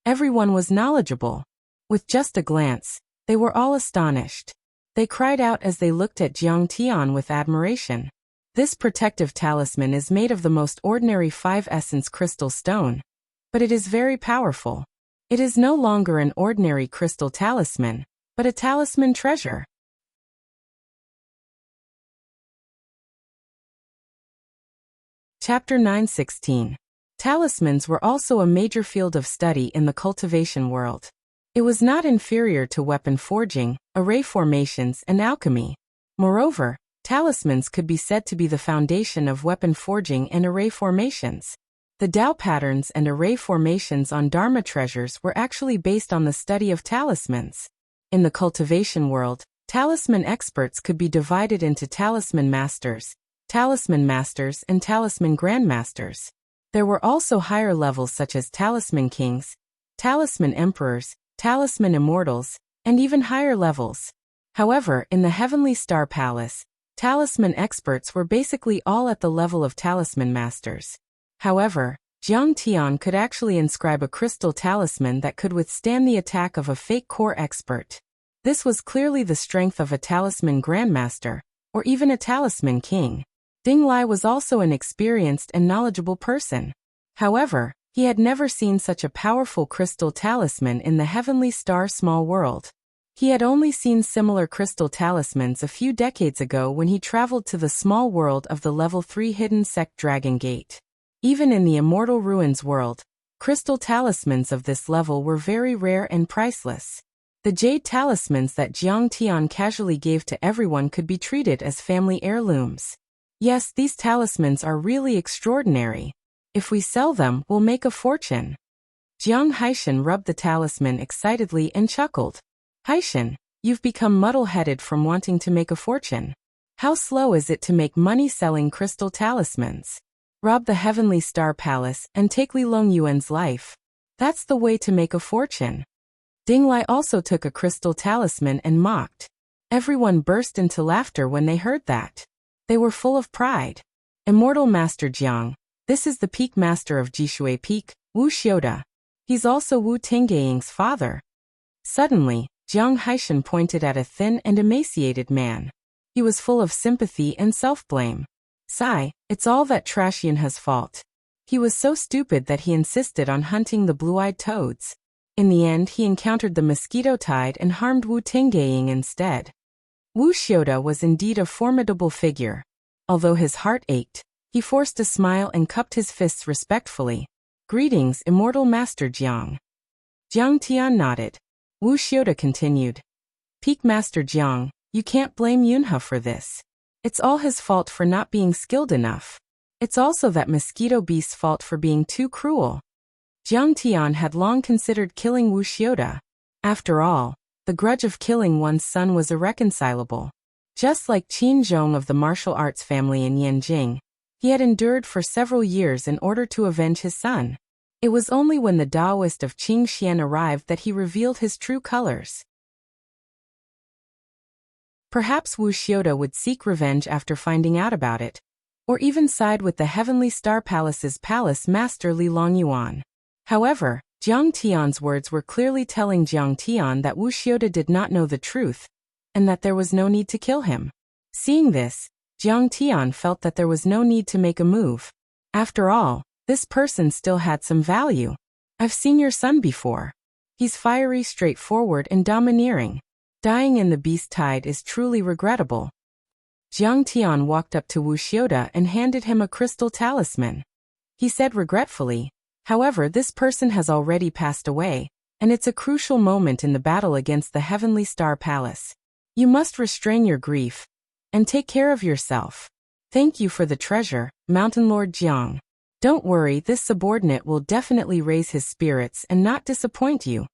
Everyone was knowledgeable. With just a glance, they were all astonished. They cried out as they looked at Jiang Tian with admiration. This protective talisman is made of the most ordinary 5-essence crystal stone, but it is very powerful. It is no longer an ordinary crystal talisman, but a talisman treasure. Chapter 9:16. Talismans were also a major field of study in the cultivation world. It was not inferior to weapon forging, array formations, and alchemy. Moreover, talismans could be said to be the foundation of weapon forging and array formations. The Tao patterns and array formations on Dharma treasures were actually based on the study of talismans. In the cultivation world, talisman experts could be divided into talisman masters, and talisman grandmasters. There were also higher levels such as talisman kings, talisman emperors, talisman immortals, and even higher levels. However, in the Heavenly Star Palace, talisman experts were basically all at the level of talisman masters. However, Jiang Tian could actually inscribe a crystal talisman that could withstand the attack of a fake core expert. This was clearly the strength of a talisman grandmaster, or even a talisman king. Ding Lai was also an experienced and knowledgeable person. However, he had never seen such a powerful crystal talisman in the Heavenly Star small world. He had only seen similar crystal talismans a few decades ago when he traveled to the small world of the Level 3 hidden sect Dragon Gate. Even in the Immortal Ruins world, crystal talismans of this level were very rare and priceless. The jade talismans that Jiang Tian casually gave to everyone could be treated as family heirlooms. Yes, these talismans are really extraordinary. If we sell them, we'll make a fortune. Jiang Haishan rubbed the talisman excitedly and chuckled. Haishan, you've become muddle-headed from wanting to make a fortune. How slow is it to make money selling crystal talismans? Rob the Heavenly Star Palace and take Li Longyuan's life. That's the way to make a fortune. Ding Lai also took a crystal talisman and mocked. Everyone burst into laughter when they heard that. They were full of pride. Immortal Master Jiang, this is the Peak Master of Jishui Peak, Wu Xiuda. He's also Wu Tingying's father. Suddenly, Jiang Haishan pointed at a thin and emaciated man. He was full of sympathy and self-blame. Sigh, it's all that Trashian's fault. He was so stupid that he insisted on hunting the blue-eyed toads. In the end, he encountered the mosquito tide and harmed Wu Tingying instead. Wu Xiuda was indeed a formidable figure. Although his heart ached, he forced a smile and cupped his fists respectfully. Greetings, Immortal Master Jiang. Jiang Tian nodded. Wu Xiuda continued. Peak Master Jiang, you can't blame Yunhe for this. It's all his fault for not being skilled enough. It's also that mosquito beast's fault for being too cruel. Jiang Tian had long considered killing Wu Xiuda. After all, the grudge of killing one's son was irreconcilable. Just like Qin Zhong of the martial arts family in Yanjing, he had endured for several years in order to avenge his son. It was only when the Taoist of Qing Xian arrived that he revealed his true colors. Perhaps Wu Xiuda would seek revenge after finding out about it, or even side with the Heavenly Star Palace's palace master Li Longyuan. However, Jiang Tian's words were clearly telling Jiang Tian that Wu Xiuda did not know the truth, and that there was no need to kill him. Seeing this, Jiang Tian felt that there was no need to make a move. After all, this person still had some value. I've seen your son before. He's fiery, straightforward, and domineering. Dying in the beast tide is truly regrettable. Jiang Tian walked up to Wu Xiuda and handed him a crystal talisman. He said regretfully, however, this person has already passed away, and it's a crucial moment in the battle against the Heavenly Star Palace. You must restrain your grief and take care of yourself. Thank you for the treasure, Mountain Lord Jiang. Don't worry, this subordinate will definitely raise his spirits and not disappoint you.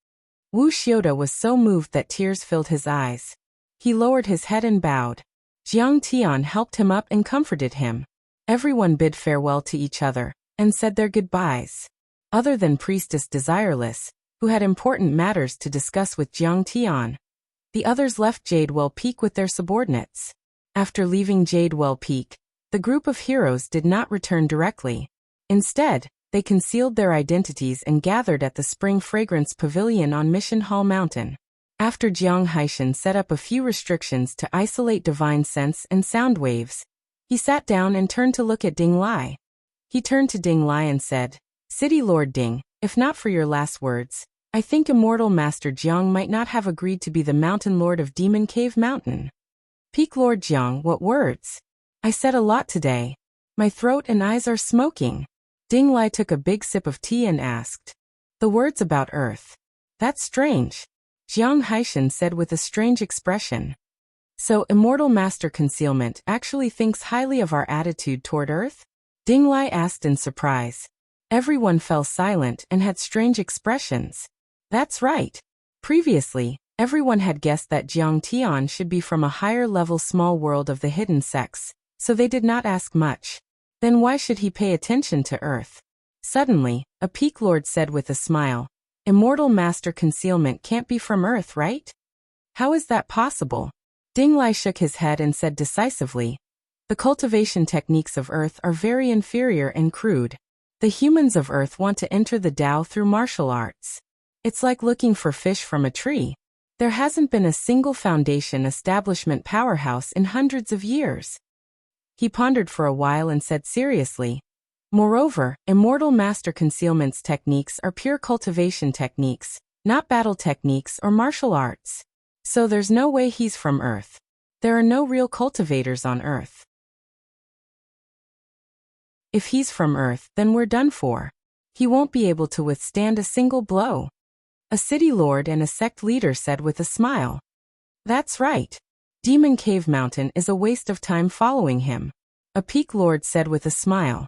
Wu Xiuda was so moved that tears filled his eyes. He lowered his head and bowed. Jiang Tian helped him up and comforted him. Everyone bid farewell to each other and said their goodbyes. Other than Priestess Desireless, who had important matters to discuss with Jiang Tian, the others left Jadewell Peak with their subordinates. After leaving Jadewell Peak, the group of heroes did not return directly. Instead, they concealed their identities and gathered at the Spring Fragrance Pavilion on Mission Hall Mountain. After Jiang Haishan set up a few restrictions to isolate divine sense and sound waves, he sat down and turned to look at Ding Lai. He turned to Ding Lai and said, City Lord Ding, if not for your last words, I think Immortal Master Jiang might not have agreed to be the Mountain Lord of Demon Cave Mountain. Peak Lord Jiang, what words? I said a lot today. My throat and eyes are smoking. Ding Lai took a big sip of tea and asked, the words about Earth. That's strange. Jiang Haishan said with a strange expression. So Immortal Master Concealment actually thinks highly of our attitude toward Earth? Ding Lai asked in surprise. Everyone fell silent and had strange expressions. That's right. Previously, everyone had guessed that Jiang Tian should be from a higher-level small world of the hidden sects, so they did not ask much. Then why should he pay attention to Earth? Suddenly, a Peak Lord said with a smile, Immortal Master Concealment can't be from Earth, right? How is that possible? Ding Lai shook his head and said decisively, the cultivation techniques of Earth are very inferior and crude. The humans of Earth want to enter the Tao through martial arts. It's like looking for fish from a tree. There hasn't been a single foundation establishment powerhouse in hundreds of years. He pondered for a while and said seriously, moreover, Immortal Master Concealment's techniques are pure cultivation techniques, not battle techniques or martial arts. So there's no way he's from Earth. There are no real cultivators on Earth. If he's from Earth, then we're done for. He won't be able to withstand a single blow. A city lord and a sect leader said with a smile. That's right. Demon Cave Mountain is a waste of time following him. A peak lord said with a smile.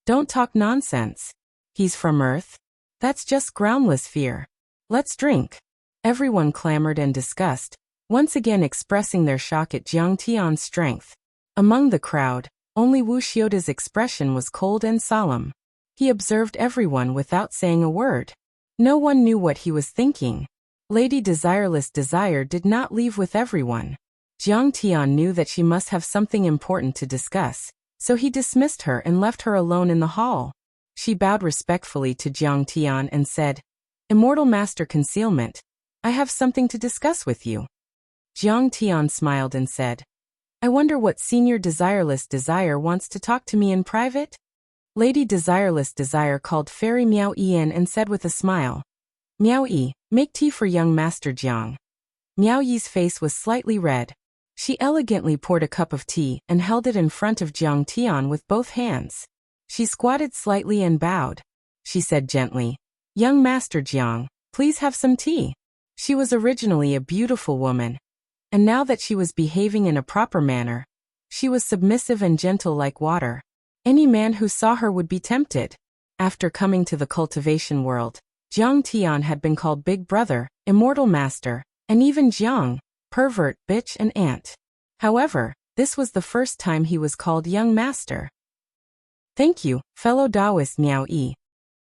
Don't talk nonsense. He's from Earth? That's just groundless fear. Let's drink. Everyone clamored and discussed, once again expressing their shock at Jiang Tian's strength. Among the crowd, only Wuxia's expression was cold and solemn. He observed everyone without saying a word. No one knew what he was thinking. Lady Desireless Desire did not leave with everyone. Jiang Tian knew that she must have something important to discuss, so he dismissed her and left her alone in the hall. She bowed respectfully to Jiang Tian and said, Immortal Master Concealment, I have something to discuss with you. Jiang Tian smiled and said, I wonder what Senior Desireless Desire wants to talk to me in private? Lady Desireless Desire called Fairy Miao Yi in and said with a smile, Miao Yi, make tea for young Master Jiang. Miao Yi's face was slightly red. She elegantly poured a cup of tea and held it in front of Jiang Tian with both hands. She squatted slightly and bowed. She said gently, Young Master Jiang, please have some tea. She was originally a beautiful woman, and now that she was behaving in a proper manner, she was submissive and gentle like water. Any man who saw her would be tempted. After coming to the cultivation world, Jiang Tian had been called Big Brother, Immortal Master, and even Jiang, pervert, bitch and ant. However, this was the first time he was called Young Master. Thank you, fellow Taoist Miao Yi.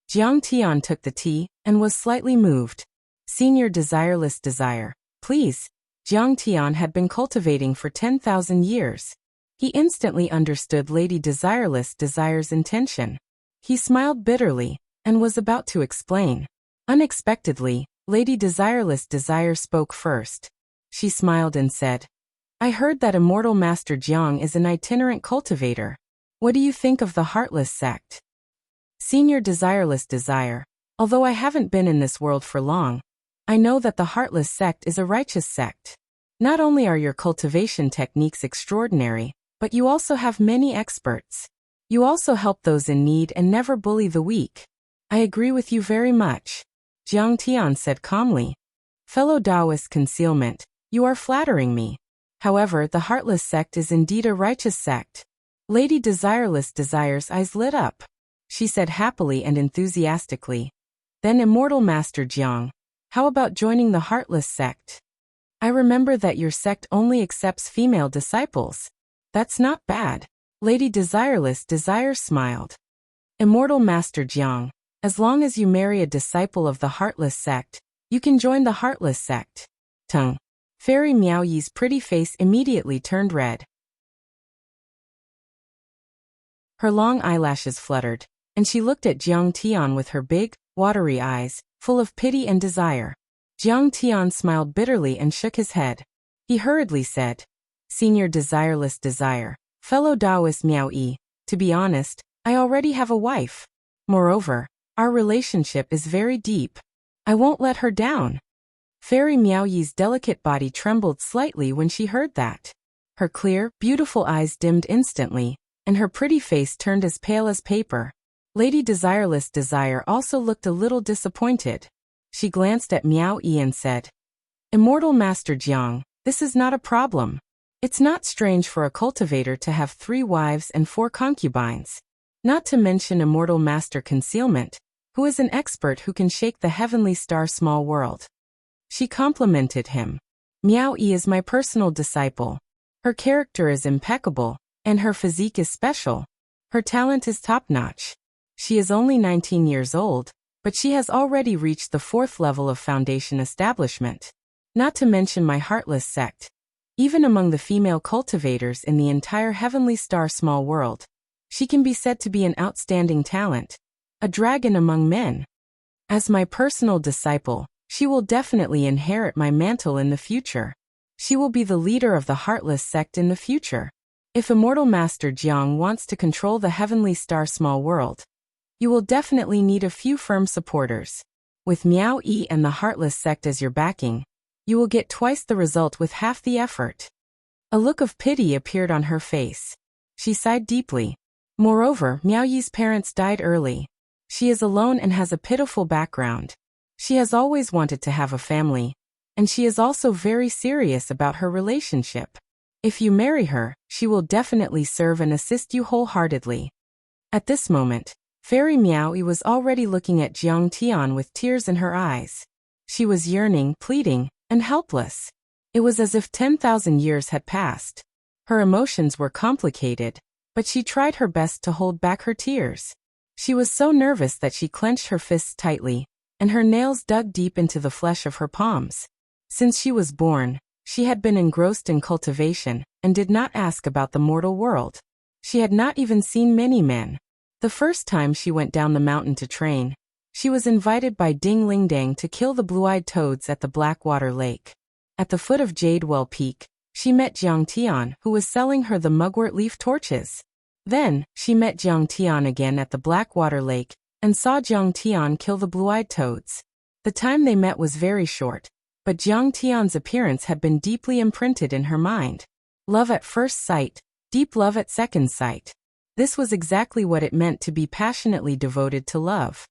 Jiang Tian took the tea and was slightly moved. Senior Desireless Desire, please. Jiang Tian had been cultivating for 10,000 years. He instantly understood Lady Desireless Desire's intention. He smiled bitterly and was about to explain. Unexpectedly, Lady Desireless Desire spoke first. She smiled and said, I heard that Immortal Master Jiang is an itinerant cultivator. What do you think of the Heartless sect? Senior Desireless Desire, although I haven't been in this world for long, I know that the Heartless sect is a righteous sect. Not only are your cultivation techniques extraordinary, but you also have many experts. You also help those in need and never bully the weak. I agree with you very much. Jiang Tian said calmly. Fellow Taoist Concealment, you are flattering me. However, the Heartless sect is indeed a righteous sect. Lady Desireless Desire's eyes lit up. She said happily and enthusiastically. Then Immortal Master Jiang, how about joining the Heartless sect? I remember that your sect only accepts female disciples. That's not bad. Lady Desireless Desire smiled. Immortal Master Jiang, as long as you marry a disciple of the Heartless sect, you can join the Heartless sect. Tongue. Fairy Miao Yi's pretty face immediately turned red. Her long eyelashes fluttered, and she looked at Jiang Tian with her big, watery eyes, full of pity and desire. Jiang Tian smiled bitterly and shook his head. He hurriedly said, Senior Desireless Desire, fellow Taoist Miao Yi, to be honest, I already have a wife. Moreover, our relationship is very deep. I won't let her down. Fairy Miao Yi's delicate body trembled slightly when she heard that. Her clear, beautiful eyes dimmed instantly, and her pretty face turned as pale as paper. Lady Desireless Desire also looked a little disappointed. She glanced at Miao Yi and said, Immortal Master Jiang, this is not a problem. It's not strange for a cultivator to have 3 wives and 4 concubines. Not to mention Immortal Master Concealment, who is an expert who can shake the heavenly star small world. She complimented him. Miao Yi is my personal disciple. Her character is impeccable, and her physique is special. Her talent is top-notch. She is only 19 years old, but she has already reached the 4th level of foundation establishment. Not to mention my Heartless sect. Even among the female cultivators in the entire heavenly star small world, she can be said to be an outstanding talent, a dragon among men. As my personal disciple, she will definitely inherit my mantle in the future. She will be the leader of the Heartless sect in the future. If Immortal Master Jiang wants to control the heavenly star small world, you will definitely need a few firm supporters. With Miao Yi and the Heartless sect as your backing, You will get twice the result with half the effort. A look of pity appeared on her face. She sighed deeply. Moreover, Miao Yi's parents died early. She is alone and has a pitiful background. She has always wanted to have a family, and she is also very serious about her relationship. If you marry her, she will definitely serve and assist you wholeheartedly. At this moment, Fairy Miao Yi was already looking at Jiang Tian with tears in her eyes. She was yearning, pleading, and helpless. It was as if 10,000 years had passed. Her emotions were complicated, but she tried her best to hold back her tears. She was so nervous that she clenched her fists tightly, and her nails dug deep into the flesh of her palms. Since she was born, she had been engrossed in cultivation, and did not ask about the mortal world. She had not even seen many men. The first time she went down the mountain to train, she was invited by Ding Lingdang to kill the blue-eyed toads at the Blackwater Lake. At the foot of Jadewell Peak, she met Jiang Tian, who was selling her the mugwort leaf torches. Then, she met Jiang Tian again at the Blackwater Lake, and saw Jiang Tian kill the blue-eyed toads. The time they met was very short, but Jiang Tian's appearance had been deeply imprinted in her mind. Love at first sight, deep love at second sight. This was exactly what it meant to be passionately devoted to love.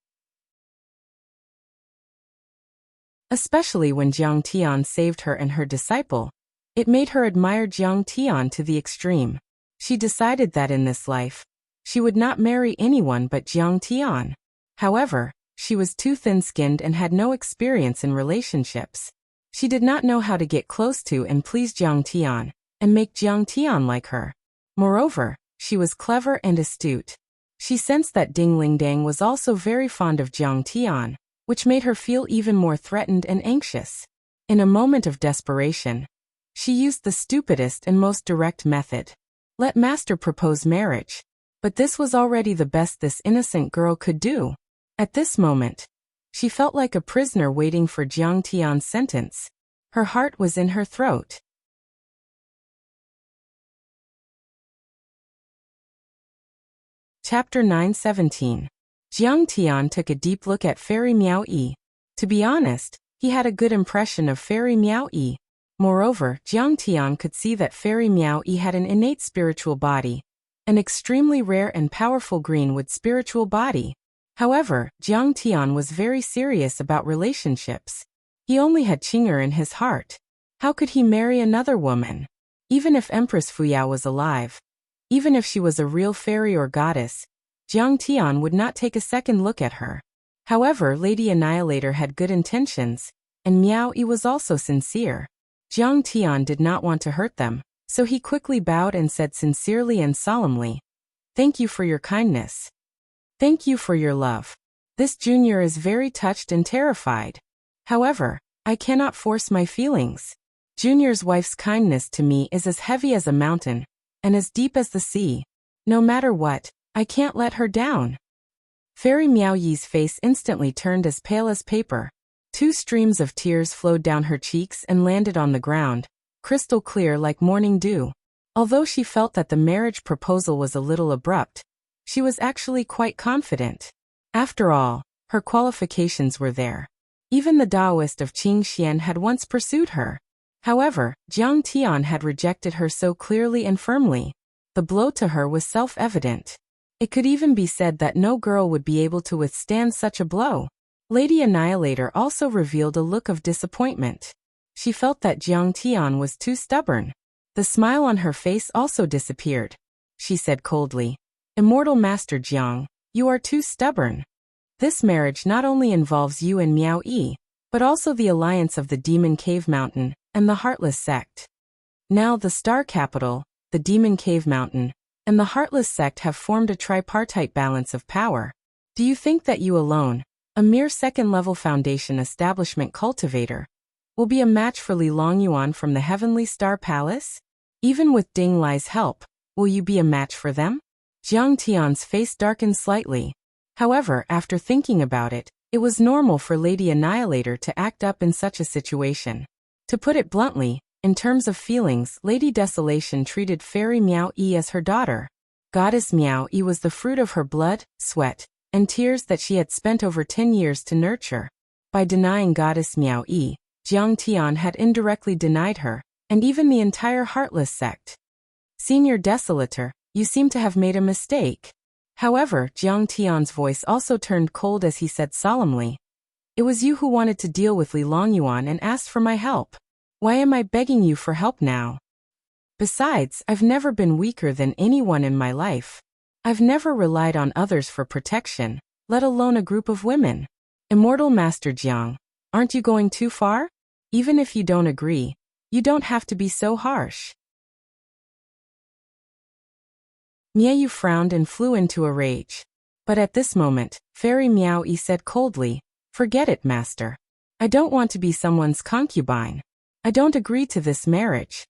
Especially when Jiang Tian saved her and her disciple, it made her admire Jiang Tian to the extreme. She decided that in this life, she would not marry anyone but Jiang Tian. However, she was too thin-skinned and had no experience in relationships. She did not know how to get close to and please Jiang Tian, and make Jiang Tian like her. Moreover, she was clever and astute. She sensed that Ding Lingdang was also very fond of Jiang Tian, which made her feel even more threatened and anxious. In a moment of desperation, she used the stupidest and most direct method. Let Master propose marriage. But this was already the best this innocent girl could do. At this moment, she felt like a prisoner waiting for Jiang Tian's sentence. Her heart was in her throat. Chapter 9:17. Jiang Tian took a deep look at Fairy Miao Yi. To be honest, he had a good impression of Fairy Miao Yi. Moreover, Jiang Tian could see that Fairy Miao Yi had an innate spiritual body, an extremely rare and powerful greenwood spiritual body. However, Jiang Tian was very serious about relationships. He only had Qing'er in his heart. How could he marry another woman? Even if Empress Fuyao was alive, even if she was a real fairy or goddess, Jiang Tian would not take a second look at her. However, Lady Annihilator had good intentions, and Miao Yi was also sincere. Jiang Tian did not want to hurt them, so he quickly bowed and said sincerely and solemnly, "Thank you for your kindness. Thank you for your love. This junior is very touched and terrified. However, I cannot force my feelings. Junior's wife's kindness to me is as heavy as a mountain, and as deep as the sea. No matter what, I can't let her down." Fairy Miao Yi's face instantly turned as pale as paper. 2 streams of tears flowed down her cheeks and landed on the ground, crystal clear like morning dew. Although she felt that the marriage proposal was a little abrupt, she was actually quite confident. After all, her qualifications were there. Even the Taoist of Qingxian had once pursued her. However, Jiang Tian had rejected her so clearly and firmly. The blow to her was self-evident. It could even be said that no girl would be able to withstand such a blow. Lady Annihilator also revealed a look of disappointment. She felt that Jiang Tian was too stubborn. The smile on her face also disappeared. She said coldly, "Immortal Master Jiang, you are too stubborn. This marriage not only involves you and Miao Yi, but also the alliance of the Demon Cave Mountain and the Heartless Sect. Now the Star Capital, the Demon Cave Mountain, and the Heartless Sect have formed a tripartite balance of power. Do you think that you alone, a mere second-level foundation establishment cultivator, will be a match for Li Longyuan from the Heavenly Star Palace? Even with Ding Lai's help, will you be a match for them?" Jiang Tian's face darkened slightly. However, after thinking about it, it was normal for Lady Annihilator to act up in such a situation. To put it bluntly, in terms of feelings, Lady Desolation treated Fairy Miao Yi as her daughter. Goddess Miao Yi was the fruit of her blood, sweat, and tears that she had spent over 10 years to nurture. By denying Goddess Miao Yi, Jiang Tian had indirectly denied her, and even the entire Heartless sect. Senior Desolator, you seem to have made a mistake. However, Jiang Tian's voice also turned cold as he said solemnly, it was you who wanted to deal with Li Longyuan and asked for my help. Why am I begging you for help now? Besides, I've never been weaker than anyone in my life. I've never relied on others for protection, let alone a group of women. Immortal Master Jiang, aren't you going too far? Even if you don't agree, you don't have to be so harsh. Miaoyu frowned and flew into a rage. But at this moment, Fairy Miao Yi said coldly, forget it, master. I don't want to be someone's concubine. I don't agree to this marriage.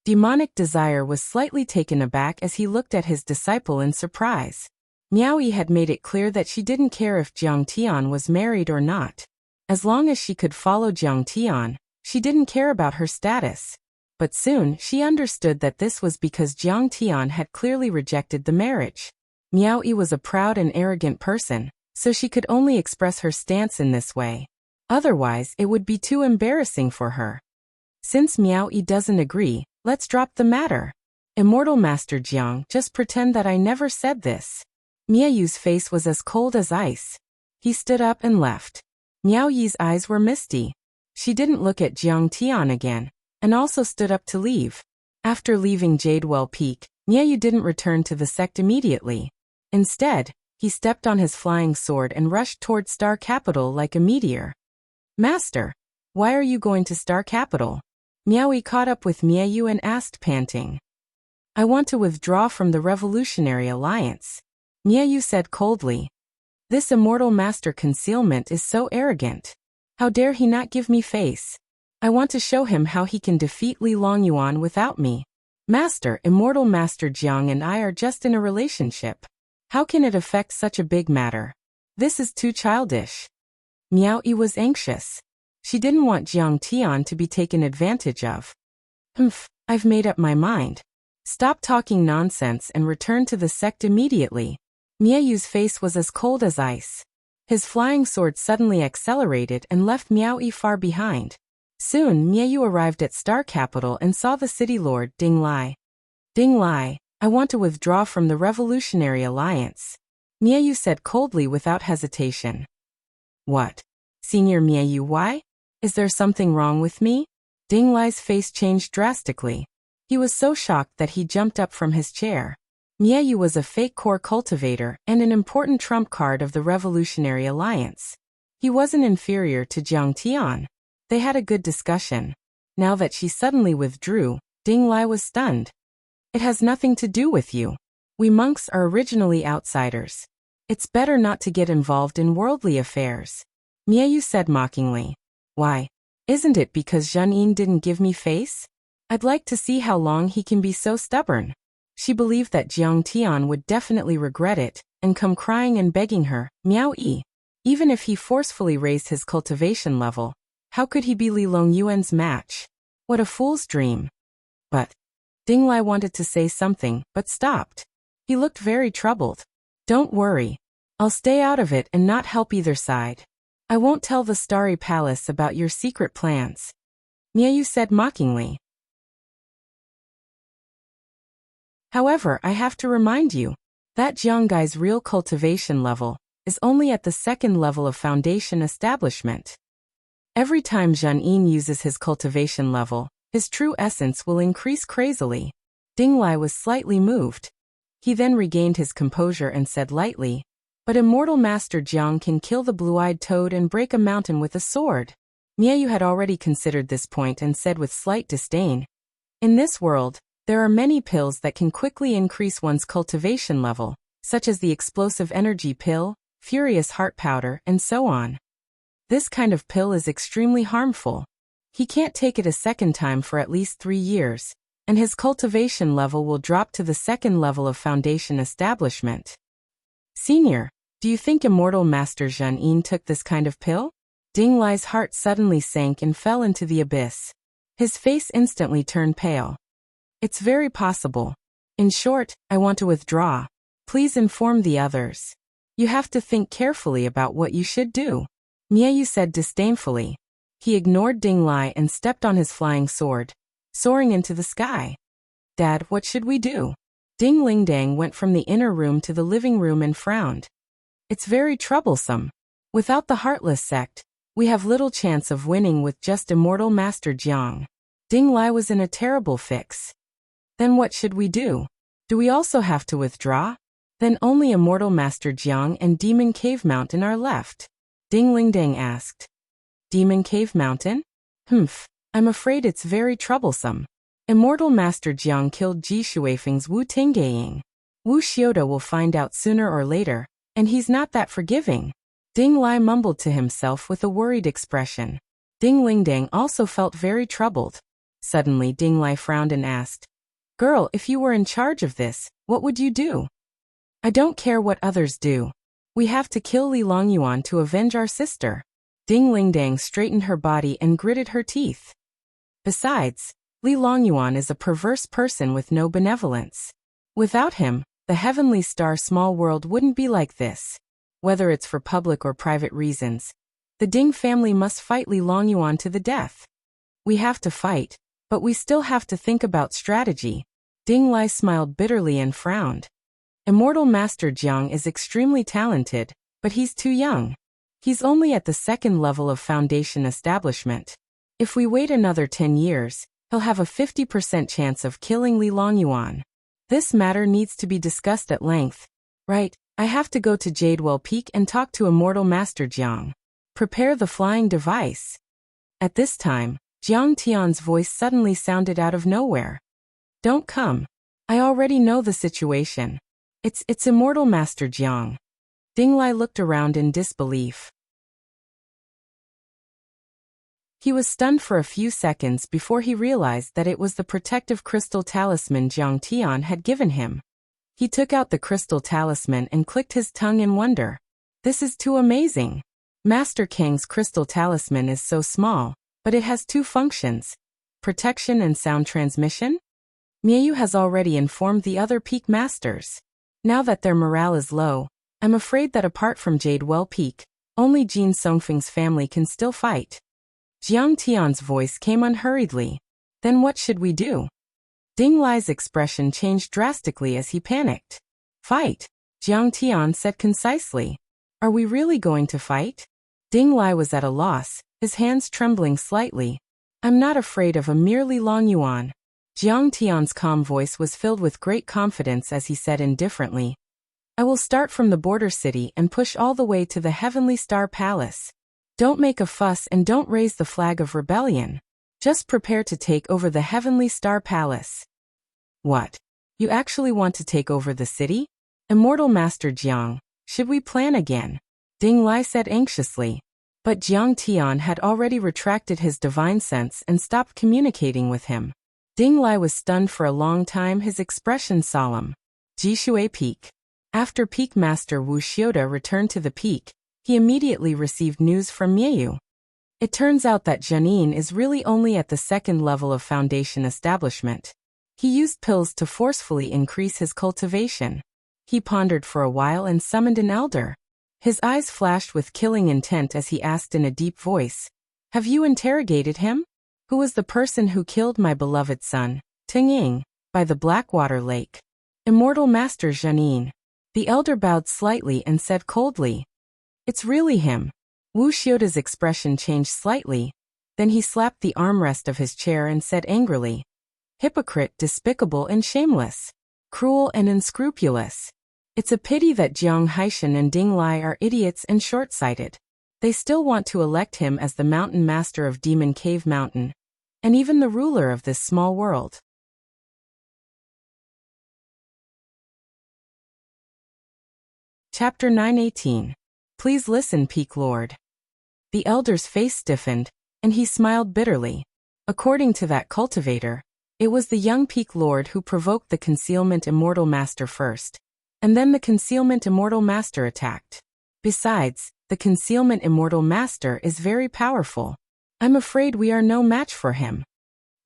Demonic Desire was slightly taken aback as he looked at his disciple in surprise. Miao Yi had made it clear that she didn't care if Jiang Tian was married or not. As long as she could follow Jiang Tian, she didn't care about her status. But soon, she understood that this was because Jiang Tian had clearly rejected the marriage. Miao Yi was a proud and arrogant person, so she could only express her stance in this way. Otherwise, it would be too embarrassing for her. Since Miao Yi doesn't agree, let's drop the matter. Immortal Master Jiang, just pretend that I never said this. Miaoyu's face was as cold as ice. He stood up and left. Miao Yi's eyes were misty. She didn't look at Jiang Tian again, and also stood up to leave. After leaving Jadewell Peak, Miaoyu didn't return to the sect immediately. Instead, he stepped on his flying sword and rushed toward Star Capital like a meteor. Master, why are you going to Star Capital? Miaoyu caught up with Miaoyu and asked, panting. I want to withdraw from the Revolutionary Alliance. Miaoyu said coldly. This immortal master concealment is so arrogant. How dare he not give me face? I want to show him how he can defeat Li Longyuan without me. Master, Immortal Master Jiang and I are just in a relationship. How can it affect such a big matter? This is too childish. Miao Yi was anxious. She didn't want Jiang Tian to be taken advantage of. I've made up my mind. Stop talking nonsense and return to the sect immediately. Miaoyu's face was as cold as ice. His flying sword suddenly accelerated and left Miao Yi far behind. Soon, Miaoyu arrived at Star Capital and saw the city lord, Ding Lai. Ding Lai, I want to withdraw from the Revolutionary Alliance. Miaoyu said coldly without hesitation. What? Senior Miaoyu, why? Is there something wrong with me? Ding Lai's face changed drastically. He was so shocked that he jumped up from his chair. Miaoyu was a fake core cultivator and an important trump card of the Revolutionary Alliance. He wasn't inferior to Jiang Tian. They had a good discussion. Now that she suddenly withdrew, Ding Lai was stunned. It has nothing to do with you. We monks are originally outsiders. It's better not to get involved in worldly affairs. Miaoyu said mockingly. Why? Isn't it because Zhenyin didn't give me face? I'd like to see how long he can be so stubborn. She believed that Jiang Tian would definitely regret it, and come crying and begging her, Miao Yi. Even if he forcefully raised his cultivation level, how could he be Li Longyuan's match? What a fool's dream. But Ding Lai wanted to say something, but stopped. He looked very troubled. Don't worry. I'll stay out of it and not help either side. I won't tell the Starry Palace about your secret plans. Miaoyu said mockingly. However, I have to remind you, that Jiang guy's real cultivation level is only at the second level of foundation establishment. Every time Zhenyin uses his cultivation level, his true essence will increase crazily. Ding Lai was slightly moved. He then regained his composure and said lightly, but Immortal Master Jiang can kill the blue-eyed toad and break a mountain with a sword. Miaoyu had already considered this point and said with slight disdain, in this world, there are many pills that can quickly increase one's cultivation level, such as the explosive energy pill, furious heart powder, and so on. This kind of pill is extremely harmful. He can't take it a second time for at least 3 years, and his cultivation level will drop to the second level of foundation establishment. Senior, do you think Immortal Master Zhenyin took this kind of pill? Ding Lai's heart suddenly sank and fell into the abyss. His face instantly turned pale. It's very possible. In short, I want to withdraw. Please inform the others. You have to think carefully about what you should do. Miaoyu said disdainfully. He ignored Ding Lai and stepped on his flying sword, soaring into the sky. Dad, what should we do? Ding Lingdang went from the inner room to the living room and frowned. It's very troublesome. Without the Heartless sect, we have little chance of winning with just Immortal Master Jiang. Ding Lai was in a terrible fix. Then what should we do? Do we also have to withdraw? Then only Immortal Master Jiang and Demon Cave Mountain are left. Ding Lingdang asked. Demon Cave Mountain? I'm afraid it's very troublesome. Immortal Master Jiang killed Ji Shuifeng's Wu Tingying. Wu Xiuda will find out sooner or later, and he's not that forgiving. Ding Lai mumbled to himself with a worried expression. Ding Lingdang also felt very troubled. Suddenly Ding Lai frowned and asked, Girl, if you were in charge of this, what would you do? I don't care what others do. We have to kill Li Longyuan to avenge our sister. Ding Lingdang straightened her body and gritted her teeth. Besides, Li Longyuan is a perverse person with no benevolence. Without him, the Heavenly Star small world wouldn't be like this. Whether it's for public or private reasons, the Ding family must fight Li Longyuan to the death. We have to fight, but we still have to think about strategy. Ding Lai smiled bitterly and frowned. Immortal Master Jiang is extremely talented, but he's too young. He's only at the second level of foundation establishment. If we wait another 10 years, he'll have a 50% chance of killing Li Longyuan. This matter needs to be discussed at length. Right, I have to go to Jadewell Peak and talk to Immortal Master Jiang. Prepare the flying device. At this time, Jiang Tian's voice suddenly sounded out of nowhere. Don't come. I already know the situation. It's Immortal Master Jiang. Ding Lai looked around in disbelief. He was stunned for a few seconds before he realized that it was the protective crystal talisman Jiang Tian had given him. He took out the crystal talisman and clicked his tongue in wonder. This is too amazing. Master Kang's crystal talisman is so small, but it has two functions: protection and sound transmission. Miayu has already informed the other peak masters. Now that their morale is low, I'm afraid that apart from Jadewell Peak, only Jin Songfeng's family can still fight. Jiang Tian's voice came unhurriedly. Then what should we do? Ding Lai's expression changed drastically as he panicked. Fight, Jiang Tian said concisely. Are we really going to fight? Ding Lai was at a loss, his hands trembling slightly. I'm not afraid of a mere Li Longyuan. Jiang Tian's calm voice was filled with great confidence as he said indifferently. I will start from the border city and push all the way to the Heavenly Star Palace. Don't make a fuss and don't raise the flag of rebellion. Just prepare to take over the Heavenly Star Palace. What? You actually want to take over the city? Immortal Master Jiang, should we plan again? Ding Lai said anxiously. But Jiang Tian had already retracted his divine sense and stopped communicating with him. Ding Lai was stunned for a long time, his expression solemn. Jishui Peak. After Peak Master Wu Xiuda returned to the peak, he immediately received news from Miayu. It turns out that Janine is really only at the second level of foundation establishment. He used pills to forcefully increase his cultivation. He pondered for a while and summoned an elder. His eyes flashed with killing intent as he asked in a deep voice, Have you interrogated him? Who was the person who killed my beloved son, Tingying, by the Blackwater Lake? Immortal Master Janine. The elder bowed slightly and said coldly, It's really him. Wu Xiuda's expression changed slightly. Then he slapped the armrest of his chair and said angrily, Hypocrite, despicable and shameless. Cruel and unscrupulous. It's a pity that Jiang Haishan and Ding Lai are idiots and short-sighted. They still want to elect him as the mountain master of Demon Cave Mountain, and even the ruler of this small world. Chapter 918. Please listen, Peak Lord. The elder's face stiffened, and he smiled bitterly. According to that cultivator, it was the young Peak Lord who provoked the Concealment Immortal Master first, and then the Concealment Immortal Master attacked. Besides, the Concealment Immortal Master is very powerful. I'm afraid we are no match for him.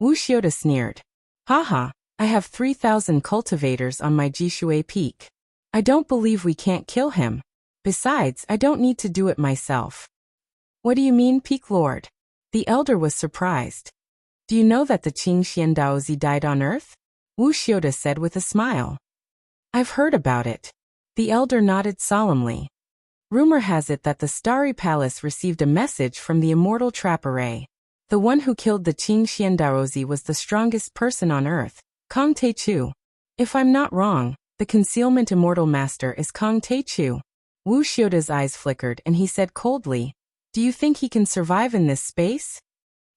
Wu Xiuda sneered. Haha, I have 3,000 cultivators on my Jishui Peak. I don't believe we can't kill him. Besides, I don't need to do it myself. What do you mean, Peak Lord? The elder was surprised. Do you know that the Qing Xian Daozi died on Earth? Wuxia said with a smile. I've heard about it. The elder nodded solemnly. Rumor has it that the Starry Palace received a message from the immortal trap array. The one who killed the Qing Xian Daozi was the strongest person on Earth, Kong Teichu. If I'm not wrong, the concealment immortal master is Kong Teichu. Wuxia's eyes flickered and he said coldly, do you think he can survive in this space?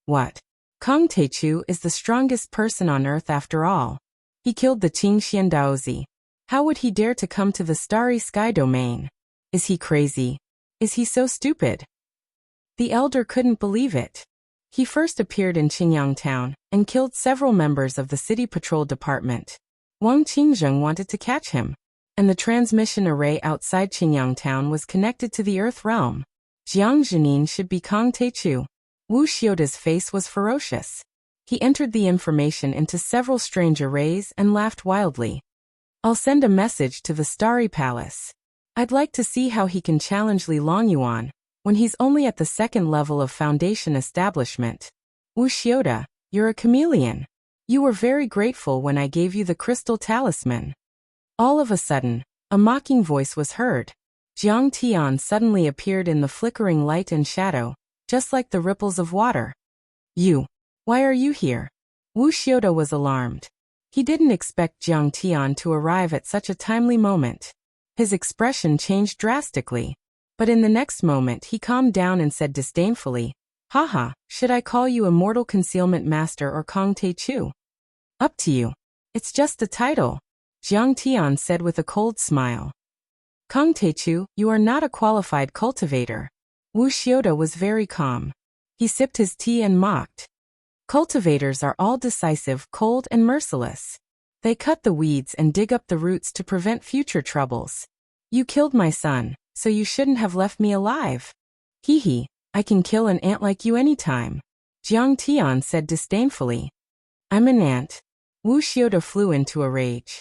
What? Kong Teichu is the strongest person on Earth after all. He killed the Qing Xian Daozi. How would he dare to come to the Starry Sky domain? Is he crazy? Is he so stupid? The elder couldn't believe it. He first appeared in Qingyang town and killed several members of the city patrol department. Wang Qingzheng wanted to catch him, and the transmission array outside Qingyang town was connected to the Earth realm. Jiang Zhenin should be Kong Teichu. Wuxia's face was ferocious. He entered the information into several strange arrays and laughed wildly. I'll send a message to the Starry Palace. I'd like to see how he can challenge Li Longyuan when he's only at the second level of Foundation establishment. Wuxia, you're a chameleon. You were very grateful when I gave you the crystal talisman. All of a sudden, a mocking voice was heard. Jiang Tian suddenly appeared in the flickering light and shadow, just like the ripples of water. You. Why are you here? Wuxia was alarmed. He didn't expect Jiang Tian to arrive at such a timely moment. His expression changed drastically. But in the next moment he calmed down and said disdainfully, Haha, should I call you Immortal Concealment Master or Kong Teichu? Up to you. It's just a title, Jiang Tian said with a cold smile. Kong Teichu, you are not a qualified cultivator. Wuxia was very calm. He sipped his tea and mocked. Cultivators are all decisive, cold, and merciless. They cut the weeds and dig up the roots to prevent future troubles. You killed my son, so you shouldn't have left me alive. Hee hee, I can kill an ant like you anytime. Jiang Tian said disdainfully. I'm an ant. Wuxia flew into a rage.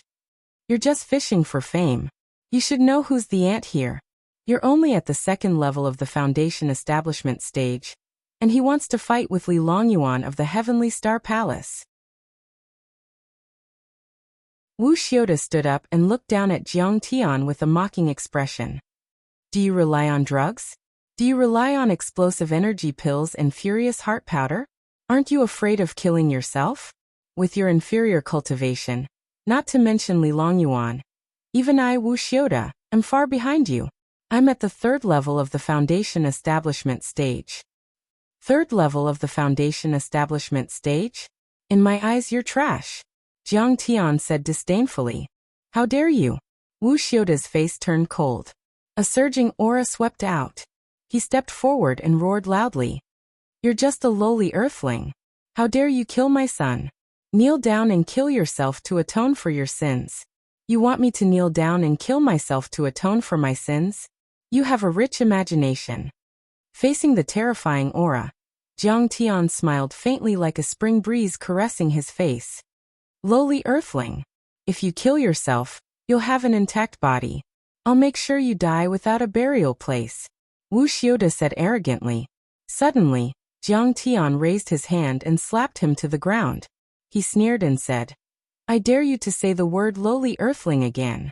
You're just fishing for fame. You should know who's the ant here. You're only at the second level of the Foundation establishment stage, and he wants to fight with Li Longyuan of the Heavenly Star Palace. Wuxia stood up and looked down at Jiang Tian with a mocking expression. Do you rely on drugs? Do you rely on explosive energy pills and furious heart powder? Aren't you afraid of killing yourself? With your inferior cultivation, not to mention Li Longyuan, even I, Wuxia, am far behind you. I'm at the third level of the Foundation establishment stage. Third level of the Foundation establishment stage? In my eyes you're trash. Jiang Tian said disdainfully. How dare you? Wuxia's face turned cold. A surging aura swept out. He stepped forward and roared loudly. You're just a lowly earthling. How dare you kill my son? Kneel down and kill yourself to atone for your sins. You want me to kneel down and kill myself to atone for my sins? You have a rich imagination. Facing the terrifying aura, Jiang Tian smiled faintly like a spring breeze caressing his face. Lowly earthling. If you kill yourself, you'll have an intact body. I'll make sure you die without a burial place. Wuxia said arrogantly. Suddenly, Jiang Tian raised his hand and slapped him to the ground. He sneered and said, I dare you to say the word lowly earthling again.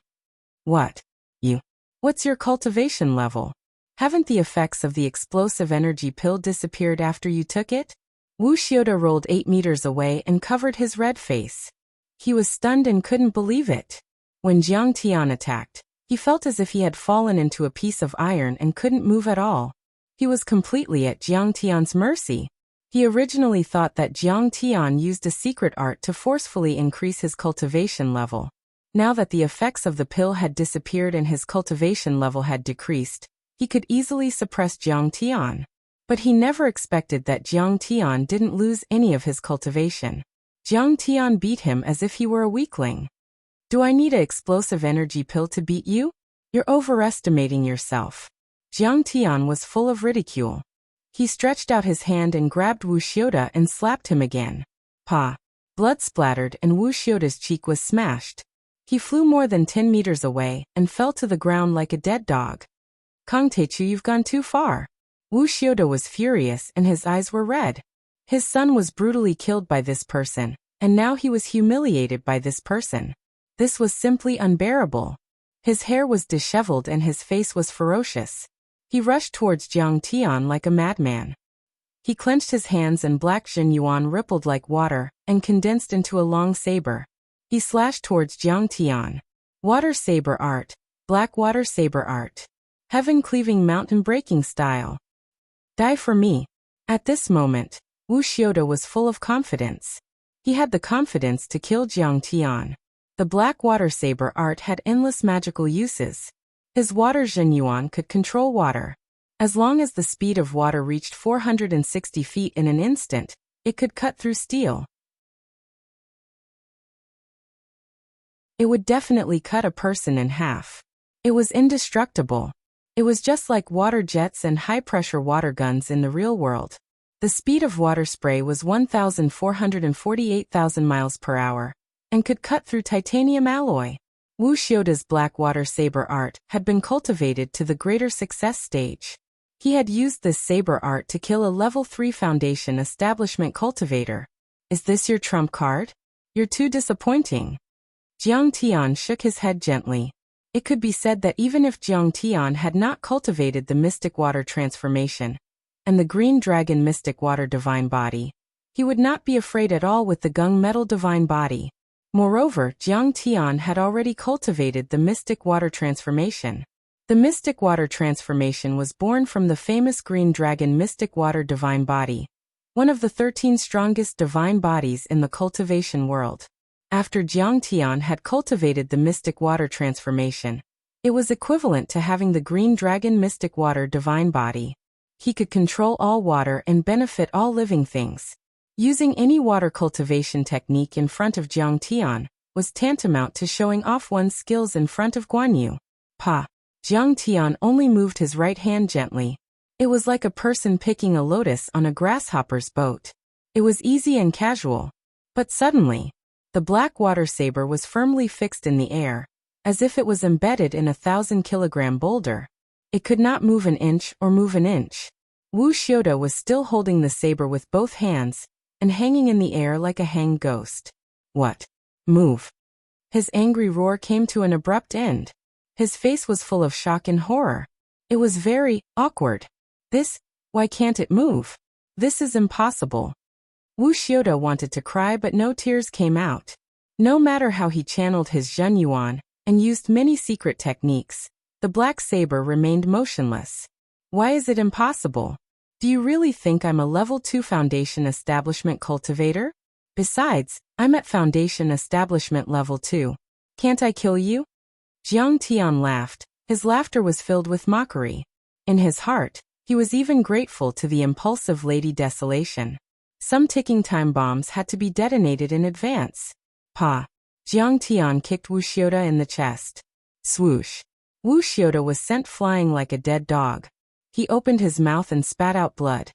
What? You? What's your cultivation level? Haven't the effects of the explosive energy pill disappeared after you took it? Wuxia rolled 8 meters away and covered his red face. He was stunned and couldn't believe it. When Jiang Tian attacked, he felt as if he had fallen into a piece of iron and couldn't move at all. He was completely at Jiang Tian's mercy. He originally thought that Jiang Tian used a secret art to forcefully increase his cultivation level. Now that the effects of the pill had disappeared and his cultivation level had decreased, he could easily suppress Jiang Tian. But he never expected that Jiang Tian didn't lose any of his cultivation. Jiang Tian beat him as if he were a weakling. Do I need an explosive energy pill to beat you? You're overestimating yourself. Jiang Tian was full of ridicule. He stretched out his hand and grabbed Wuxia and slapped him again. Pa! Blood splattered and Wuxia's cheek was smashed. He flew more than 10 meters away and fell to the ground like a dead dog. Kong Teichu, you've gone too far. Wu Xiaoda was furious and his eyes were red. His son was brutally killed by this person, and now he was humiliated by this person. This was simply unbearable. His hair was disheveled and his face was ferocious. He rushed towards Jiang Tian like a madman. He clenched his hands and black Zhenyuan rippled like water and condensed into a long saber. He slashed towards Jiang Tian. Water saber art, black water saber art. Heaven-cleaving mountain-breaking style. Die for me. At this moment, Wu Xiaoda was full of confidence. He had the confidence to kill Jiang Tian. The black water saber art had endless magical uses. His water Zhenyuan could control water. As long as the speed of water reached 460 feet in an instant, it could cut through steel. It would definitely cut a person in half. It was indestructible. It was just like water jets and high-pressure water guns in the real world. The speed of water spray was 1,448,000 miles per hour, and could cut through titanium alloy. Wu Xiaoda's black water saber art had been cultivated to the greater success stage. He had used this saber art to kill a level 3 foundation establishment cultivator. Is this your trump card? You're too disappointing. Jiang Tian shook his head gently. It could be said that even if Jiang Tian had not cultivated the mystic water transformation and the green dragon mystic water divine body, he would not be afraid at all with the gung metal divine body. Moreover, Jiang Tian had already cultivated the mystic water transformation. The mystic water transformation was born from the famous green dragon mystic water divine body, one of the 13 strongest divine bodies in the cultivation world. After Jiang Tian had cultivated the mystic water transformation, it was equivalent to having the green dragon mystic water divine body. He could control all water and benefit all living things. Using any water cultivation technique in front of Jiang Tian was tantamount to showing off one's skills in front of Guan Yu. Pa! Jiang Tian only moved his right hand gently. It was like a person picking a lotus on a grasshopper's boat. It was easy and casual. But suddenly, the black water saber was firmly fixed in the air, as if it was embedded in a 1,000-kilogram boulder. It could not move an inch or move an inch. Wu Xiaoda was still holding the saber with both hands and hanging in the air like a hanged ghost. What? Move. His angry roar came to an abrupt end. His face was full of shock and horror. It was very awkward. Why can't it move? This is impossible. Wu Xiaoda wanted to cry but no tears came out. No matter how he channeled his Zhenyuan and used many secret techniques, the black saber remained motionless. Why is it impossible? Do you really think I'm a level 2 foundation establishment cultivator? Besides, I'm at foundation establishment level 2. Can't I kill you? Jiang Tian laughed. His laughter was filled with mockery. In his heart, he was even grateful to the impulsive Lady Desolation. Some ticking time bombs had to be detonated in advance. Pa! Jiang Tian kicked Wu Xiaoda in the chest. Swoosh! Wu Xiaoda was sent flying like a dead dog. He opened his mouth and spat out blood.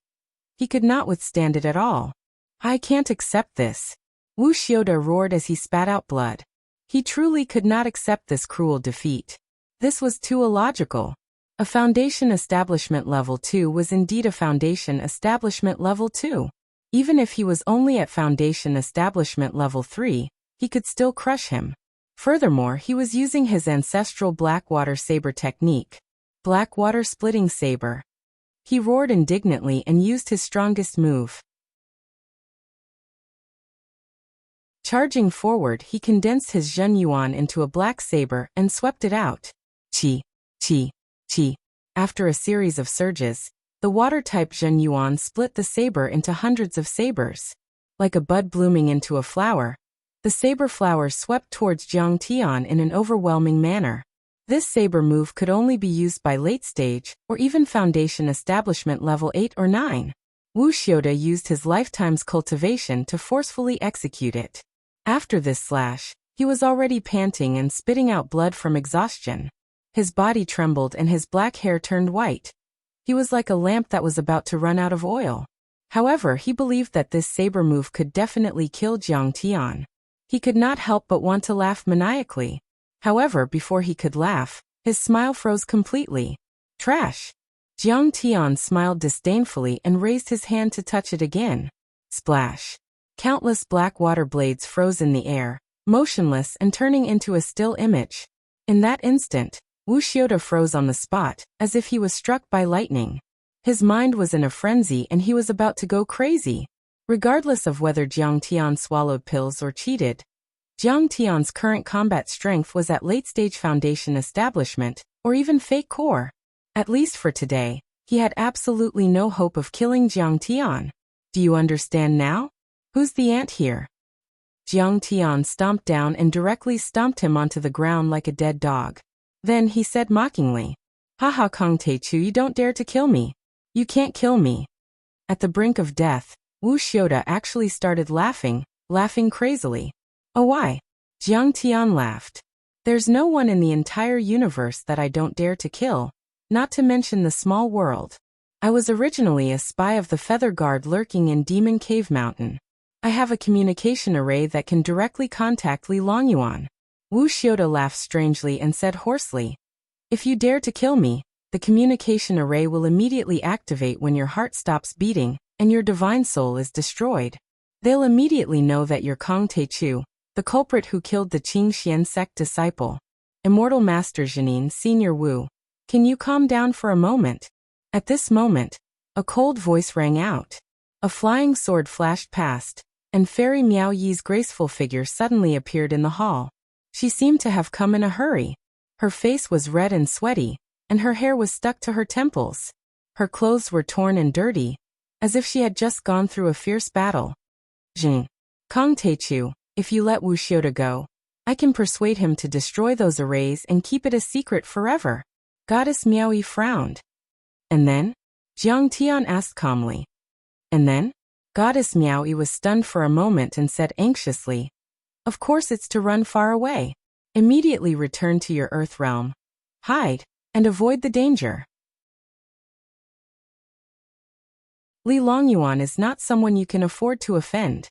He could not withstand it at all. I can't accept this. Wu Xiaoda roared as he spat out blood. He truly could not accept this cruel defeat. This was too illogical. A foundation establishment level 2 was indeed a foundation establishment level 2. Even if he was only at foundation establishment level 3, he could still crush him. Furthermore, he was using his ancestral Blackwater Saber technique. Blackwater Splitting Saber. He roared indignantly and used his strongest move. Charging forward, he condensed his Zhenyuan into a black saber and swept it out. Chi, chi, chi. After a series of surges, the water-type Zhenyuan split the saber into hundreds of sabers. Like a bud blooming into a flower, the saber flowers swept towards Jiang Tian in an overwhelming manner. This saber move could only be used by late stage or even foundation establishment level 8 or 9. Wu Xiaoda used his lifetime's cultivation to forcefully execute it. After this slash, he was already panting and spitting out blood from exhaustion. His body trembled and his black hair turned white. He was like a lamp that was about to run out of oil. However, he believed that this saber move could definitely kill Jiang Tian. He could not help but want to laugh maniacally. However, before he could laugh, his smile froze completely. Trash! Jiang Tian smiled disdainfully and raised his hand to touch it again. Splash. Countless black water blades froze in the air, motionless and turning into a still image. In that instant, Wuxia froze on the spot, as if he was struck by lightning. His mind was in a frenzy and he was about to go crazy. Regardless of whether Jiang Tian swallowed pills or cheated, Jiang Tian's current combat strength was at late-stage foundation establishment, or even fake core. At least for today, he had absolutely no hope of killing Jiang Tian. Do you understand now? Who's the ant here? Jiang Tian stomped down and directly stomped him onto the ground like a dead dog. Then he said mockingly, "Haha, Kong Teichu, you don't dare to kill me. You can't kill me." At the brink of death, Wuxia actually started laughing crazily. "Oh why?" Jiang Tian laughed. "There's no one in the entire universe that I don't dare to kill, not to mention the small world. I was originally a spy of the Feather Guard lurking in Demon Cave Mountain. I have a communication array that can directly contact Li Longyuan." Wuxia laughed strangely and said hoarsely, "If you dare to kill me, the communication array will immediately activate when your heart stops beating and your divine soul is destroyed. They'll immediately know that you're Kong Teichu, the culprit who killed the Qing Xian sect disciple. Immortal Master Janine Senior Wu, can you calm down for a moment?" At this moment, a cold voice rang out. A flying sword flashed past, and Fairy Miao Yi's graceful figure suddenly appeared in the hall. She seemed to have come in a hurry. Her face was red and sweaty, and her hair was stuck to her temples. Her clothes were torn and dirty, as if she had just gone through a fierce battle. "Jing. Kong Teichu, if you let Wuxia go, I can persuade him to destroy those arrays and keep it a secret forever." Goddess Miao Yi frowned. "And then?" Jiang Tian asked calmly. "And then?" Goddess Miao Yi was stunned for a moment and said anxiously, "Of course it's to run far away. Immediately return to your Earth realm. Hide, and avoid the danger. Li Longyuan is not someone you can afford to offend."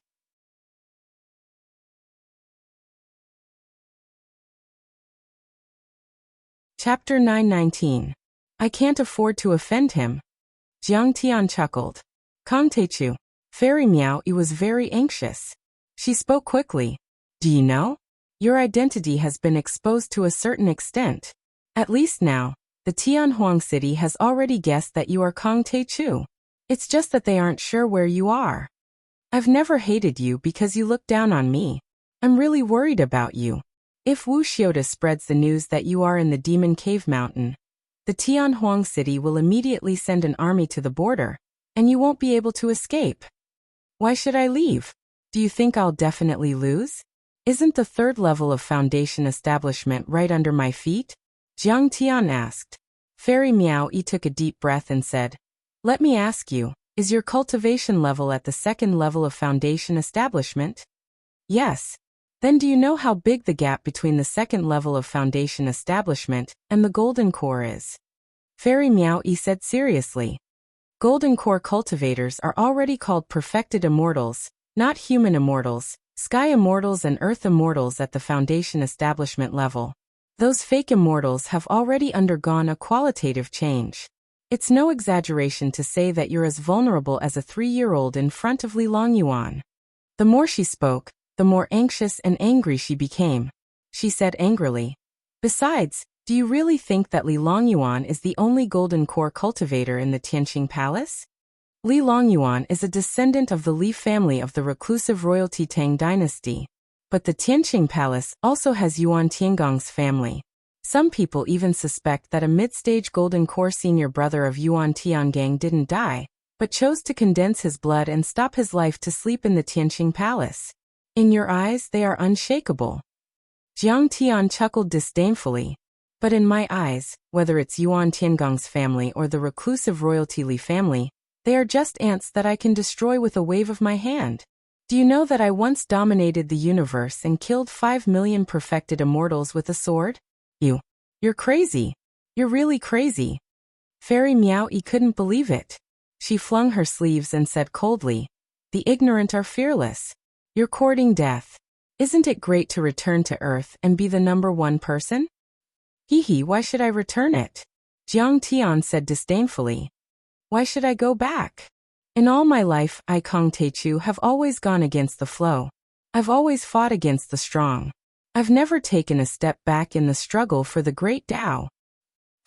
Chapter 919. I can't afford to offend him. Jiang Tian chuckled. Kong Teichu. Fairy Miao Yi was very anxious. She spoke quickly. "Do you know? Your identity has been exposed to a certain extent. At least now, the Tianhuang city has already guessed that you are Kong Teichu. It's just that they aren't sure where you are. I've never hated you because you look down on me. I'm really worried about you. If Wuxia spreads the news that you are in the Demon Cave Mountain, the Tianhuang city will immediately send an army to the border, and you won't be able to escape. Why should I leave? Do you think I'll definitely lose? Isn't the third level of foundation establishment right under my feet?" Jiang Tian asked. Fairy Miao Yi took a deep breath and said, "Let me ask you, is your cultivation level at the second level of foundation establishment?" "Yes." "Then do you know how big the gap between the second level of foundation establishment and the golden core is?" Fairy Miao Yi said seriously. Golden core cultivators are already called perfected immortals, not human immortals, sky immortals and earth immortals at the foundation establishment level. Those fake immortals have already undergone a qualitative change. It's no exaggeration to say that you're as vulnerable as a 3-year-old in front of Li Longyuan. The more she spoke, the more anxious and angry she became. She said angrily, "Besides, do you really think that Li Longyuan is the only golden core cultivator in the Tianqing Palace? Li Longyuan is a descendant of the Li family of the reclusive royalty Tang dynasty. But the Tianqing Palace also has Yuan Tiangong's family. Some people even suspect that a mid-stage golden core senior brother of Yuan Tiangang didn't die, but chose to condense his blood and stop his life to sleep in the Tianqing Palace. In your eyes, they are unshakable." Jiang Tian chuckled disdainfully. "But in my eyes, whether it's Yuan Tiangong's family or the reclusive royalty Li family, they are just ants that I can destroy with a wave of my hand. Do you know that I once dominated the universe and killed 5 million perfected immortals with a sword? You're crazy. You're really crazy." Fairy Miao Yi couldn't believe it. She flung her sleeves and said coldly, "The ignorant are fearless. You're courting death. Isn't it great to return to Earth and be the #1 person?" "Hee hee, why should I return it?" Jiang Tian said disdainfully. Why should I go back? In all my life, I Kong Teichu have always gone against the flow. I've always fought against the strong. I've never taken a step back in the struggle for the great Tao.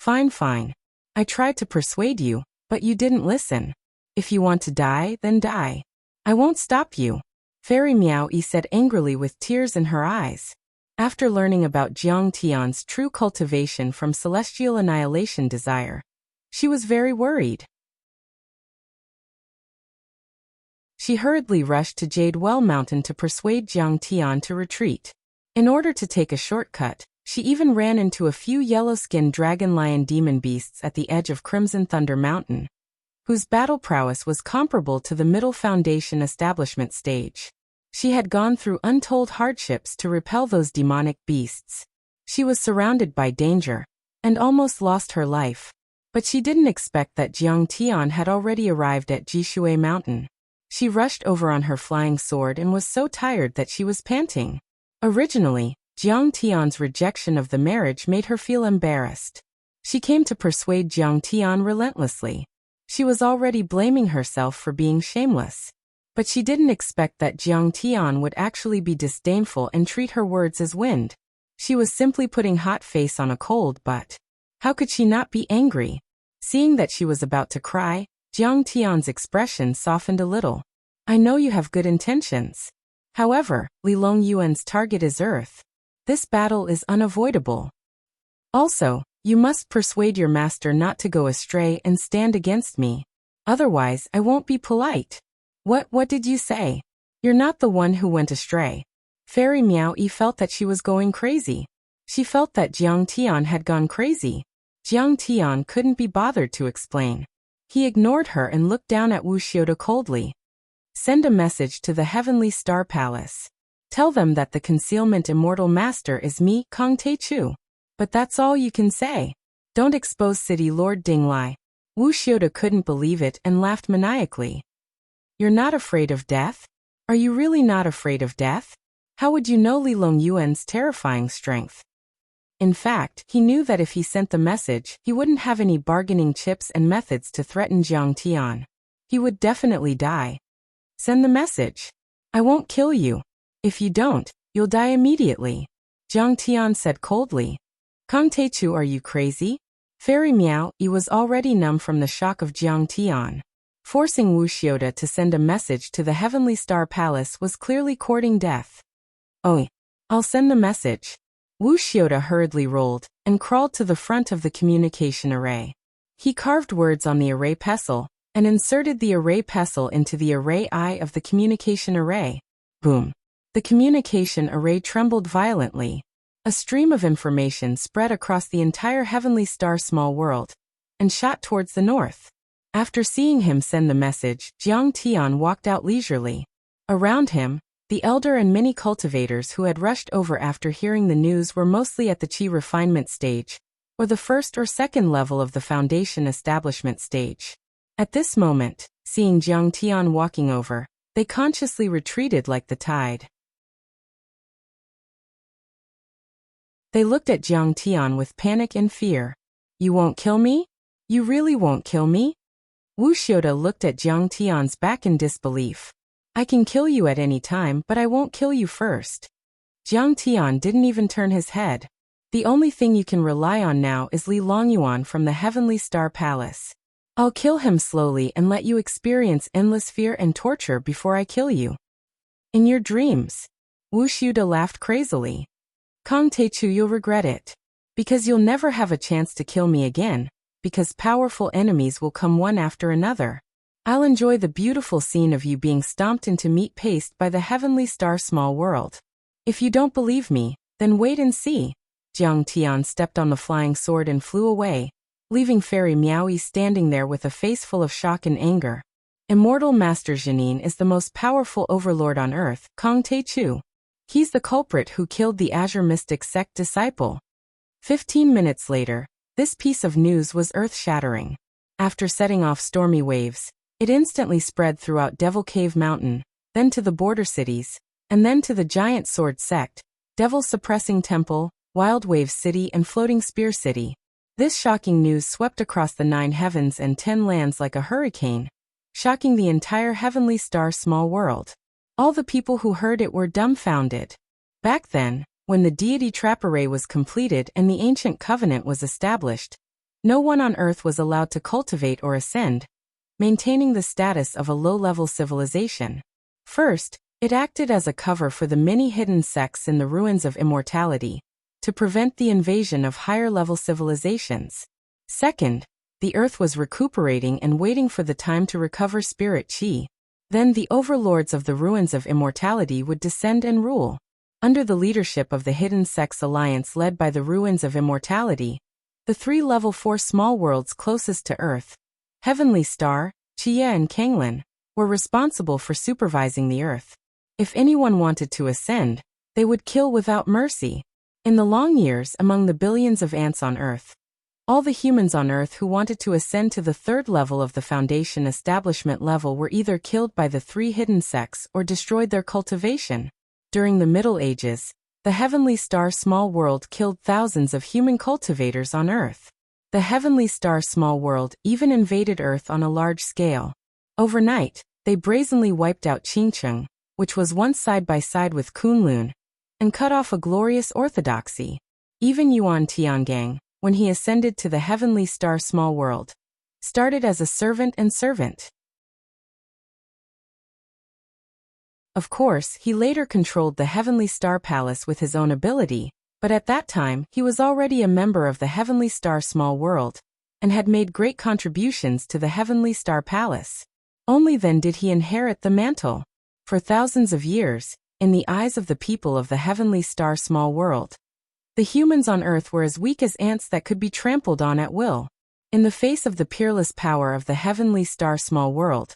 Fine, fine. I tried to persuade you, but you didn't listen. If you want to die, then die. I won't stop you. Fairy Miao Yi said angrily with tears in her eyes. After learning about Jiang Tian's true cultivation from celestial annihilation desire, she was very worried. She hurriedly rushed to Jade Well Mountain to persuade Jiang Tian to retreat. In order to take a shortcut, she even ran into a few yellow-skinned dragon lion demon beasts at the edge of Crimson Thunder Mountain, whose battle prowess was comparable to the Middle Foundation establishment stage. She had gone through untold hardships to repel those demonic beasts. She was surrounded by danger, and almost lost her life. But she didn't expect that Jiang Tian had already arrived at Jishui Mountain. She rushed over on her flying sword and was so tired that she was panting. Originally, Jiang Tian's rejection of the marriage made her feel embarrassed. She came to persuade Jiang Tian relentlessly. She was already blaming herself for being shameless. But she didn't expect that Jiang Tian would actually be disdainful and treat her words as wind. She was simply putting hot face on a cold butt. How could she not be angry? Seeing that she was about to cry, Jiang Tian's expression softened a little. I know you have good intentions. However, Li Longyuan's target is Earth. This battle is unavoidable. Also, you must persuade your master not to go astray and stand against me. Otherwise, I won't be polite. What did you say? You're not the one who went astray. Fairy Miao Yi felt that she was going crazy. She felt that Jiang Tian had gone crazy. Jiang Tian couldn't be bothered to explain. He ignored her and looked down at Wuxia coldly. Send a message to the Heavenly Star Palace. Tell them that the concealment immortal master is me, Kong Teichu. But that's all you can say. Don't expose City Lord Dinglai. Wuxia couldn't believe it and laughed maniacally. You're not afraid of death? Are you really not afraid of death? How would you know Li Longyuan's terrifying strength? In fact, he knew that if he sent the message, he wouldn't have any bargaining chips and methods to threaten Jiang Tian. He would definitely die. Send the message. I won't kill you. If you don't, you'll die immediately. Jiang Tian said coldly. Kong Teichu, are you crazy? Fairy Miao Yi was already numb from the shock of Jiang Tian. Forcing Wuxia to send a message to the Heavenly Star Palace was clearly courting death. Oh, I'll send the message. Wuxia hurriedly rolled and crawled to the front of the communication array. He carved words on the array pestle and inserted the array pestle into the array eye of the communication array. Boom. The communication array trembled violently. A stream of information spread across the entire Heavenly Star small world and shot towards the north. After seeing him send the message, Jiang Tian walked out leisurely. Around him, the elder and many cultivators who had rushed over after hearing the news were mostly at the Qi refinement stage, or the first or second level of the Foundation establishment stage. At this moment, seeing Jiang Tian walking over, they consciously retreated like the tide. They looked at Jiang Tian with panic and fear. You won't kill me? You really won't kill me? Wuxia looked at Jiang Tian's back in disbelief. I can kill you at any time, but I won't kill you first. Jiang Tian didn't even turn his head. The only thing you can rely on now is Li Longyuan from the Heavenly Star Palace. I'll kill him slowly and let you experience endless fear and torture before I kill you. In your dreams. Wuxia laughed crazily. Kong Teichu, you'll regret it. Because you'll never have a chance to kill me again, because powerful enemies will come one after another. I'll enjoy the beautiful scene of you being stomped into meat paste by the Heavenly Star small world. If you don't believe me, then wait and see. Jiang Tian stepped on the flying sword and flew away, leaving Fairy Miao Yi standing there with a face full of shock and anger. Immortal Master Janine is the most powerful overlord on earth, Kong Teichu. He's the culprit who killed the Azure Mystic sect disciple. 15 minutes later, this piece of news was earth-shattering. After setting off stormy waves, it instantly spread throughout Devil Cave Mountain, then to the border cities, and then to the Giant Sword Sect, Devil Suppressing Temple, Wild Wave City and Floating Spear City. This shocking news swept across the 9 heavens and 10 lands like a hurricane, shocking the entire heavenly star small world. All the people who heard it were dumbfounded. Back then, when the deity trap array was completed and the ancient covenant was established, no one on earth was allowed to cultivate or ascend, maintaining the status of a low-level civilization. First, it acted as a cover for the many hidden sects in the ruins of immortality, to prevent the invasion of higher-level civilizations. Second, the earth was recuperating and waiting for the time to recover spirit chi. Then the overlords of the ruins of immortality would descend and rule. Under the leadership of the Hidden Sects Alliance led by the ruins of immortality, the 3 level 4 small worlds closest to Earth, Heavenly Star, Chia and Kanglin, were responsible for supervising the Earth. If anyone wanted to ascend, they would kill without mercy. In the long years among the billions of ants on Earth, all the humans on Earth who wanted to ascend to the 3rd level of the Foundation establishment level were either killed by the 3 hidden sects or destroyed their cultivation. During the Middle Ages, the Heavenly Star Small World killed thousands of human cultivators on Earth. The Heavenly Star Small World even invaded Earth on a large scale. Overnight, they brazenly wiped out Qingcheng, which was once side by side with Kunlun, and cut off a glorious orthodoxy. Even Yuan Tiangang, when he ascended to the Heavenly Star Small World, started as a servant and servant. Of course, he later controlled the Heavenly Star Palace with his own ability, but at that time he was already a member of the Heavenly Star Small World, and had made great contributions to the Heavenly Star Palace. Only then did he inherit the mantle. For thousands of years, in the eyes of the people of the Heavenly Star Small World, the humans on Earth were as weak as ants that could be trampled on at will. In the face of the peerless power of the Heavenly Star Small World,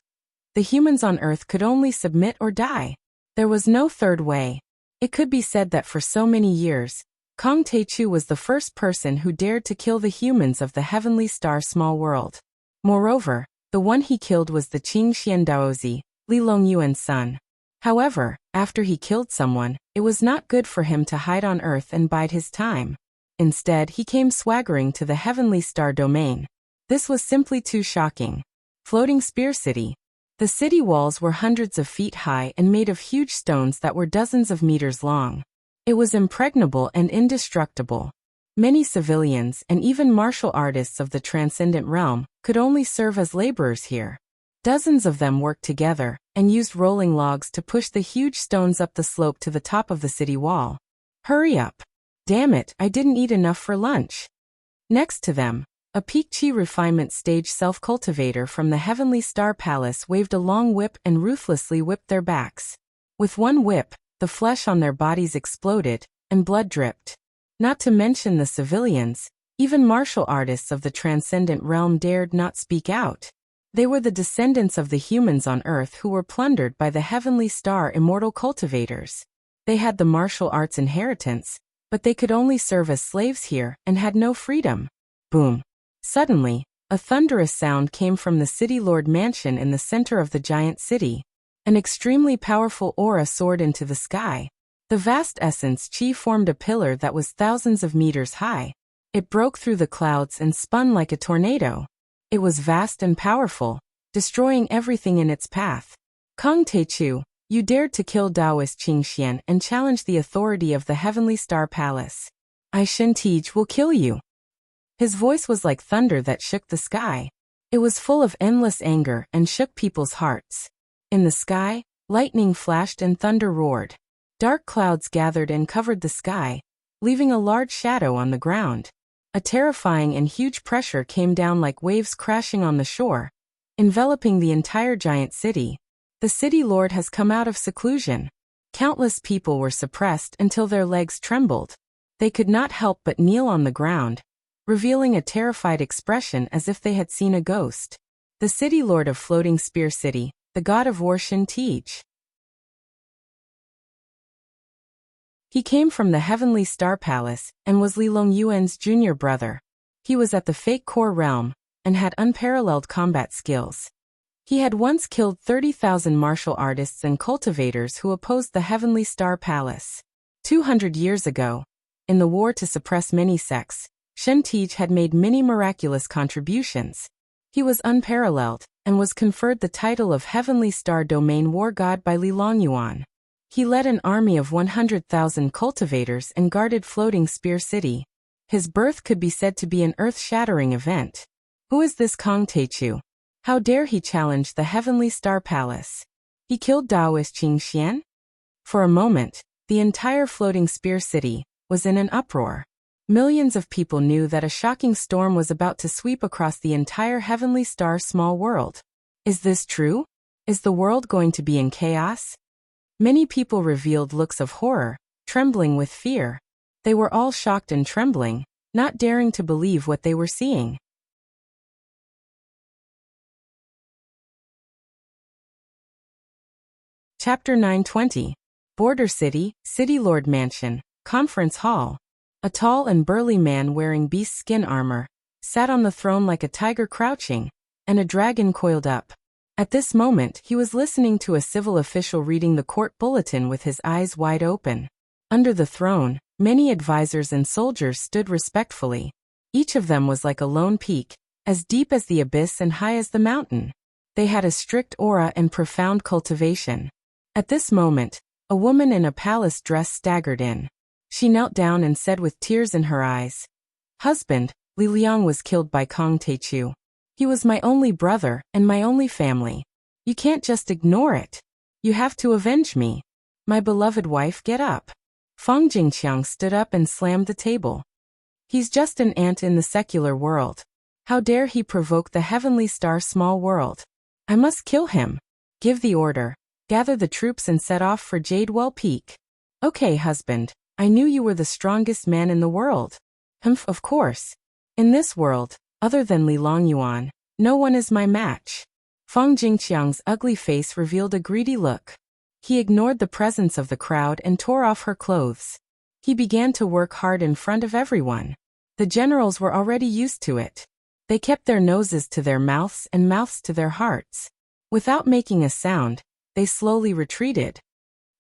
the humans on Earth could only submit or die. There was no third way. It could be said that for so many years, Kong Teichu was the first person who dared to kill the humans of the Heavenly Star Small World. Moreover, the one he killed was the Qing Xian Daozi, Li Longyuan's son. However, after he killed someone, it was not good for him to hide on Earth and bide his time. Instead, he came swaggering to the Heavenly Star domain. This was simply too shocking. Floating Spear City. The city walls were hundreds of feet high and made of huge stones that were dozens of meters long. It was impregnable and indestructible. Many civilians and even martial artists of the transcendent realm could only serve as laborers here. Dozens of them worked together and used rolling logs to push the huge stones up the slope to the top of the city wall. Hurry up! Damn it, I didn't eat enough for lunch. Next to them, a peak chi refinement stage self-cultivator from the Heavenly Star Palace waved a long whip and ruthlessly whipped their backs. With one whip, the flesh on their bodies exploded, and blood dripped. Not to mention the civilians, even martial artists of the transcendent realm dared not speak out. They were the descendants of the humans on Earth who were plundered by the Heavenly Star immortal cultivators. They had the martial arts inheritance, but they could only serve as slaves here and had no freedom. Boom. Suddenly, a thunderous sound came from the City Lord Mansion in the center of the giant city. An extremely powerful aura soared into the sky. The vast essence chi formed a pillar that was thousands of meters high. It broke through the clouds and spun like a tornado. It was vast and powerful, destroying everything in its path. Kong Teichu, you dared to kill Taoist Qingxian and challenge the authority of the Heavenly Star Palace. I Shen Tij will kill you. His voice was like thunder that shook the sky. It was full of endless anger and shook people's hearts. In the sky, lightning flashed and thunder roared. Dark clouds gathered and covered the sky, leaving a large shadow on the ground. A terrifying and huge pressure came down like waves crashing on the shore, enveloping the entire giant city. The city lord has come out of seclusion. Countless people were suppressed until their legs trembled. They could not help but kneel on the ground, revealing a terrified expression as if they had seen a ghost. The city lord of Floating Spear City, the god of war Shen Tij. He came from the Heavenly Star Palace and was Li Longyuan's junior brother. He was at the Fake Core realm and had unparalleled combat skills. He had once killed 30,000 martial artists and cultivators who opposed the Heavenly Star Palace. 200 years ago, in the war to suppress many sects, Shen Tij had made many miraculous contributions. He was unparalleled, and was conferred the title of Heavenly Star Domain War God by Li Longyuan. He led an army of 100,000 cultivators and guarded Floating Spear City. His birth could be said to be an earth-shattering event. Who is this Kong Taichu? How dare he challenge the Heavenly Star Palace? He killed Daoist Qing Xian? For a moment, the entire Floating Spear City was in an uproar. Millions of people knew that a shocking storm was about to sweep across the entire Heavenly Star small world. Is this true? Is the world going to be in chaos? Many people revealed looks of horror, trembling with fear. They were all shocked and trembling, not daring to believe what they were seeing. Chapter 920. Border City, City Lord Mansion, Conference Hall. A tall and burly man wearing beast skin armor sat on the throne like a tiger crouching, and a dragon coiled up. At this moment, he was listening to a civil official reading the court bulletin with his eyes wide open. Under the throne, many advisors and soldiers stood respectfully. Each of them was like a lone peak, as deep as the abyss and high as the mountain. They had a strict aura and profound cultivation. At this moment, a woman in a palace dress staggered in. She knelt down and said with tears in her eyes, "Husband, Li Liang was killed by Kong Taichu. He was my only brother and my only family. You can't just ignore it. You have to avenge me. My beloved wife, get up." Feng Jingqiang stood up and slammed the table. He's just an ant in the secular world. How dare he provoke the Heavenly Star small world? I must kill him. Give the order. Gather the troops and set off for Jadewell Peak. Okay, husband. I knew you were the strongest man in the world. Humph, of course. In this world, other than Li Longyuan, no one is my match. Feng Jingqiang's ugly face revealed a greedy look. He ignored the presence of the crowd and tore off her clothes. He began to work hard in front of everyone. The generals were already used to it. They kept their noses to their mouths and mouths to their hearts. Without making a sound, they slowly retreated.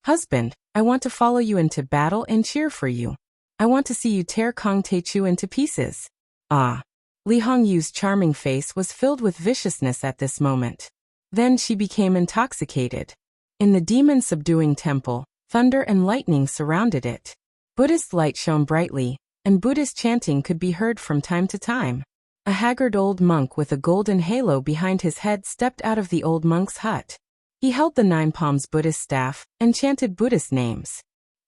Husband, I want to follow you into battle and cheer for you. I want to see you tear Kong Taichu into pieces. Ah. Li Hongyu's charming face was filled with viciousness at this moment. Then she became intoxicated. In the demon-subduing temple, thunder and lightning surrounded it. Buddhist light shone brightly, and Buddhist chanting could be heard from time to time. A haggard old monk with a golden halo behind his head stepped out of the old monk's hut. He held the 9 palms Buddhist staff and chanted Buddhist names.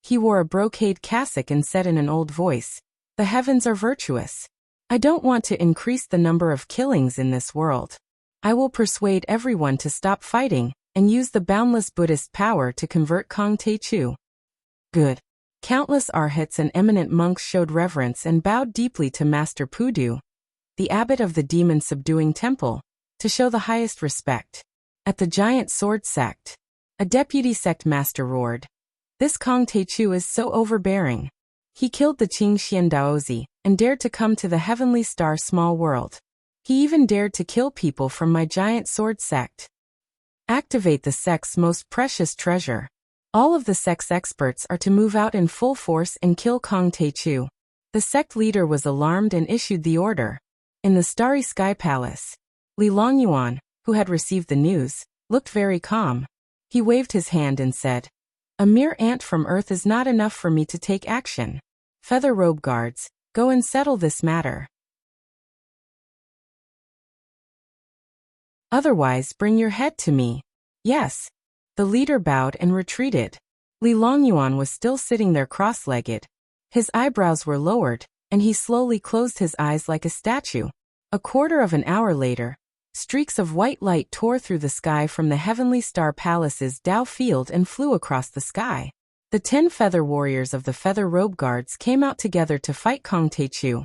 He wore a brocade cassock and said in an old voice, "The heavens are virtuous. I don't want to increase the number of killings in this world. I will persuade everyone to stop fighting and use the boundless Buddhist power to convert Kong Taichu." Good. Countless arhats and eminent monks showed reverence and bowed deeply to Master Pudu, the abbot of the demon-subduing temple, to show the highest respect. At the giant sword sect, a deputy sect master roared, "This Kong Taichu is so overbearing. He killed the Qing Xian Daozi and dared to come to the Heavenly Star small world. He even dared to kill people from my giant sword sect. Activate the sect's most precious treasure. All of the sect's experts are to move out in full force and kill Kong Taichu." The sect leader was alarmed and issued the order. In the Starry Sky Palace, Li Longyuan, who had received the news, looked very calm. He waved his hand and said, "A mere ant from Earth is not enough for me to take action. Feather Robe Guards, go and settle this matter. Otherwise, bring your head to me." "Yes." The leader bowed and retreated. Li Longyuan was still sitting there cross-legged. His eyebrows were lowered, and he slowly closed his eyes like a statue. A quarter of an hour later, streaks of white light tore through the sky from the Heavenly Star Palace's Dao Field and flew across the sky. The 10 feather warriors of the Feather Robe Guards came out together to fight Kong Taichu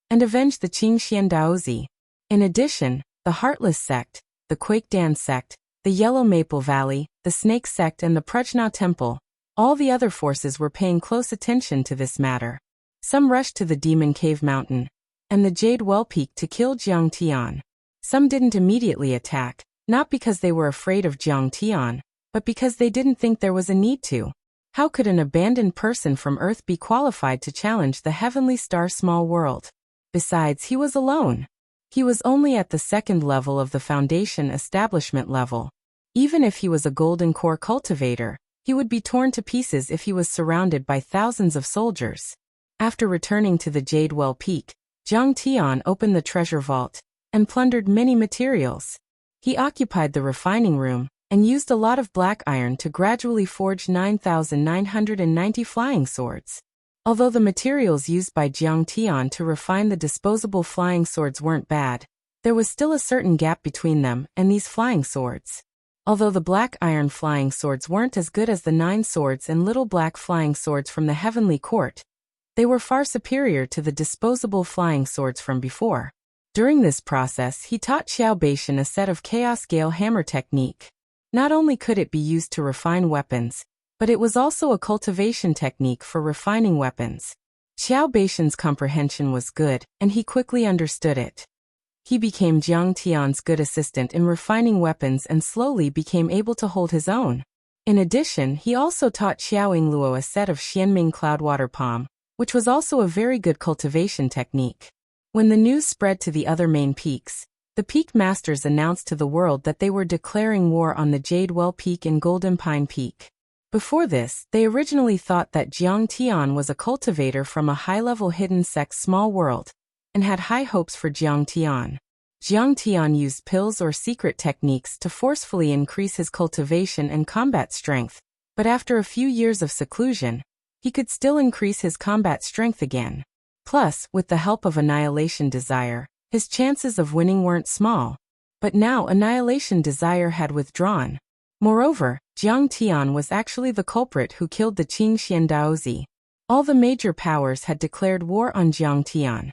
and avenge the Qing Xian Daozi. In addition, the Heartless Sect, the Quakedan Sect, the Yellow Maple Valley, the Snake Sect and the Prajna Temple, all the other forces were paying close attention to this matter. Some rushed to the Demon Cave Mountain and the Jade Well Peak to kill Jiang Tian. Some didn't immediately attack, not because they were afraid of Jiang Tian, but because they didn't think there was a need to. How could an abandoned person from Earth be qualified to challenge the Heavenly Star small world? Besides, he was alone. He was only at the second level of the foundation establishment level. Even if he was a golden core cultivator, he would be torn to pieces if he was surrounded by thousands of soldiers. After returning to the Jade Well Peak, Jiang Tian opened the treasure vault and plundered many materials. He occupied the refining room and used a lot of black iron to gradually forge 9,990 flying swords. Although the materials used by Jiang Tian to refine the disposable flying swords weren't bad, there was still a certain gap between them and these flying swords. Although the black iron flying swords weren't as good as the 9 swords and little black flying swords from the Heavenly Court, they were far superior to the disposable flying swords from before. During this process, he taught Xiao Beishan a set of Chaos Gale hammer technique. Not only could it be used to refine weapons, but it was also a cultivation technique for refining weapons. Xiao Beishan's comprehension was good, and he quickly understood it. He became Jiang Tian's good assistant in refining weapons and slowly became able to hold his own. In addition, he also taught Xiao Yingluo a set of Xianming Cloudwater Palm, which was also a very good cultivation technique. When the news spread to the other main peaks, the Peak Masters announced to the world that they were declaring war on the Jade Well Peak and Golden Pine Peak. Before this, they originally thought that Jiang Tian was a cultivator from a high-level hidden sect small world, and had high hopes for Jiang Tian. Jiang Tian used pills or secret techniques to forcefully increase his cultivation and combat strength, but after a few years of seclusion, he could still increase his combat strength again. Plus, with the help of Annihilation Desire, his chances of winning weren't small. But now Annihilation Desire had withdrawn. Moreover, Jiang Tian was actually the culprit who killed the Qing Xian Daozi. All the major powers had declared war on Jiang Tian.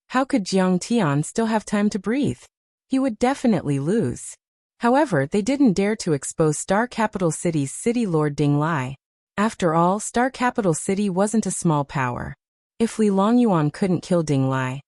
How could Jiang Tian still have time to breathe? He would definitely lose. However, they didn't dare to expose Star Capital City's City Lord Ding Lai. After all, Star Capital City wasn't a small power. If Li Longyuan couldn't kill Ding Lai,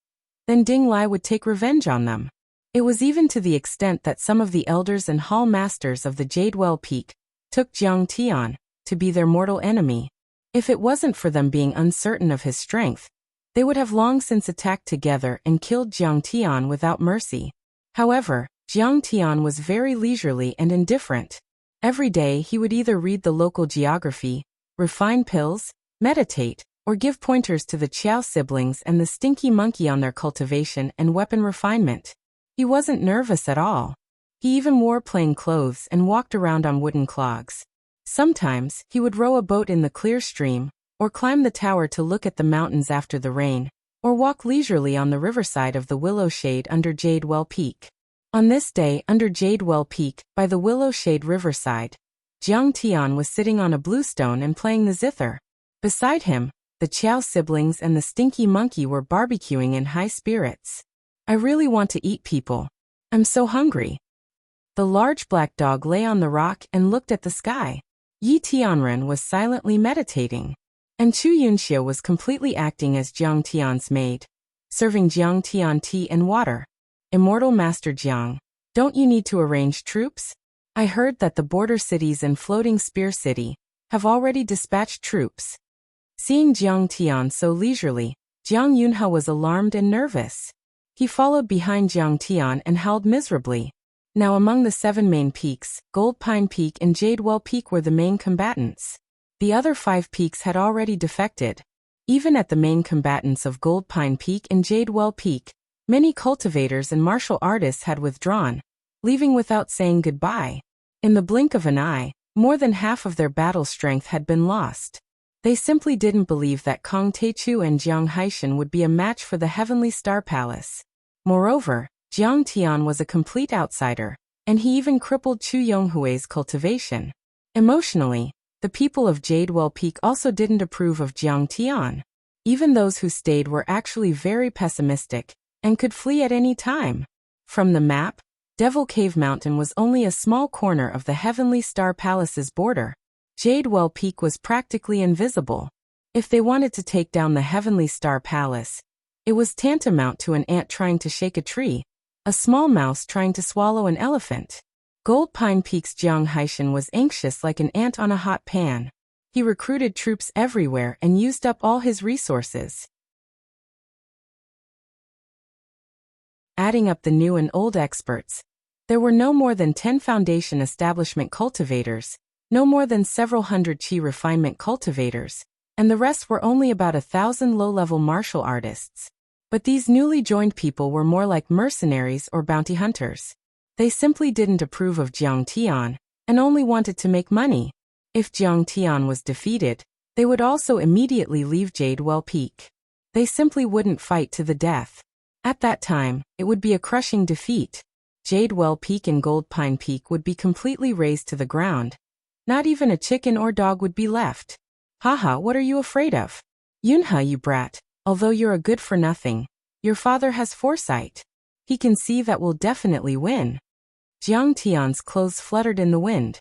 then Ding Lai would take revenge on them. It was even to the extent that some of the elders and hall masters of the Jade Well Peak took Jiang Tian to be their mortal enemy. If it wasn't for them being uncertain of his strength, they would have long since attacked together and killed Jiang Tian without mercy. However, Jiang Tian was very leisurely and indifferent. Every day he would either read the local geography, refine pills, meditate, or give pointers to the Qiao siblings and the Stinky Monkey on their cultivation and weapon refinement. He wasn't nervous at all. He even wore plain clothes and walked around on wooden clogs. Sometimes, he would row a boat in the clear stream, or climb the tower to look at the mountains after the rain, or walk leisurely on the riverside of the Willow Shade under Jade Well Peak. On this day, under Jade Well Peak, by the Willow Shade riverside, Jiang Tian was sitting on a bluestone and playing the zither. Beside him, the Qiao siblings and the Stinky Monkey were barbecuing in high spirits. I really want to eat people. I'm so hungry. The large black dog lay on the rock and looked at the sky. Yi Tianren was silently meditating. And Chu Yunxia was completely acting as Jiang Tian's maid, serving Jiang Tian tea and water. Immortal Master Jiang, don't you need to arrange troops? I heard that the border cities and Floating Spear City have already dispatched troops. Seeing Jiang Tian so leisurely, Jiang Yunhe was alarmed and nervous. He followed behind Jiang Tian and howled miserably. Now among the 7 main peaks, Gold Pine Peak and Jade Well Peak were the main combatants. The other 5 peaks had already defected. Even at the main combatants of Gold Pine Peak and Jade Well Peak, many cultivators and martial artists had withdrawn, leaving without saying goodbye. In the blink of an eye, more than half of their battle strength had been lost. They simply didn't believe that Kong Teichu and Jiang Haishan would be a match for the Heavenly Star Palace. Moreover, Jiang Tian was a complete outsider, and he even crippled Chu Yonghui's cultivation. Emotionally, the people of Jade Well Peak also didn't approve of Jiang Tian. Even those who stayed were actually very pessimistic, and could flee at any time. From the map, Devil Cave Mountain was only a small corner of the Heavenly Star Palace's border. Jade Well Peak was practically invisible. If they wanted to take down the Heavenly Star Palace, it was tantamount to an ant trying to shake a tree, a small mouse trying to swallow an elephant. Gold Pine Peak's Jiang Haishan was anxious like an ant on a hot pan. He recruited troops everywhere and used up all his resources. Adding up the new and old experts, there were no more than 10 foundation establishment cultivators, no more than several hundred chi refinement cultivators, and the rest were only about 1,000 low-level martial artists. But these newly joined people were more like mercenaries or bounty hunters. They simply didn't approve of Jiang Tian, and only wanted to make money. If Jiang Tian was defeated, they would also immediately leave Jadewell Peak. They simply wouldn't fight to the death. At that time, it would be a crushing defeat. Jadewell Peak and Gold Pine Peak would be completely razed to the ground. Not even a chicken or dog would be left. Haha, what are you afraid of? Yunha, you brat, although you're a good-for-nothing, your father has foresight. He can see that we'll definitely win. Jiang Tian's clothes fluttered in the wind.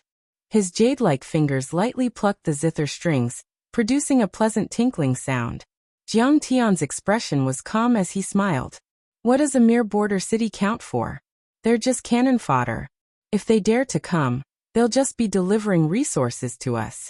His jade-like fingers lightly plucked the zither strings, producing a pleasant tinkling sound. Jiang Tian's expression was calm as he smiled. What does a mere border city count for? They're just cannon fodder. If they dare to come, they'll just be delivering resources to us.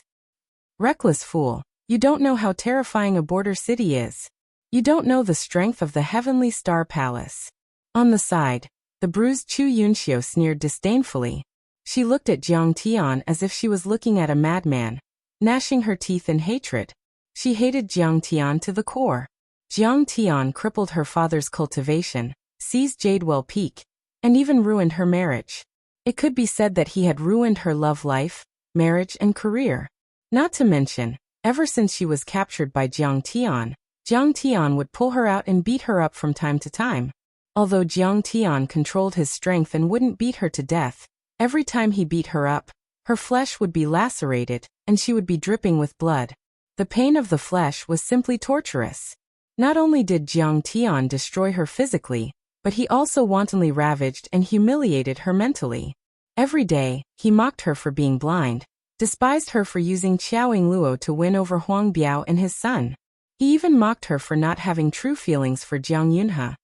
Reckless fool, you don't know how terrifying a border city is. You don't know the strength of the Heavenly Star Palace. On the side, the bruised Chu Yunxiu sneered disdainfully. She looked at Jiang Tian as if she was looking at a madman, gnashing her teeth in hatred. She hated Jiang Tian to the core. Jiang Tian crippled her father's cultivation, seized Jadewell Peak, and even ruined her marriage. It could be said that he had ruined her love life, marriage, and career. Not to mention, ever since she was captured by Jiang Tian would pull her out and beat her up from time to time. Although Jiang Tian controlled his strength and wouldn't beat her to death, every time he beat her up, her flesh would be lacerated, and she would be dripping with blood. The pain of the flesh was simply torturous. Not only did Jiang Tian destroy her physically, but he also wantonly ravaged and humiliated her mentally. Every day, he mocked her for being blind, despised her for using Qiaoying Luo to win over Huang Biao and his son. He even mocked her for not having true feelings for Jiang Yunha,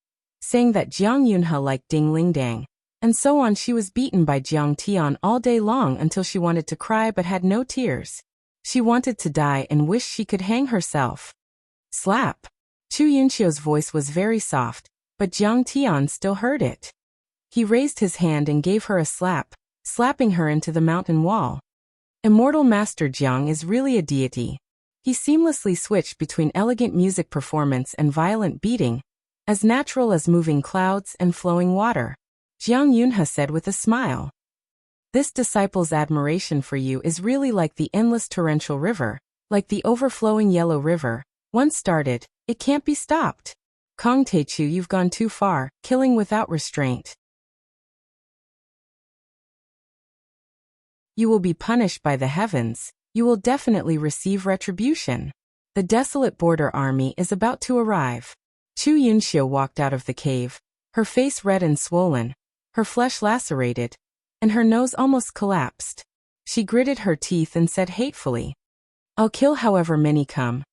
saying that Jiang Yunha liked Ding Ling Dang, and so on. She was beaten by Jiang Tian all day long until she wanted to cry but had no tears. She wanted to die and wished she could hang herself. Slap! Chu Yunxiu's voice was very soft, but Jiang Tian still heard it. He raised his hand and gave her a slap, slapping her into the mountain wall. Immortal Master Jiang is really a deity. He seamlessly switched between elegant music performance and violent beating, as natural as moving clouds and flowing water. Jiang Yunha said with a smile. This disciple's admiration for you is really like the endless torrential river, like the overflowing yellow river. Once started, it can't be stopped. Kong Teichu, you've gone too far, killing without restraint. You will be punished by the heavens. You will definitely receive retribution. The desolate border army is about to arrive. Chu Yunxiu walked out of the cave, her face red and swollen, her flesh lacerated, and her nose almost collapsed. She gritted her teeth and said hatefully, I'll kill however many come.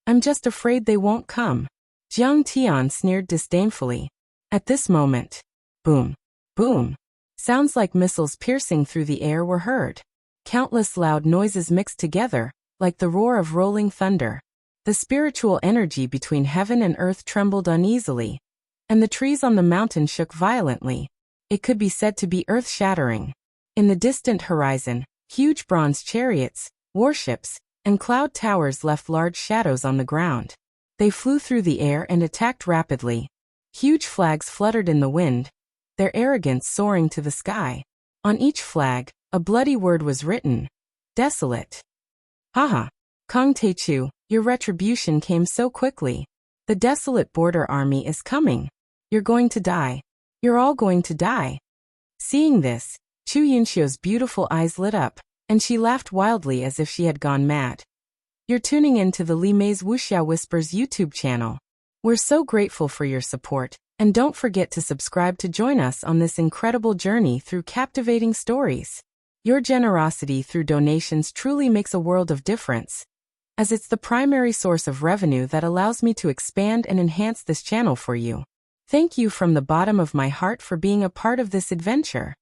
I'm just afraid they won't come. Jiang Tian sneered disdainfully. At this moment, boom, boom, sounds like missiles piercing through the air were heard. Countless loud noises mixed together, like the roar of rolling thunder. The spiritual energy between heaven and earth trembled uneasily, and the trees on the mountain shook violently. It could be said to be earth-shattering. In the distant horizon, huge bronze chariots, warships, and cloud towers left large shadows on the ground. They flew through the air and attacked rapidly. Huge flags fluttered in the wind, their arrogance soaring to the sky. On each flag, a bloody word was written. Desolate. Haha. Kong Teichu, your retribution came so quickly. The desolate border army is coming. You're going to die. You're all going to die. Seeing this, Chu Yunxiu's beautiful eyes lit up, and she laughed wildly as if she had gone mad. You're tuning in to the Li Mei's Wuxia Whispers YouTube channel. We're so grateful for your support, and don't forget to subscribe to join us on this incredible journey through captivating stories. Your generosity through donations truly makes a world of difference, as it's the primary source of revenue that allows me to expand and enhance this channel for you. Thank you from the bottom of my heart for being a part of this adventure.